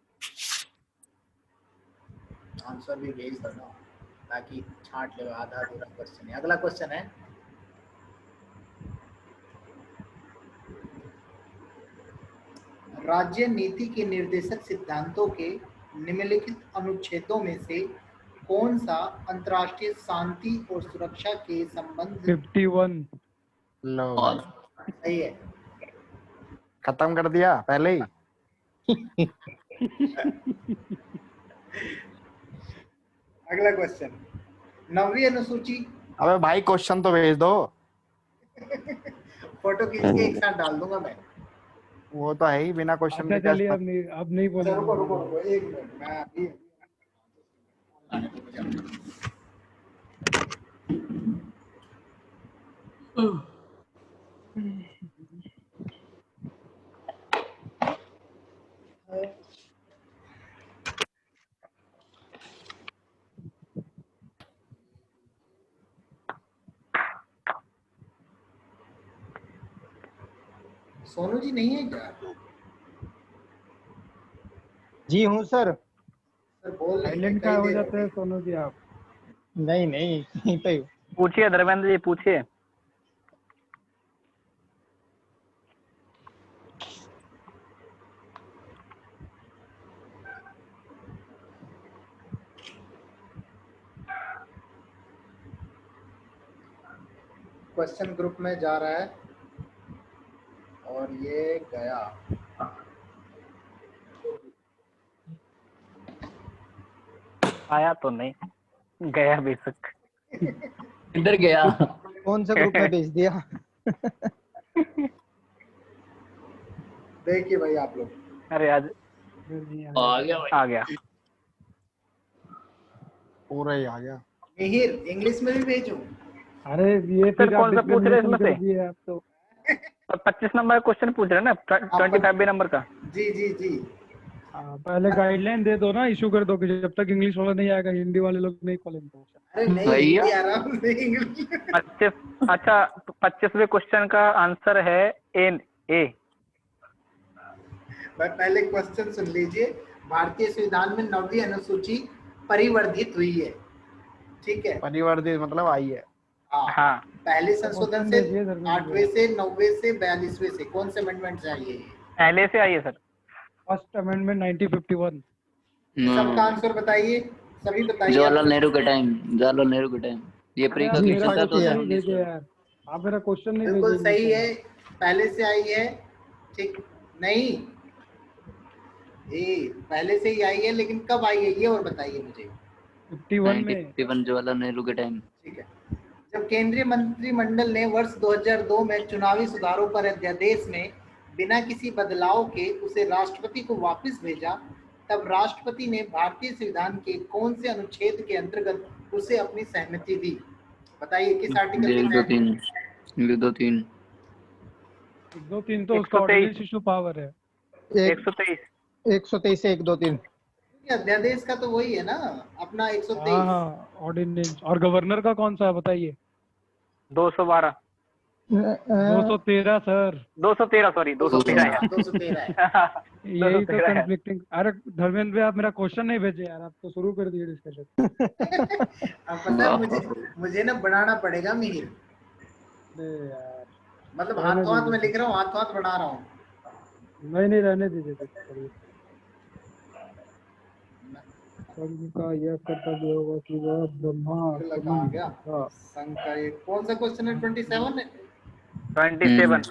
S1: आंसर भी भेज देना ताकि छांट ले। आधा अधूरा क्वेश्चन है। अगला क्वेश्चन है, राज्य नीति के निर्देशक सिद्धांतों के निम्नलिखित अनुच्छेदों में से कौन सा अंतर्राष्ट्रीय शांति और सुरक्षा के संबंध
S3: 51
S11: लो
S1: सही है।
S11: खत्म कर दिया पहले ही।
S1: अगला क्वेश्चन, 9वीं अनुसूची।
S11: अबे भाई क्वेश्चन तो भेज दो।
S1: फोटो खींच के एक साथ डाल दूंगा मैं।
S11: वो तो है ही, बिना क्वेश्चन के।
S3: चलिए अब नहीं बोलेंगे।
S1: रुको एक मिनट, मैं अभी सोनू जी नहीं है क्या?
S7: जी हूँ सर।
S1: सर बोल
S3: साइलेंट का हो जाते हैं सोनू जी आप।
S7: नहीं यहीं पे हूँ।
S5: पूछिए धर्मेंद्र जी, पूछिए।
S1: क्वेश्चन ग्रुप में जा रहा है और ये गया।
S5: आया तो नहीं, गया बेशक।
S4: इधर गया।
S7: कौन सा ग्रुप में भेज दिया?
S1: देखिए भाई आप लोग,
S5: अरे आज
S4: आ गया भाई।
S5: आ गया।
S11: पूरा ही आ गया।
S1: मिहिर इंग्लिश में भी भेजूं?
S3: अरे ये
S5: सर
S3: फिर आप
S5: कौन सा पूछ रहे हैं
S3: डिस्क्रिमिनेशन
S5: इसमें
S3: कर
S5: से?
S3: दिए आप तो।
S5: और 25 नंबर का क्वेश्चन पूछ रहे हैं ना, 25 बी नंबर का।
S1: जी जी जी।
S3: पहले गाइडलाइन दे दो ना, इशू कर दो कि जब तक इंग्लिश वाला नहीं आएगा हिंदी वाले लोग नहीं खोलेंगे।
S1: अरे नहीं,
S4: भैया।
S1: हिंदी आराम से इंग्लिश।
S5: 25 अच्छा 25वें क्वेश्चन का आंसर है एन ए।
S1: भाई पहले क्वेश्चन सुन लीजिए। भारतीय संविधान में 9वीं अनुसूची परिवर्धित हुई है, ठीक है?
S11: परिवर्तित मतलब आई है।
S5: हाँ
S1: पहले संशोधन से
S3: देखिए धर्मेंद्र
S1: 8वें से 9वें से 42वें से कौन से अमेंडमेंट चाहिए?
S5: पहले से आई है सर।
S3: First amendment 1951।
S1: सबका आंसर बताइए, सभी बताइए।
S4: जवाहरलाल नेहरू के टाइम, जवाहरलाल नेहरू के टाइम। ये प्री
S3: अरे आप
S4: का
S3: मेरा
S4: क्वेश्चन था
S3: क्वेश्चन नहीं
S4: 2019
S3: भेजे
S4: में।
S3: यार, आप मेरा क्वेश्चन नहीं
S1: बिल्कुल
S3: भेजे।
S1: सही है, पहले से आई है, ठीक नहीं? पहले से ही आई है, लेकिन कब आई है ये और बताइए मुझे।
S3: 51 में।
S4: 1951 जवाहरलाल नेहरू के टाइम।
S1: ठीक है। जब केंद्रीय मंत्रिमंडल ने वर्ष 2002 में चुनावी सुधारों पर अध्यादेश में बिना किसी बदलाव के उसे राष्ट्रपति को वापस भेजा, तब राष्ट्रपति ने भारतीय संविधान के कौन से अनुच्छेद के अंतर्गत उसे अपनी सहमति दी? बताइए किस आर्टिकल की सहमति?
S4: 1, 2, 3
S3: तो उसका ऑर्डिनेंस इशू पावर है।
S5: 123
S7: 123 से 1, 2, 3
S1: अध्यादेश का तो वही है ना अपना 123।
S3: हाँ ऑर्डिनेंस। और गवर्नर का कौन सा है बताइए?
S5: 212
S3: 213 सर।
S5: 213 सॉरी 213 है।
S1: 213 है।
S3: यही तो कंफ्लिक्टिंग। अरे धर्मेंद्र भाई आप मेरा क्वेश्चन नहीं भेजे यार, आप तो शुरू कर दिए डिस्कशन।
S1: अब पता है मुझे ना बनाना पड़ेगा मिहिर, मतलब हाथों हाथ में लिख रहा हूँ, हाथों हाथ बना रहा हूँ।
S3: नहीं रहने दीजिए। का यह कर्तव्य होगा कि वह ब्रह्मा
S1: आ गया। कौन सा क्वेश्चन है? 27 है।
S5: 27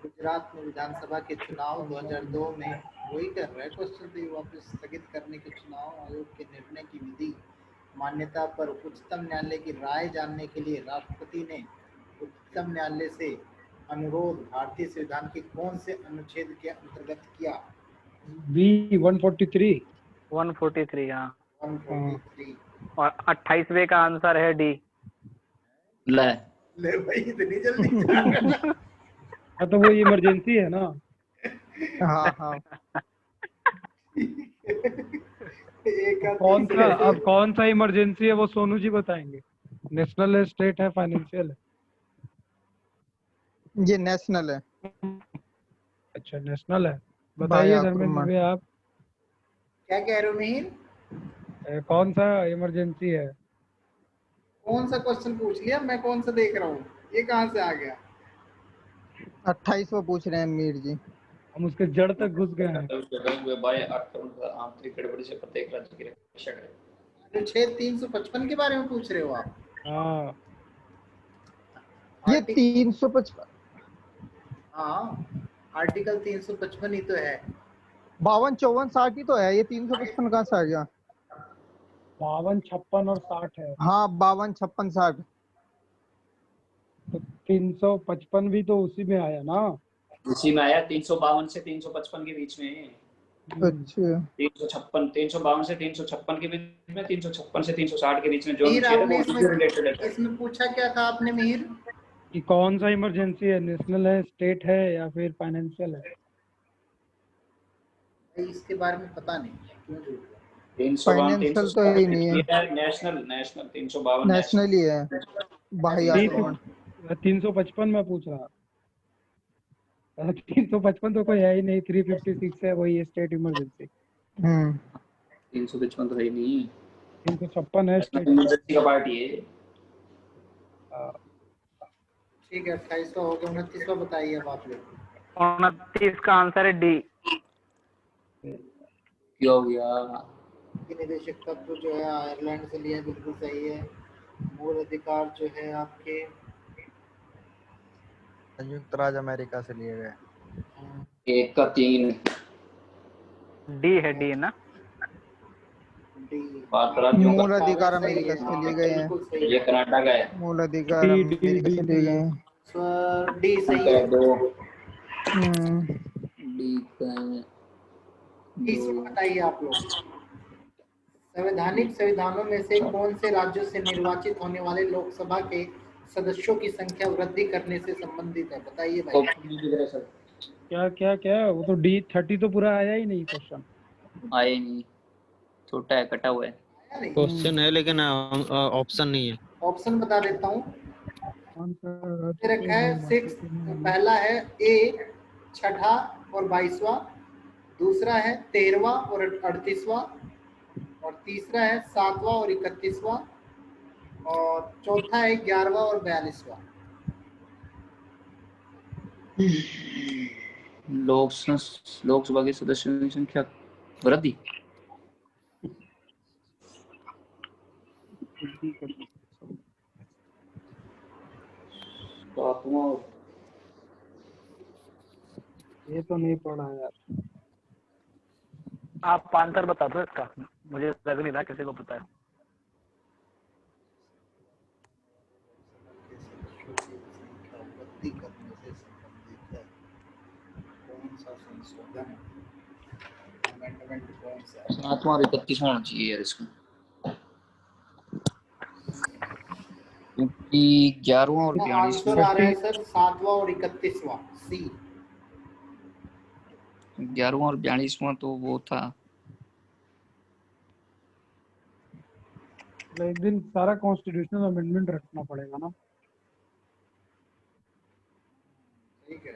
S1: गुजरात में विधानसभा के चुनाव 2002 में वही कर रहा है क्वेश्चन, तो वापस स्थगित करने के चुनाव आयोग के निर्णय की विधि मान्यता पर उच्चतम न्यायालय की राय जानने के लिए राष्ट्रपति ने उच्चतम न्यायालय से अनुरोध भारतीय संविधान के कौन से अनुच्छेद के अंतर्गत किया?
S3: बी 143।
S5: 143 हाँ।
S1: 143
S5: और 28वें का आंसर है डी।
S1: ले भाई इतनी जल्दी।
S3: तो वो इमरजेंसी है ना।
S7: हाँ
S3: कौन सा इमरजेंसी है वो सोनू जी बताएंगे। नेशनल है, स्टेट है, फाइनेंशियल है?
S7: ये नेशनल है।
S3: अच्छा नेशनल है। बताइए धर्मेंद्र भाई आप
S1: क्या कह रहे हो मिहिर?
S3: कौन सा इमरजेंसी है?
S1: कौन सा क्वेश्चन पूछ लिया? मैं कौन सा देख रहा हूँ, ये कहाँ से आ गया?
S7: 28 वो पूछ रहे हैं मीर जी।
S3: हम उसके जड़ तक घुस गए हैं।
S1: अनुच्छेद 355 के बारे में पूछ रहे हो आप?
S3: हाँ
S7: ये 355।
S1: हाँ आर्टिकल 355 ही तो है।
S7: 52, 54, 60 ही तो है। ये 355 कहाँ से आ गया?
S3: 52, 56 और 60 है।
S7: हाँ 52, 56, 60।
S3: तो 355 भी तो उसी में आया ना।
S4: उसी में आया 352 से 355 के बीच में।
S7: अच्छा
S4: 352 से 356 के बीच में, 356 से 360 के बीच में जो
S1: इसमें पूछा क्या था आपने मिहिर?
S3: कि कौन सा इमरजेंसी है, नेशनल है, स्टेट है या फिर फाइनेंशियल है?
S1: इसके बारे में पता नहीं क्यों झूठ।
S7: 352 तो ही नहीं है।
S4: नेशनल 352
S7: नेशनल ही है। भाई
S3: 355 में पूछ रहा। 355 तो कोई है ही नहीं। 356 है, वही स्टेट इमरजेंसी।
S4: 355 तो है ही नहीं।
S3: 356 है स्टेट
S4: इमरजेंसी का पार्ट ये।
S1: ठीक है 28 हो गया। 29 बताइए अब आप लोग।
S5: 29 का आंसर है डी।
S4: क्या हो गया?
S1: निदेशक तत्व जो है आयरलैंड से लिया, बिल्कुल सही है। मूल अधिकार जो है आपके
S11: संयुक्त राज्य अमेरिका से लिए गए।
S4: 1 का 3
S5: डी है। डी है ना?
S7: मूल अधिकार अमेरिका से लिए गए हैं।
S4: ये कनाडा का है।
S7: मूल अधिकार अमेरिका से लिए गए हैं।
S1: डी सही है। तीसरा बताइए आप लोग। संवैधानिक संविधानों में से कौन से राज्यों से निर्वाचित होने वाले लोकसभा के सदस्यों की संख्या वृद्धि करने से संबंधित है? बताइए भाई।
S3: क्या क्या क्या, वो तो D30 तो पूरा आया ही नहीं क्वेश्चन।
S4: आया ही नहीं, छोटा है, कटा हुआ है।
S2: क्वेश्चन है लेकिन ऑप्शन नहीं है।
S1: ऑप्शन बता देता हूँ। रखा है 6, पहला है A 6ठा और 22वां, दूसरा है 13वां और 38वां, और तीसरा है 7वां और 31वां, और चौथा है 11वां और 42वां।
S4: लोकसभा के सदस्यों की संख्या वृद्धि।
S3: ये तो नहीं पढ़ा यार।
S5: आप आंसर बता दो इसका, मुझे लग नहीं रहा किसी को पता है।
S4: सातवां और 31वां होना चाहिए यार इसमें, क्योंकि 11वां और 42वां
S1: आंसर आ रहा है सर 7वां और 31वां, सी।
S4: 11वां और 42वां तो वो था।
S3: एक दिन सारा कॉन्स्टिट्यूशनल अमेंडमेंट रखना पड़ेगा ना।
S1: ठीक है।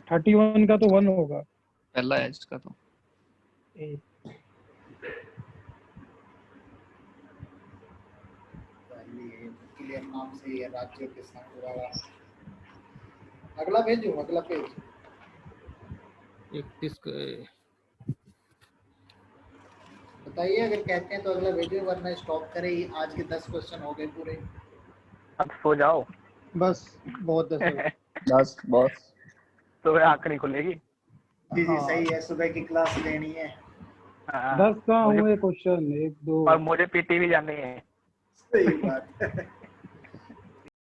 S3: 31 का तो 1 होगा
S4: पहला है इसका तो।
S1: क्लियर नाम से ये राज्यों के संग वाला। अगला भेजूं, अगला पेज
S2: 31
S1: बताइए। अगर कहते हैं तो अगला भेजूं, वरना स्टॉप करें। आज के 10 क्वेश्चन हो गए पूरे।
S5: अब सो जाओ
S7: बस बहुत है।
S4: बस बस
S5: सुबह आंख नहीं खुलेगी।
S1: जी जी सही है, सुबह की क्लास लेनी है।
S3: 10 का हुए क्वेश्चन, 1 2
S5: और मुझे पीटी भी जानी है।
S1: सही बात है।